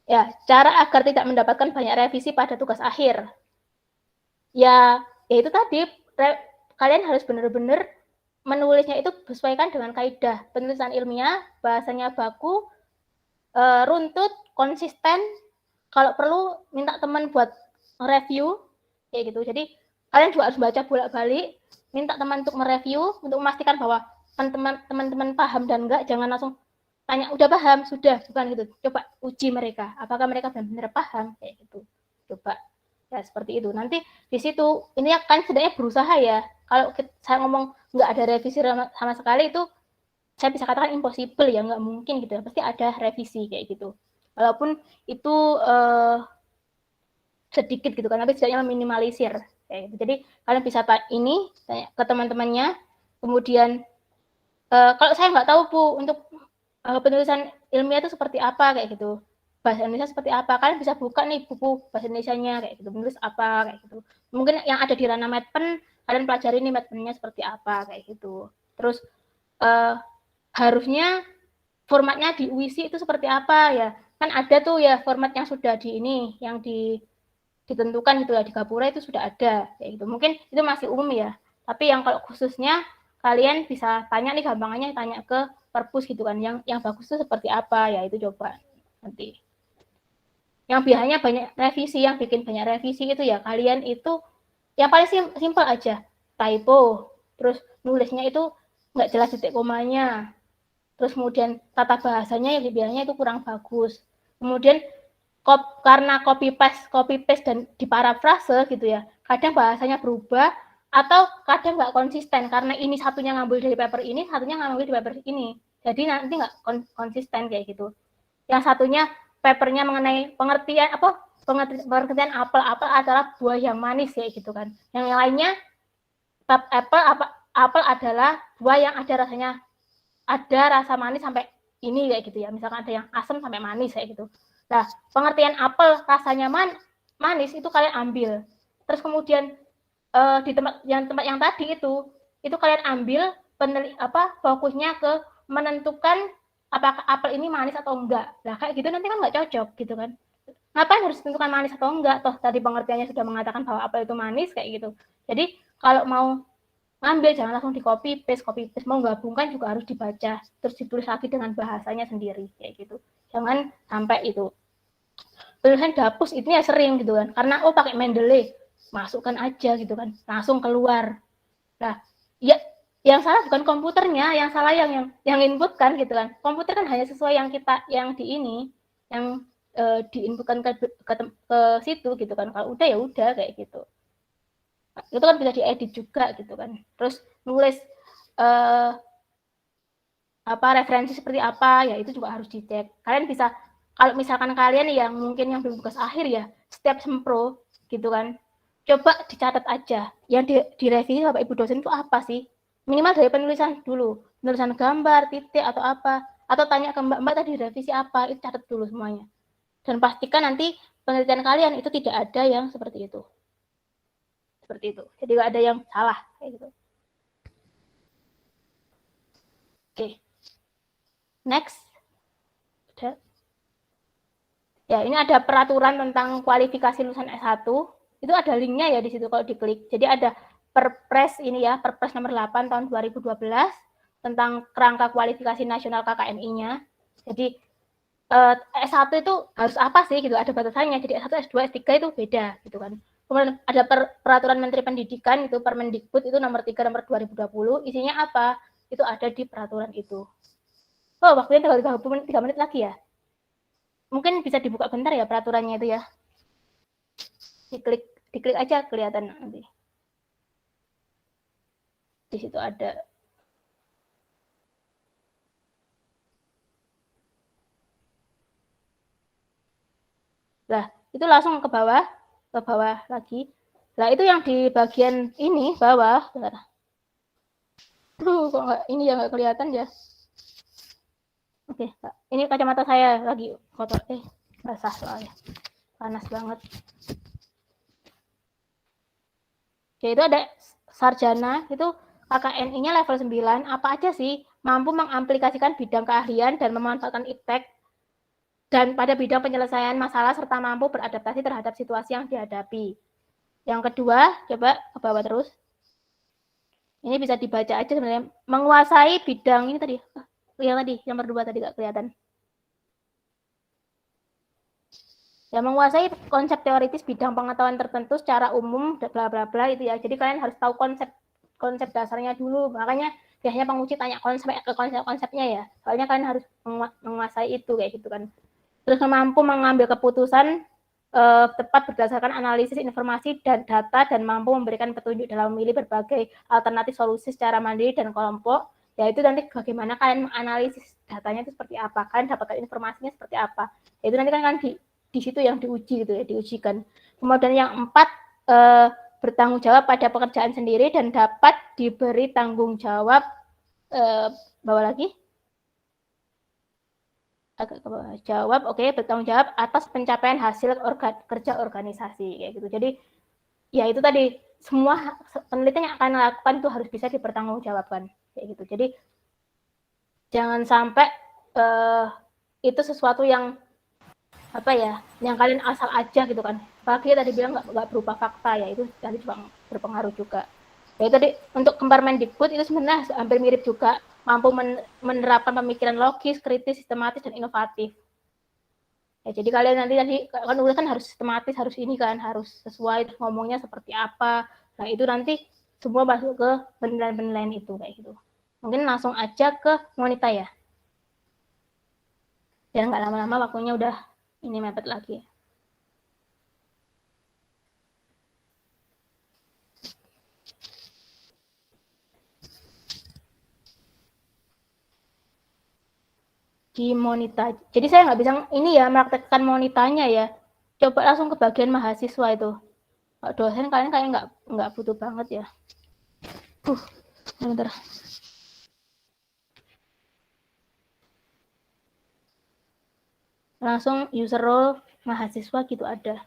Ya, cara agar tidak mendapatkan banyak revisi pada tugas akhir. Ya itu tadi, kalian harus benar-benar menulisnya itu sesuaikan dengan kaidah penulisan ilmiah, bahasanya baku, runtut, konsisten. Kalau perlu minta teman buat review kayak gitu. Jadi kalian juga harus baca bolak-balik, minta teman untuk mereview untuk memastikan bahwa teman-teman paham dan enggak, jangan langsung tanya udah paham sudah, bukan gitu. Coba uji mereka apakah mereka benar-benar paham kayak gitu. Coba ya seperti itu. Nanti di situ ini akan sebenarnya berusaha ya. Kalau saya ngomong nggak ada revisi sama sekali, itu saya bisa katakan impossible ya, nggak mungkin gitu. Pasti ada revisi kayak gitu. Walaupun itu sedikit gitu kan, tapi setidaknya meminimalisir kayak gitu. Jadi kalian bisa tanya ke teman-temannya. Kemudian kalau saya nggak tahu Bu untuk penulisan ilmiah itu seperti apa kayak gitu, bahasa Indonesia seperti apa, kalian bisa buka nih buku bahasa Indonesianya kayak gitu, menulis apa kayak gitu. Mungkin yang ada di ranah Medpen, kalian pelajari nih Medpennya seperti apa kayak gitu. Terus harusnya formatnya di UISI itu seperti apa ya, kan ada tuh ya format yang sudah yang ditentukan gitu ya, di Gapura itu sudah ada kayak gitu. Mungkin itu masih umum ya, tapi yang kalau khususnya kalian bisa tanya nih, gampangannya tanya ke perpus gitu kan, yang bagus itu seperti apa ya, itu coba nanti. Yang biasanya banyak revisi, yang bikin banyak revisi itu ya kalian itu yang paling simpel aja, typo, terus nulisnya itu nggak jelas titik komanya, terus kemudian tata bahasanya yang biasanya itu kurang bagus, kemudian karena copy paste dan diparafrase gitu ya, kadang bahasanya berubah atau kadang nggak konsisten, karena ini satunya ngambil dari paper ini, satunya ngambil dari paper ini, jadi nanti nggak konsisten kayak gitu. Yang satunya papernya mengenai pengertian apel adalah buah yang manis kayak gitu kan, yang lainnya apel adalah buah yang ada rasa manis sampai ini kayak gitu ya, misalkan ada yang asam sampai manis kayak gitu. Nah, pengertian apel rasanya manis itu kalian ambil. Terus kemudian di tempat yang tadi itu kalian ambil fokusnya ke menentukan apakah apel ini manis atau enggak. Nah, kayak gitu nanti kan nggak cocok gitu kan. Ngapain harus tentukan manis atau enggak? Toh tadi pengertiannya sudah mengatakan bahwa apel itu manis kayak gitu. Jadi kalau mau ngambil jangan langsung di copy paste, mau gabungkan juga harus dibaca, terus ditulis lagi dengan bahasanya sendiri kayak gitu. Jangan sampai itu tulisan dapus itu ya sering gitu kan, karena pakai Mendeley, masukkan aja gitu kan, langsung keluar. Nah ya, yang salah bukan komputernya, yang salah yang input kan gitu kan. Komputer kan hanya sesuai yang diinputkan ke situ gitu kan. Kalau udah ya udah kayak gitu. Itu kan bisa diedit juga gitu kan. Terus nulis referensi seperti apa, ya itu juga harus dicek. Kalian bisa, kalau misalkan kalian yang mungkin yang belum tugas akhir ya, setiap sempro gitu kan, coba dicatat aja yang direvisi Bapak Ibu dosen itu apa sih, minimal dari penulisan dulu, penulisan gambar, titik atau apa, atau tanya ke Mbak tadi revisi apa, itu catat dulu semuanya. Dan pastikan nanti penelitian kalian itu tidak ada yang seperti itu. Seperti itu. Jadi nggak ada yang salah kayak gitu. Oke. Next. Udah. Ya, ini ada peraturan tentang kualifikasi lulusan S1. Itu ada linknya ya di situ kalau diklik. Jadi ada Perpres ini ya, Perpres nomor 8 tahun 2012 tentang kerangka kualifikasi nasional KKNI-nya. Jadi S1 itu harus apa sih gitu, ada batasannya. Jadi S1, S2, S3 itu beda gitu kan. Kemudian ada peraturan Menteri Pendidikan itu Permendikbud itu nomor 3 nomor 2020, isinya apa? Itu ada di peraturan itu. Oh, waktunya tinggal 3 menit lagi ya. Mungkin bisa dibuka bentar ya peraturannya itu ya. Diklik aja kelihatan nanti. Di situ ada. Nah, itu langsung ke bawah lagi. Nah, itu yang di bagian ini bawah. Bentar. Kok nggak, ini ya nggak kelihatan ya. Oke, ini kacamata saya lagi kotor. Basah soalnya. Panas banget. Oke, itu ada sarjana, itu KKNI-nya level 9. Apa aja sih? Mampu mengaplikasikan bidang keahlian dan memanfaatkan iptek dan pada bidang penyelesaian masalah serta mampu beradaptasi terhadap situasi yang dihadapi. Yang kedua, coba ke bawah terus. Ini bisa dibaca aja sebenarnya. Menguasai bidang ini tadi. Yang tadi, nomor 2 tadi nggak kelihatan. Ya, menguasai konsep teoritis bidang pengetahuan tertentu secara umum, bla bla bla itu ya. Jadi kalian harus tahu konsep dasarnya dulu. Makanya biasanya penguji tanya konsepnya ya. Soalnya kalian harus menguasai itu kayak gitu kan. Terus mampu mengambil keputusan tepat berdasarkan analisis informasi dan data dan mampu memberikan petunjuk dalam memilih berbagai alternatif solusi secara mandiri dan kelompok. Yaitu nanti bagaimana kalian menganalisis datanya itu seperti apa, kalian dapatkan informasinya seperti apa. Itu nanti kan di situ yang diuji gitu ya, diujikan. Kemudian yang 4, bertanggung jawab pada pekerjaan sendiri dan dapat diberi tanggung jawab, bawah lagi, agak ke bawah, jawab, oke, bertanggung jawab atas pencapaian hasil kerja organisasi kayak gitu. Jadi ya itu tadi, semua penelitian yang akan lakukan itu harus bisa dipertanggungjawabkan kayak gitu. Jadi jangan sampai itu sesuatu yang apa ya, yang kalian asal aja gitu kan. Apalagi tadi bilang nggak berupa fakta ya, itu tadi juga berpengaruh juga. Ya tadi untuk Permendikbud itu sebenarnya hampir mirip juga, mampu menerapkan pemikiran logis, kritis, sistematis dan inovatif. Ya, jadi kalian nanti kan harus sistematis, harus ini kan, harus sesuai ngomongnya seperti apa. Nah itu nanti semua masuk ke penilaian-penilaian itu kayak gitu. Mungkin langsung aja ke Monita ya. Biar nggak lama-lama, waktunya udah ini mepet lagi. Di Monita. Jadi saya nggak bisa ini ya mempraktekkan Monitanya ya. Coba langsung ke bagian mahasiswa itu. Kalau dosen kalian kayak nggak butuh banget ya. Bentar. Langsung user role mahasiswa gitu ada.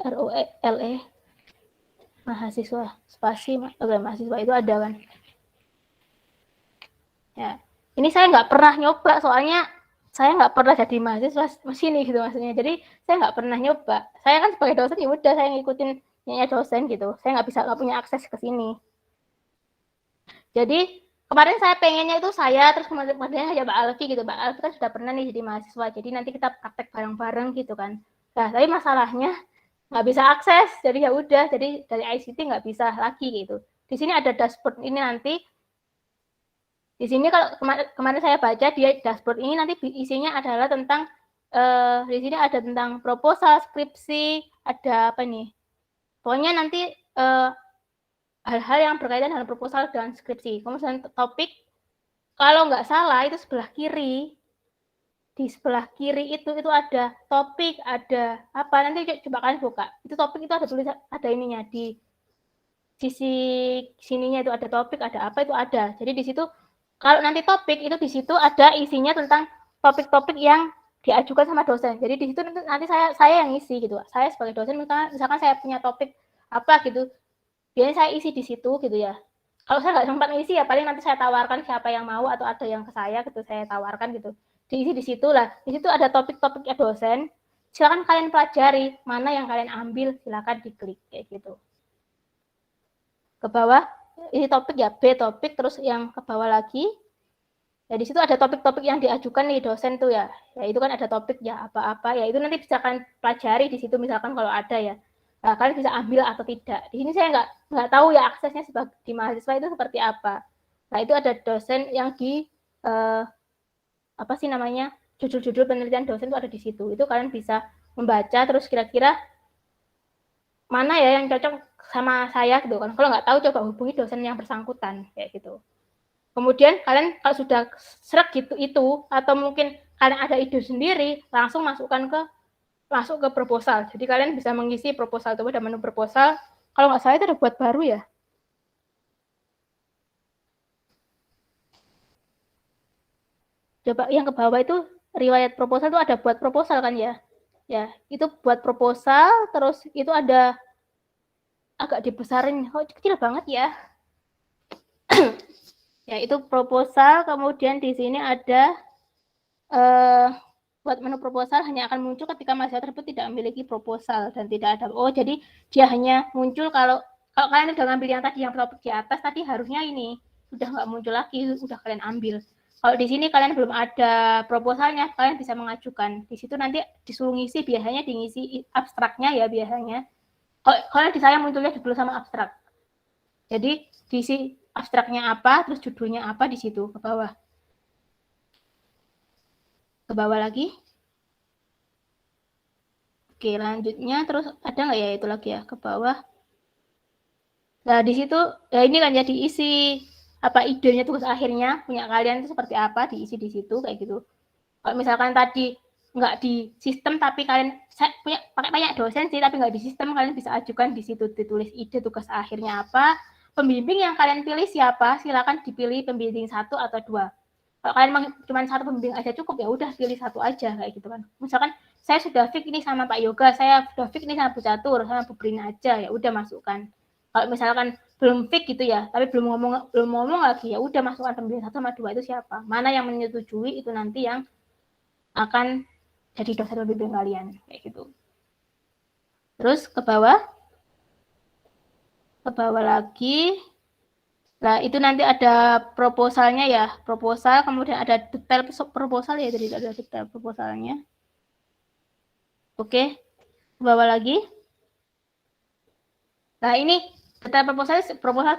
ROLE mahasiswa, spasi mahasiswa itu ada kan. Ya, ini saya nggak pernah nyoba soalnya saya nggak pernah jadi mahasiswa sini gitu maksudnya. Jadi saya nggak pernah nyoba. Saya kan sebagai dosen ya udah saya ngikutin dosen gitu. Saya nggak punya akses ke sini. Jadi kemarin saya pengennya itu terus kemudian ya Mbak Alfi gitu. Mbak Alfi kan sudah pernah nih jadi mahasiswa. Jadi nanti kita praktek bareng-bareng gitu kan. Nah, tapi masalahnya nggak bisa akses. Jadi ya udah. Jadi dari ICT nggak bisa lagi gitu. Di sini ada dashboard ini nanti. Di sini kalau kemarin saya baca dia dashboard ini nanti isinya adalah tentang di sini ada tentang proposal, skripsi, ada apa nih? Pokoknya nanti hal-hal yang berkaitan dengan proposal dan skripsi. Kemudian topik, kalau nggak salah itu sebelah kiri. Di sebelah kiri itu ada topik, ada apa, nanti coba kalian buka. Itu topik itu ada tulisan, ada ininya di sisi sininya itu ada topik, ada apa itu ada. Jadi di situ kalau nanti topik itu di situ ada isinya tentang topik-topik yang diajukan sama dosen. Jadi di situ nanti saya yang isi gitu. Saya sebagai dosen misalkan saya punya topik apa gitu, biasanya saya isi di situ gitu ya. Kalau saya nggak sempat ngisi ya paling nanti saya tawarkan siapa yang mau atau ada yang ke saya gitu, saya tawarkan gitu. Diisi di situ lah. Di situ ada topik-topiknya dosen. Silakan kalian pelajari mana yang kalian ambil, silakan diklik kayak gitu. Ke bawah ini topik ya, B topik, terus yang ke bawah lagi. Ya di situ ada topik-topik yang diajukan nih dosen tuh ya. Ya itu kan ada topik ya apa-apa ya, itu nanti bisa kalian pelajari di situ misalkan kalau ada ya. Nah, kalian bisa ambil atau tidak. Di sini saya nggak tahu ya aksesnya di mahasiswa itu seperti apa. Nah itu ada dosen yang di apa sih namanya, judul-judul penelitian dosen itu ada di situ. Itu kalian bisa membaca terus kira-kira mana ya yang cocok sama saya gitu kan. Kalau nggak tahu coba hubungi dosen yang bersangkutan kayak gitu. Kemudian kalian kalau sudah serak gitu itu atau mungkin kalian ada ide sendiri, langsung masuk ke proposal. Jadi kalian bisa mengisi proposal itu, ada menu proposal. Kalau nggak salah itu ada buat baru ya. Coba yang ke bawah itu riwayat proposal itu ada buat proposal kan ya. Ya, itu buat proposal, terus itu ada agak dibesarin, kecil banget ya. Ya, itu proposal, kemudian di sini ada buat menu proposal hanya akan muncul ketika mahasiswa tersebut tidak memiliki proposal dan tidak ada. Oh, jadi dia hanya muncul kalau kalian udah ngambil yang tadi yang topik di atas tadi harusnya ini udah nggak muncul lagi, udah kalian ambil. Kalau di sini kalian belum ada proposalnya, kalian bisa mengajukan. Di situ nanti disuruh ngisi, biasanya diisi abstraknya ya biasanya. Kalau di saya munculnya dulu sama abstrak. Jadi diisi abstraknya apa, terus judulnya apa di situ ke bawah. Ke bawah lagi. Oke, lanjutnya terus ada nggak ya itu lagi ya ke bawah. Nah di situ ya ini kan jadi isi apa idenya tugas akhirnya punya kalian itu seperti apa, diisi di situ kayak gitu. Kalau misalkan tadi nggak di sistem tapi kalian pakai banyak dosen sih tapi nggak di sistem, kalian bisa ajukan di situ, ditulis ide tugas akhirnya apa, pembimbing yang kalian pilih siapa, silakan dipilih pembimbing 1 atau 2. Kalau kalian cuma 1 pembimbing aja cukup ya udah pilih 1 aja kayak gitu kan. Misalkan saya sudah fix ini sama Pak Yoga, saya sudah fix ini sama Bu Catur, sama Bu Brina aja ya udah masukkan. Kalau misalkan belum fix gitu ya, tapi belum ngomong lagi ya udah masukkan pembimbing 1 sama 2 itu siapa. Mana yang menyetujui itu nanti yang akan jadi dosen pembimbing kalian kayak gitu. Terus ke bawah lagi. Nah, itu nanti ada proposalnya ya, proposal, kemudian ada detail proposal ya, jadi ada detail proposalnya. Oke, ke bawah lagi. Nah, ini detail proposal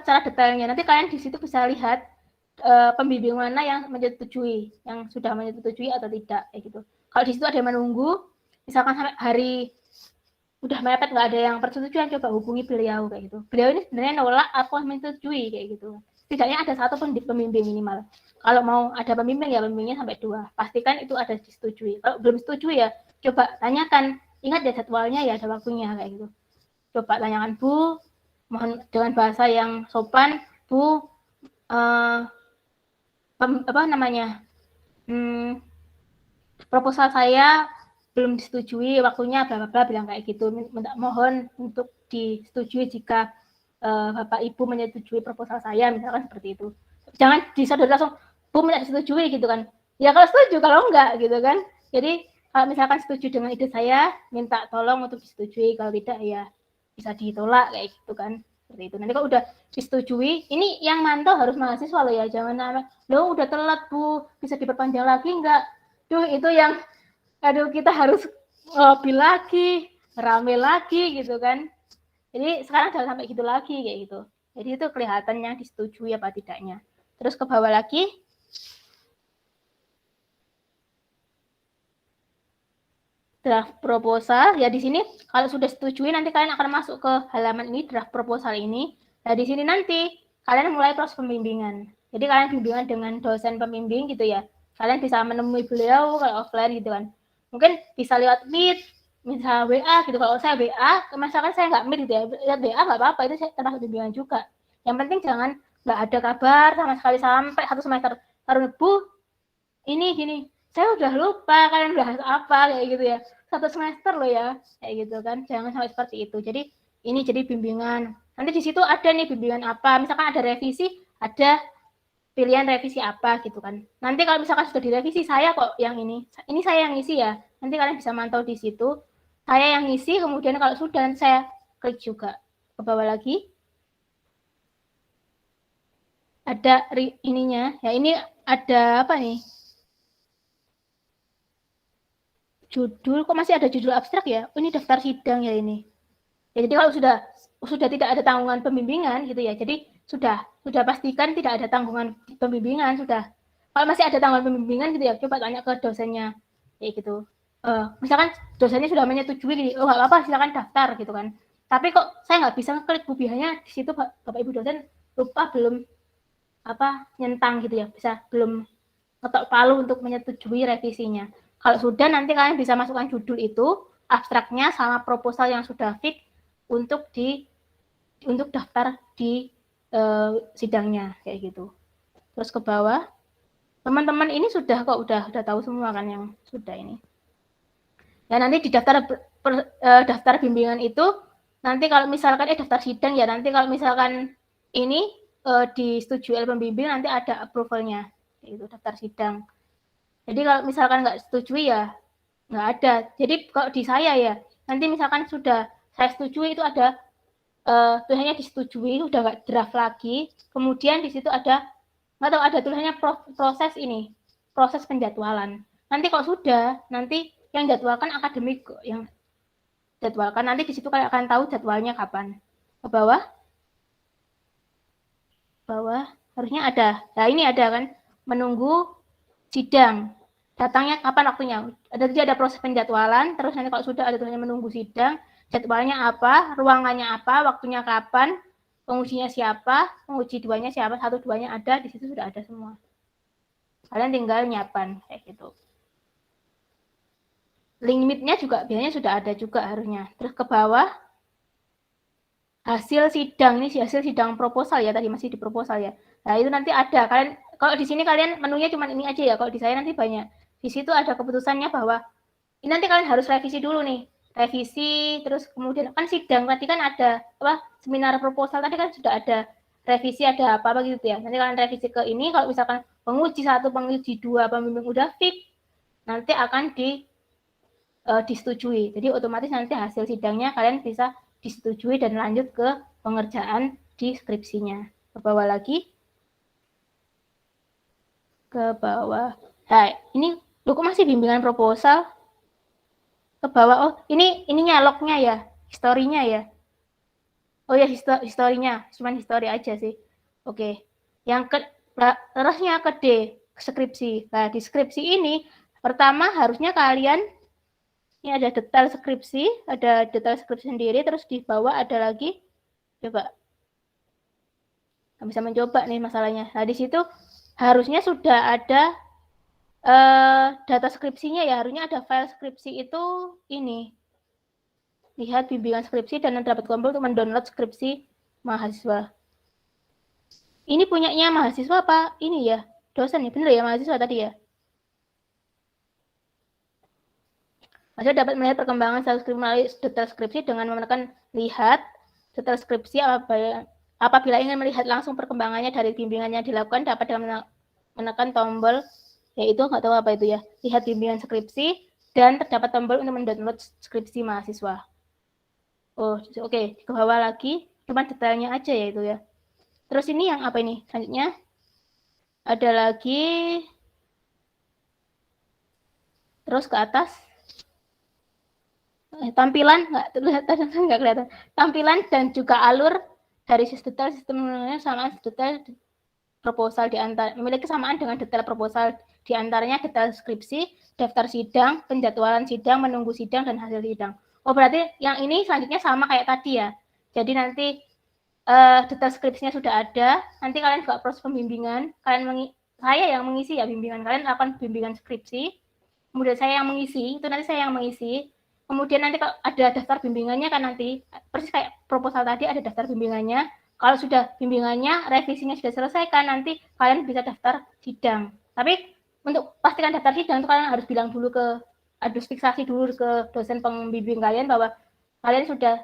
secara detailnya. Nanti kalian di situ bisa lihat pembimbing mana yang menyetujui, yang sudah menyetujui atau tidak, kayak gitu. Kalau di situ ada yang menunggu, misalkan sampai hari udah mepet nggak ada yang persetujuan, coba hubungi beliau kayak gitu. Beliau ini sebenarnya nolak atau menyetujui kayak gitu. Setidaknya ada 1 pembimbing minimal. Kalau mau ada pembimbing ya pembimbingnya sampai 2. Pastikan itu ada disetujui. Kalau belum setuju ya coba tanyakan. Ingat ya jadwalnya ya ada waktunya kayak gitu. Coba tanyakan, Bu, mohon dengan bahasa yang sopan, Bu, apa namanya? Proposal saya belum disetujui, waktunya bla bla bla, bilang kayak gitu. Mohon untuk disetujui jika Bapak Ibu menyetujui proposal saya, misalkan seperti itu. Jangan disodor langsung, Bu minta disetujui gitu kan. Ya kalau setuju, kalau enggak gitu kan. Jadi kalau misalkan setuju dengan ide saya, minta tolong untuk disetujui, kalau tidak ya bisa ditolak kayak gitu kan. Seperti itu. Nanti kalau udah disetujui, ini yang mantau harus mahasiswa loh ya, jangan lo udah telat Bu, bisa diperpanjang lagi enggak? Duh itu yang kita harus ngopi lagi, rame lagi gitu kan. Jadi sekarang jangan sampai gitu lagi kayak gitu. Jadi itu kelihatannya disetujui apa tidaknya. Terus ke bawah lagi. Draft proposal ya, di sini kalau sudah setujui nanti kalian akan masuk ke halaman ini, draft proposal ini. Nah, di sini nanti kalian mulai proses pembimbingan. Jadi kalian bimbingan dengan dosen pembimbing gitu ya. Kalian bisa menemui beliau kalau offline gitu kan. Mungkin bisa lewat Meet, misal WA gitu. Kalau saya WA, misalkan saya nggak Meet gitu ya, lihat WA nggak apa-apa, itu termasuk bimbingan juga. Yang penting jangan nggak ada kabar sama sekali sampai 1 semester. Baru Bu, ini gini, saya udah lupa kalian bahas apa kayak gitu ya. 1 semester loh ya, kayak gitu kan. Jangan sampai seperti itu. Jadi ini jadi bimbingan. Nanti di situ ada nih bimbingan apa, misalkan ada revisi, ada pilihan revisi apa gitu kan. Nanti kalau misalkan sudah direvisi, saya kok yang ini saya yang ngisi ya. Nanti kalian bisa mantau di situ. Saya yang ngisi, kemudian kalau sudah saya klik juga ke bawah lagi. Ada ininya, ya ini ada apa nih? Judul, kok masih ada judul abstrak ya? Oh, ini daftar sidang ya ini. Ya, jadi kalau sudah tidak ada tanggungan pembimbingan gitu ya. Jadi sudah pastikan tidak ada tanggungan pembimbingan sudah. Kalau masih ada tanggungan pembimbingan gitu ya, coba tanya ke dosennya kayak gitu. Misalkan dosennya sudah menyetujui gini, oh nggak apa-apa silakan daftar gitu kan. Tapi kok saya nggak bisa ngeklik Bu Biahnya di situ Bapak Ibu dosen lupa belum nyentang gitu ya, bisa belum ngetok palu untuk menyetujui revisinya. Kalau sudah nanti kalian bisa masukkan judul itu, abstraknya sama proposal yang sudah fix untuk daftar di sidangnya kayak gitu. Terus ke bawah, teman-teman ini sudah tahu semua kan yang sudah ini. Ya nanti di daftar bimbingan itu nanti kalau misalkan daftar sidang ya nanti kalau misalkan ini disetujui oleh pembimbing nanti ada approval-nya itu daftar sidang. Jadi kalau misalkan nggak setujui ya nggak ada. Jadi kalau di saya ya nanti misalkan sudah saya setujui itu ada tulisannya disetujui udah nggak draft lagi. Kemudian di situ ada nggak tahu ada tulisannya proses penjadwalan. Nanti kalau sudah nanti yang jadwalkan akademik yang jadwalkan nanti di situ kalian akan tahu jadwalnya kapan. Ke bawah harusnya ada. Nah ini ada kan menunggu sidang. Datangnya kapan waktunya? Ada proses penjadwalan, terus nanti kalau sudah ada tulisannya menunggu sidang, jadwalnya apa, ruangannya apa, waktunya kapan, pengujinya siapa, penguji 2-nya siapa, 1, 2-nya ada, di situ sudah ada semua. Kalian tinggal nyiapkan kayak gitu. Link Meet-nya juga biasanya sudah ada juga harusnya. Terus ke bawah hasil sidang ini hasil sidang proposal ya, tadi masih di proposal ya. Nah, itu nanti ada. Kalian kalau di sini kalian menunya cuma ini aja ya. Kalau di saya nanti banyak. Di situ ada keputusannya bahwa ini nanti kalian harus revisi dulu nih. Revisi terus kemudian kan sidang tadi kan ada seminar proposal tadi kan sudah ada revisi ada apa gitu ya. Nanti kalian revisi ke ini kalau misalkan penguji 1, penguji 2, pembimbing udah fix nanti akan disetujui. Jadi otomatis nanti hasil sidangnya kalian bisa disetujui dan lanjut ke pengerjaan di skripsinya. Ke bawah lagi. Ke bawah. Nah, ini kok masih bimbingan proposal. Ke bawah. Oh, ininya lognya ya, historinya ya. Oh ya, historinya, cuman history aja sih. Oke. Terusnya ke D, skripsi. Nah, di skripsi ini pertama harusnya kalian ini ada detail skripsi, sendiri, terus di bawah ada lagi, coba. Nggak bisa mencoba nih masalahnya. Nah, di situ harusnya sudah ada data skripsinya ya, harusnya ada file skripsi itu ini. Lihat bimbingan skripsi dan dapat kompil untuk mendownload skripsi mahasiswa. Ini punyanya mahasiswa apa? Ini ya, dosen ya, bener ya mahasiswa tadi ya? Mahasiswa dapat melihat perkembangan detail skripsi dengan menekan lihat detail skripsi apabila ingin melihat langsung perkembangannya dari bimbingan yang dilakukan dapat dengan menekan tombol yaitu nggak tahu apa itu ya lihat bimbingan skripsi dan terdapat tombol untuk mendownload skripsi mahasiswa. Oh oke. Ke bawah lagi cuma detailnya aja ya itu ya. Terus ini yang apa ini selanjutnya ada lagi terus ke atas tampilan nggak kelihatan tampilan dan juga alur dari sistemnya sama detail proposal di antara memiliki kesamaan dengan detail proposal di antaranya detail skripsi, daftar sidang, penjadwalan sidang, menunggu sidang dan hasil sidang. Oh berarti yang ini selanjutnya sama kayak tadi ya. Jadi nanti detail skripsinya sudah ada, nanti kalian juga proses pembimbingan, saya yang mengisi ya bimbingan, kalian akan bimbingan skripsi, kemudian saya yang mengisi, itu nanti saya yang mengisi, kemudian nanti kalau ada daftar bimbingannya kan nanti, persis kayak proposal tadi ada daftar bimbingannya, kalau sudah bimbingannya, revisinya sudah selesai kan nanti kalian bisa daftar sidang. Tapi untuk pastikan daftar sidang itu kalian harus bilang dulu harus fiksasi dulu ke dosen pembimbing kalian bahwa kalian sudah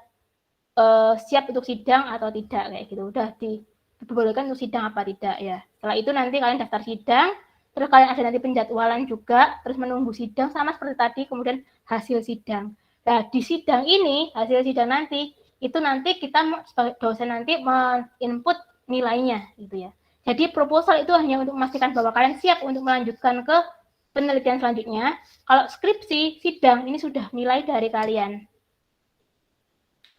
siap untuk sidang atau tidak kayak gitu, udah diperbolehkan untuk sidang apa tidak ya. Setelah itu nanti kalian daftar sidang, terus kalian ada nanti penjadwalan juga, terus menunggu sidang sama seperti tadi, kemudian hasil sidang. Nah di sidang ini, hasil sidang nanti itu nanti kita sebagai dosen nanti men-input nilainya gitu ya. Jadi proposal itu hanya untuk memastikan bahwa kalian siap untuk melanjutkan ke penelitian selanjutnya. Kalau skripsi, sidang ini sudah nilai dari kalian.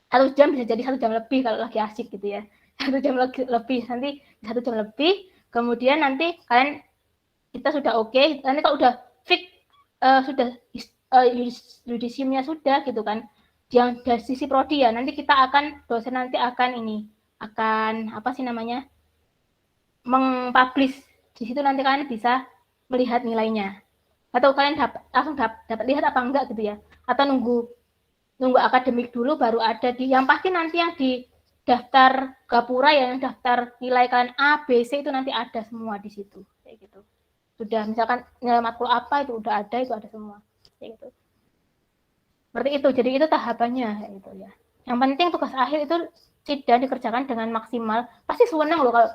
1 jam bisa jadi 1 jam lebih kalau lagi asik gitu ya. 1 jam lebih, nanti 1 jam lebih, kemudian nanti kalian kita sudah oke, nanti kalau udah fix sudah yudisiumnya sudah gitu kan, yang dari sisi prodi ya, nanti kita akan dosen nanti akan apa sih namanya, mengpublish di situ, nanti kalian bisa melihat nilainya, atau kalian langsung dapat lihat apa enggak gitu ya, atau nunggu akademik dulu baru ada yang pasti nanti yang di daftar Gapura ya, yang daftar nilai kalian A, B, C itu nanti ada semua di situ kayak gitu. Sudah misalkan nilai matkul apa itu udah ada, itu ada semua kayak gitu. Seperti itu. Jadi itu tahapannya kayak gitu ya. Yang penting tugas akhir itu sidang dikerjakan dengan maksimal. Pasti senang loh kalau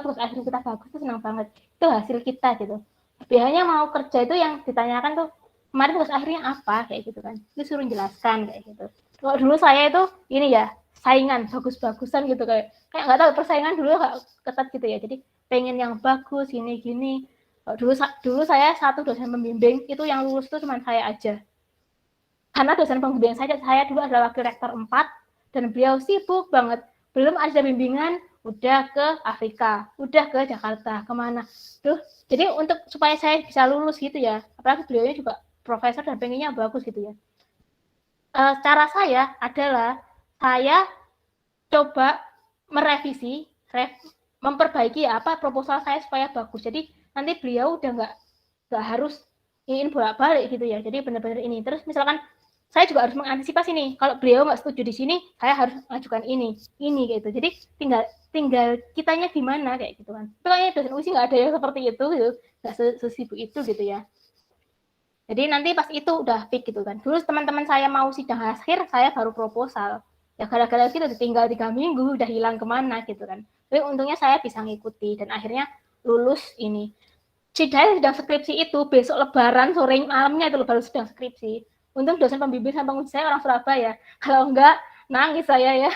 tugas akhir kita bagus, itu senang banget. Itu hasil kita gitu. Biasanya mau kerja itu yang ditanyakan tuh kemarin tugas akhirnya apa kayak gitu kan, itu suruh jelaskan kayak gitu. Kalau dulu saya itu ini ya saingan bagus-bagusan gitu, kayak nggak tahu, persaingan dulu nggak ketat gitu ya, jadi pengen yang bagus gini. Dulu saya satu dosen pembimbing itu yang lulus itu cuma saya aja, karena dosen pembimbing saya dulu adalah wakil rektor 4 dan beliau sibuk banget, belum ada bimbingan udah ke Afrika, udah ke Jakarta, kemana tuh. Jadi untuk supaya saya bisa lulus gitu ya, apalagi beliaunya juga profesor dan pengennya bagus gitu ya. Cara saya adalah saya coba merevisi, memperbaiki apa proposal saya supaya bagus. Jadi nanti beliau udah nggak harus ingin bolak-balik gitu ya. Jadi benar-benar ini. Terus misalkan saya juga harus mengantisipasi nih, kalau beliau nggak setuju di sini, saya harus mengajukan ini gitu. Jadi tinggal kitanya gimana kayak gitu kan. Itu kayaknya dosen USI nggak ada yang seperti itu gitu, nggak sesibuk itu gitu ya. Jadi nanti pas itu udah fix gitu kan. Dulu teman-teman saya mau sidang akhir, saya baru proposal. Ya gara-gara gitu tinggal 3 minggu udah hilang kemana gitu kan. Tapi untungnya saya bisa ngikuti dan akhirnya lulus ini. Sidang skripsi itu besok lebaran sore malamnya itu baru sidang skripsi. Untung dosen pembimbing sama penguji saya orang Surabaya. Kalau enggak nangis saya ya,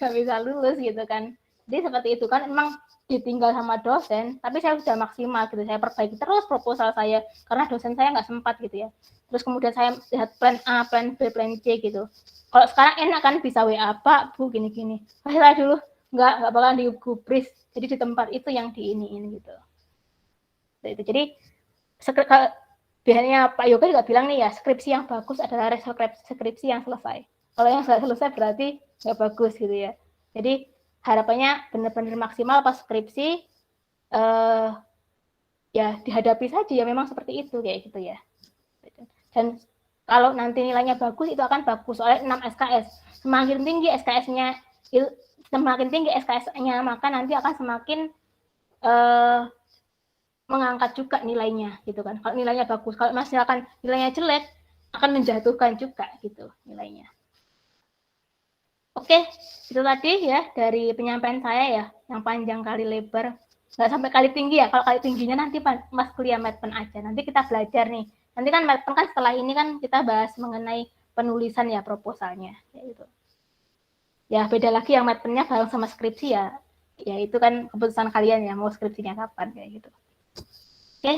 nggak bisa lulus gitu kan. Jadi seperti itu kan, emang ditinggal sama dosen, tapi saya sudah maksimal gitu, saya perbaiki terus proposal saya, karena dosen saya nggak sempat gitu ya. Terus kemudian saya lihat plan A, plan B, plan C gitu. Kalau sekarang enak kan bisa WA, Pak, Bu, gini-gini. Saya dulu nggak bakalan digubris, jadi di tempat itu yang ini gitu. Jadi biasanya Pak Yoga juga bilang nih ya, skripsi yang bagus adalah skripsi yang selesai. Kalau yang nggak selesai berarti nggak bagus gitu ya. Jadi harapannya benar-benar maksimal pas skripsi, ya dihadapi saja ya, memang seperti itu kayak gitu ya. Dan kalau nanti nilainya bagus itu akan bagus, soalnya 6 SKS. Semakin tinggi SKS-nya, maka nanti akan semakin mengangkat juga nilainya gitu kan. Kalau nilainya bagus, kalau misalkan nilainya jelek akan menjatuhkan juga gitu nilainya. Oke, itu tadi ya dari penyampaian saya ya, yang panjang kali lebar, nggak sampai kali tinggi ya. Kalau kali tingginya nanti pas kuliah Medpen aja, nanti kita belajar nih. Nanti kan Medpen kan setelah ini kan kita bahas mengenai penulisan ya, proposalnya ya gitu. Ya beda lagi yang Medpennya bareng sama skripsi ya itu kan keputusan kalian ya, mau skripsinya kapan kayak gitu. Oke.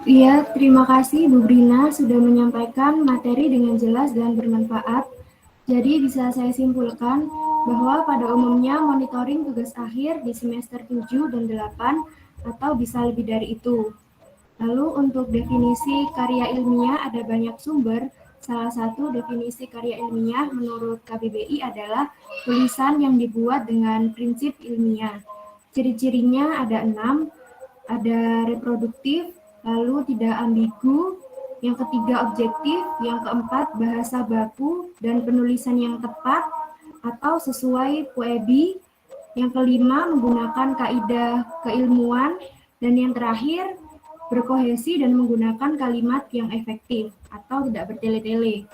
Iya, terima kasih Bu Brina sudah menyampaikan materi dengan jelas dan bermanfaat. Jadi bisa saya simpulkan bahwa pada umumnya monitoring tugas akhir di semester 7 dan 8 atau bisa lebih dari itu. Lalu untuk definisi karya ilmiah ada banyak sumber Salah satu definisi karya ilmiah menurut KBBI adalah tulisan yang dibuat dengan prinsip ilmiah. Ciri-cirinya ada 6, ada reproduktif, lalu tidak ambigu, yang ketiga objektif, yang keempat bahasa baku dan penulisan yang tepat atau sesuai PUEBI, yang kelima menggunakan kaidah keilmuan, dan yang terakhir berkohesi dan menggunakan kalimat yang efektif atau tidak bertele-tele.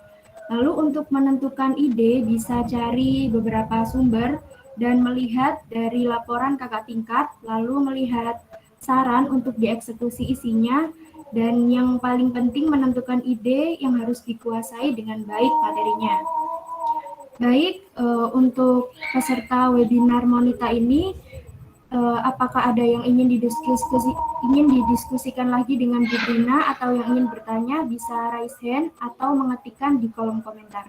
Lalu untuk menentukan ide bisa cari beberapa sumber dan melihat dari laporan kakak tingkat, lalu melihat saran untuk dieksekusi isinya, dan yang paling penting menentukan ide yang harus dikuasai dengan baik materinya. Baik, untuk peserta webinar Monita ini, apakah ada yang ingin didiskusikan lagi dengan Bu Brina atau yang ingin bertanya bisa raise hand atau mengetikkan di kolom komentar.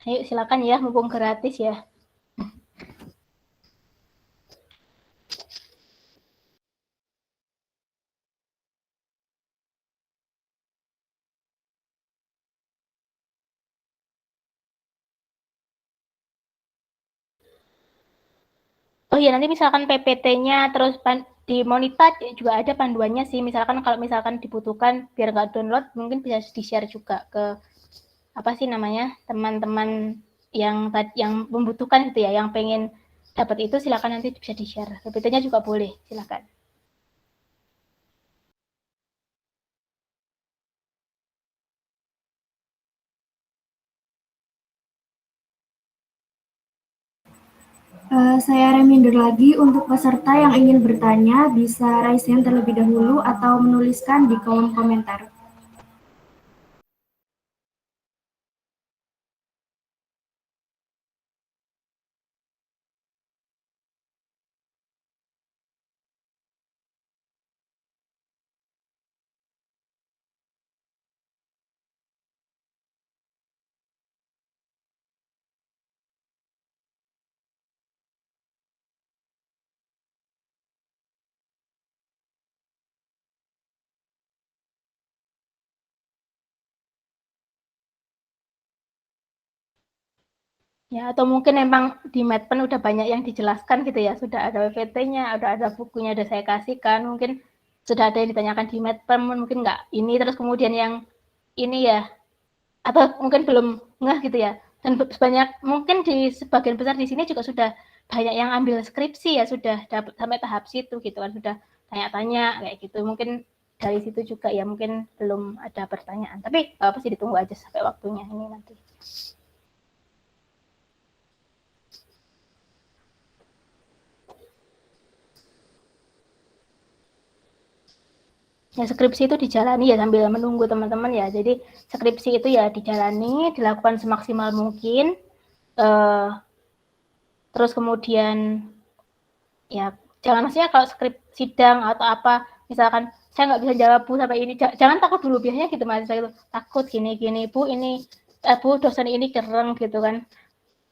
Ayo silakan ya, mumpung gratis ya. Oh iya, nanti misalkan PPT-nya terus di Monita juga ada panduannya sih. Misalkan kalau misalkan dibutuhkan biar nggak download, mungkin bisa di-share juga ke apa sih namanya teman-teman yang membutuhkan gitu ya, yang pengen dapat itu silakan nanti bisa di-share. PPT-nya juga boleh, silakan. Saya reminder lagi untuk peserta yang ingin bertanya bisa raise hand terlebih dahulu atau menuliskan di kolom komentar. Ya, atau mungkin memang di Medpen udah banyak yang dijelaskan gitu ya, sudah ada PPT-nya, udah ada bukunya, udah saya kasihkan, mungkin sudah ada yang ditanyakan di Medpen, mungkin nggak ini, terus kemudian yang ini ya, atau mungkin belum ngeh gitu ya, dan banyak, mungkin di sebagian besar di sini juga sudah banyak yang ambil skripsi ya, sudah dapat sampai tahap situ gitu kan, sudah tanya-tanya kayak gitu, mungkin dari situ juga ya, mungkin belum ada pertanyaan, tapi apa sih ditunggu aja sampai waktunya ini nanti. Ya, skripsi itu dijalani ya sambil menunggu teman-teman ya. Jadi skripsi itu ya dijalani, dilakukan semaksimal mungkin. Terus kemudian ya jangan maksudnya kalau skrip sidang atau apa, misalkan saya nggak bisa jawab Bu sampai ini, jangan takut dulu, biasanya gitu mahasiswa itu takut gini Bu ini Bu dosen ini keren gitu kan,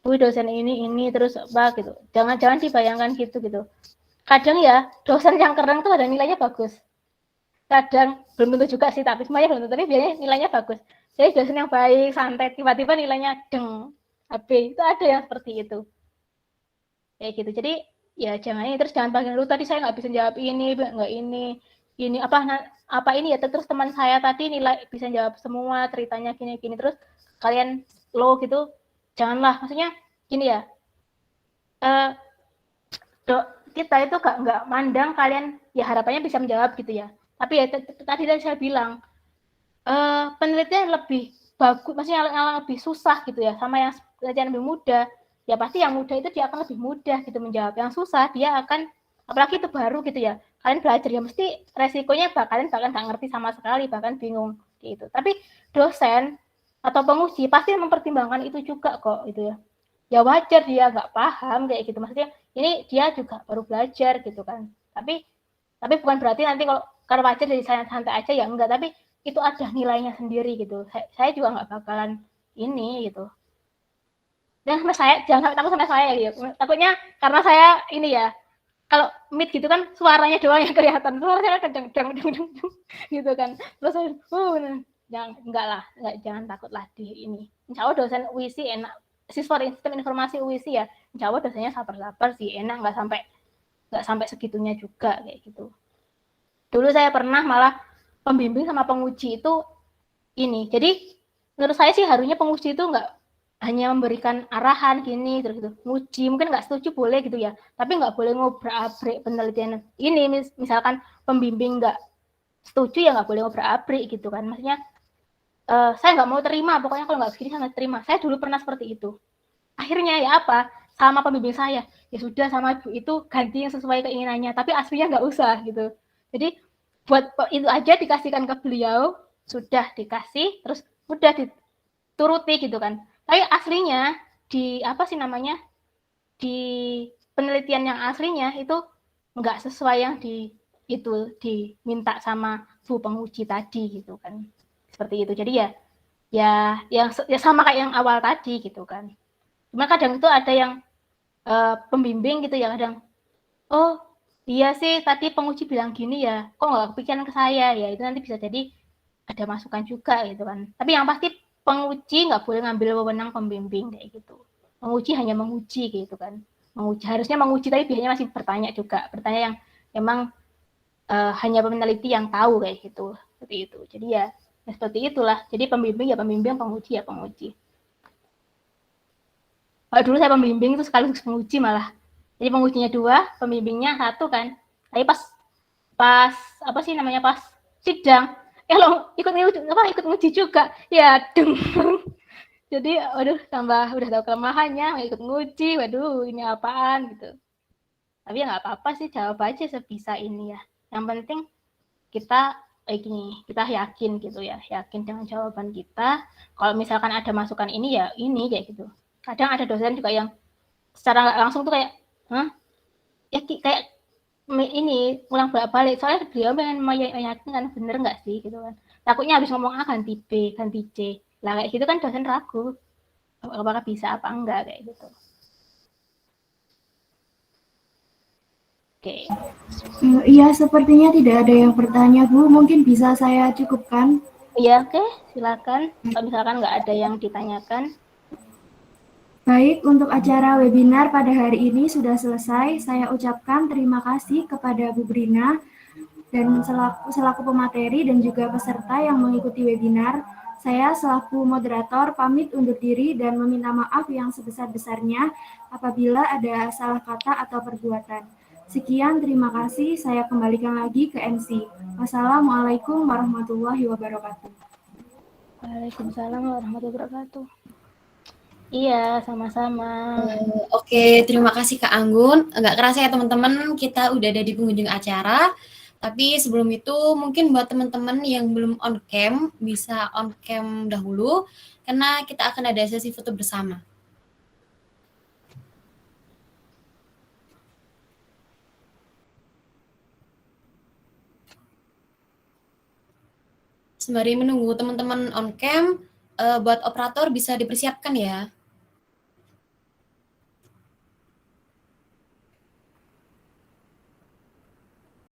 Bu dosen ini terus apa gitu, jangan dibayangkan gitu. Kadang ya dosen yang keren tuh ada nilainya bagus, kadang belum tentu juga sih, tapi semuanya belum tentu, tapi biasanya nilainya bagus. Jadi dosen yang baik, santai, tiba-tiba nilainya deng, HP, itu ada yang seperti itu. Kayak gitu. Jadi ya jangan ini, terus jangan panggil lu tadi saya nggak bisa jawab ini, nggak ini apa ini ya, terus teman saya tadi nilai bisa jawab semua, ceritanya gini, terus kalian low gitu, janganlah. Maksudnya gini ya, kita itu nggak mandang kalian ya harapannya bisa menjawab gitu ya. Tapi ya tadi saya bilang, penelitian lebih bagus, maksudnya yang lebih susah gitu ya, sama yang penelitian lebih mudah, ya pasti yang mudah itu dia akan lebih mudah gitu menjawab. Yang susah dia akan, apalagi itu baru gitu ya, kalian belajar ya mesti resikonya kalian bahkan nggak ngerti sama sekali, bahkan bingung gitu. Tapi dosen atau penguji pasti mempertimbangkan itu juga kok gitu ya. Ya wajar dia nggak paham kayak gitu, maksudnya ini dia juga baru belajar gitu kan. Tapi bukan berarti nanti kalau wajar jadi santai aja ya, enggak, tapi itu ada nilainya sendiri gitu. Saya juga nggak bakalan ini gitu. Dan sama saya jangan sampai takut sama saya gitu. Takutnya karena saya ini ya kalau meet gitu kan suaranya doang yang kelihatan, suaranya kan deng gitu kan. Terus jangan takut lah di ini. Insya Allah dosen UISI enak, siswa sistem informasi UISI ya, insya Allah dosennya sabar-sabar sih, enak, nggak sampai segitunya juga kayak gitu. Dulu saya pernah malah pembimbing sama penguji itu ini, jadi menurut saya sih harusnya penguji itu nggak hanya memberikan arahan gini terus gitu, nguji mungkin nggak setuju boleh gitu ya, tapi nggak boleh ngobrak-abrik penelitian ini. Misalkan pembimbing nggak setuju ya nggak boleh ngobrak-abrik gitu kan, maksudnya saya nggak mau terima, pokoknya kalau nggak begini saya nggak terima. Saya dulu pernah seperti itu, akhirnya ya apa, sama pembimbing saya ya sudah, sama ibu itu ganti yang sesuai keinginannya, tapi aslinya nggak usah gitu. Jadi buat itu aja dikasihkan ke beliau, sudah dikasih terus udah dituruti gitu kan. Tapi aslinya di apa sih namanya, di penelitian yang aslinya itu nggak sesuai yang itu diminta sama bu penguji tadi gitu kan, seperti itu. Jadi ya sama kayak yang awal tadi gitu kan. Cuma kadang itu ada yang pembimbing gitu ya, kadang oh iya sih tadi penguji bilang gini ya, kok nggak kepikiran ke saya ya, itu nanti bisa jadi ada masukan juga gitu kan. Tapi yang pasti penguji nggak boleh ngambil wewenang pembimbing kayak gitu. Menguji hanya menguji gitu kan. Harusnya menguji, tapi biasanya masih bertanya juga, bertanya yang memang hanya peneliti yang tahu kayak gitu, seperti itu. Jadi ya seperti itulah. Jadi pembimbing ya pembimbing, penguji ya penguji. Kalau dulu saya pembimbing itu sekaligus penguji malah. Jadi pengujinya 2, pembimbingnya 1 kan. Tapi pas apa sih namanya, pas sidang lo ikut nguji juga ya deng. Jadi waduh, tambah udah tahu kelemahannya, ikut nguji, waduh ini apaan gitu. Tapi ya nggak apa-apa sih, jawab aja sebisa ini ya. Yang penting kita gini, kita yakin gitu ya, yakin dengan jawaban kita. Kalau misalkan ada masukan ini ya ini kayak gitu. Kadang ada dosen juga yang secara nggak langsung tuh kayak, hah? Ya kayak ini ulang balik, soalnya beliau pengen meyakinkan bener nggak sih gitu kan. Takutnya habis ngomong A ganti B, ganti C. Lah kayak gitu kan dosen ragu apakah bisa apa enggak kayak gitu. Oke. Iya, sepertinya tidak ada yang bertanya, Bu. Mungkin bisa saya cukupkan. Iya, oke, silakan. Kalau misalkan nggak ada yang ditanyakan. Baik, untuk acara webinar pada hari ini sudah selesai. Saya ucapkan terima kasih kepada Bu Brina dan selaku pemateri dan juga peserta yang mengikuti webinar. Saya selaku moderator pamit undur diri dan meminta maaf yang sebesar-besarnya apabila ada salah kata atau perbuatan. Sekian, terima kasih. Saya kembalikan lagi ke MC. Wassalamualaikum warahmatullahi wabarakatuh. Waalaikumsalam warahmatullahi wabarakatuh. Iya, sama-sama. Oke, terima kasih Kak Anggun. Nggak kerasa ya teman-teman, kita udah ada di penghujung acara. Tapi sebelum itu mungkin buat teman-teman yang belum on cam, bisa on cam dahulu, karena kita akan ada sesi foto bersama. Sembari menunggu teman-teman on cam, buat operator bisa dipersiapkan ya.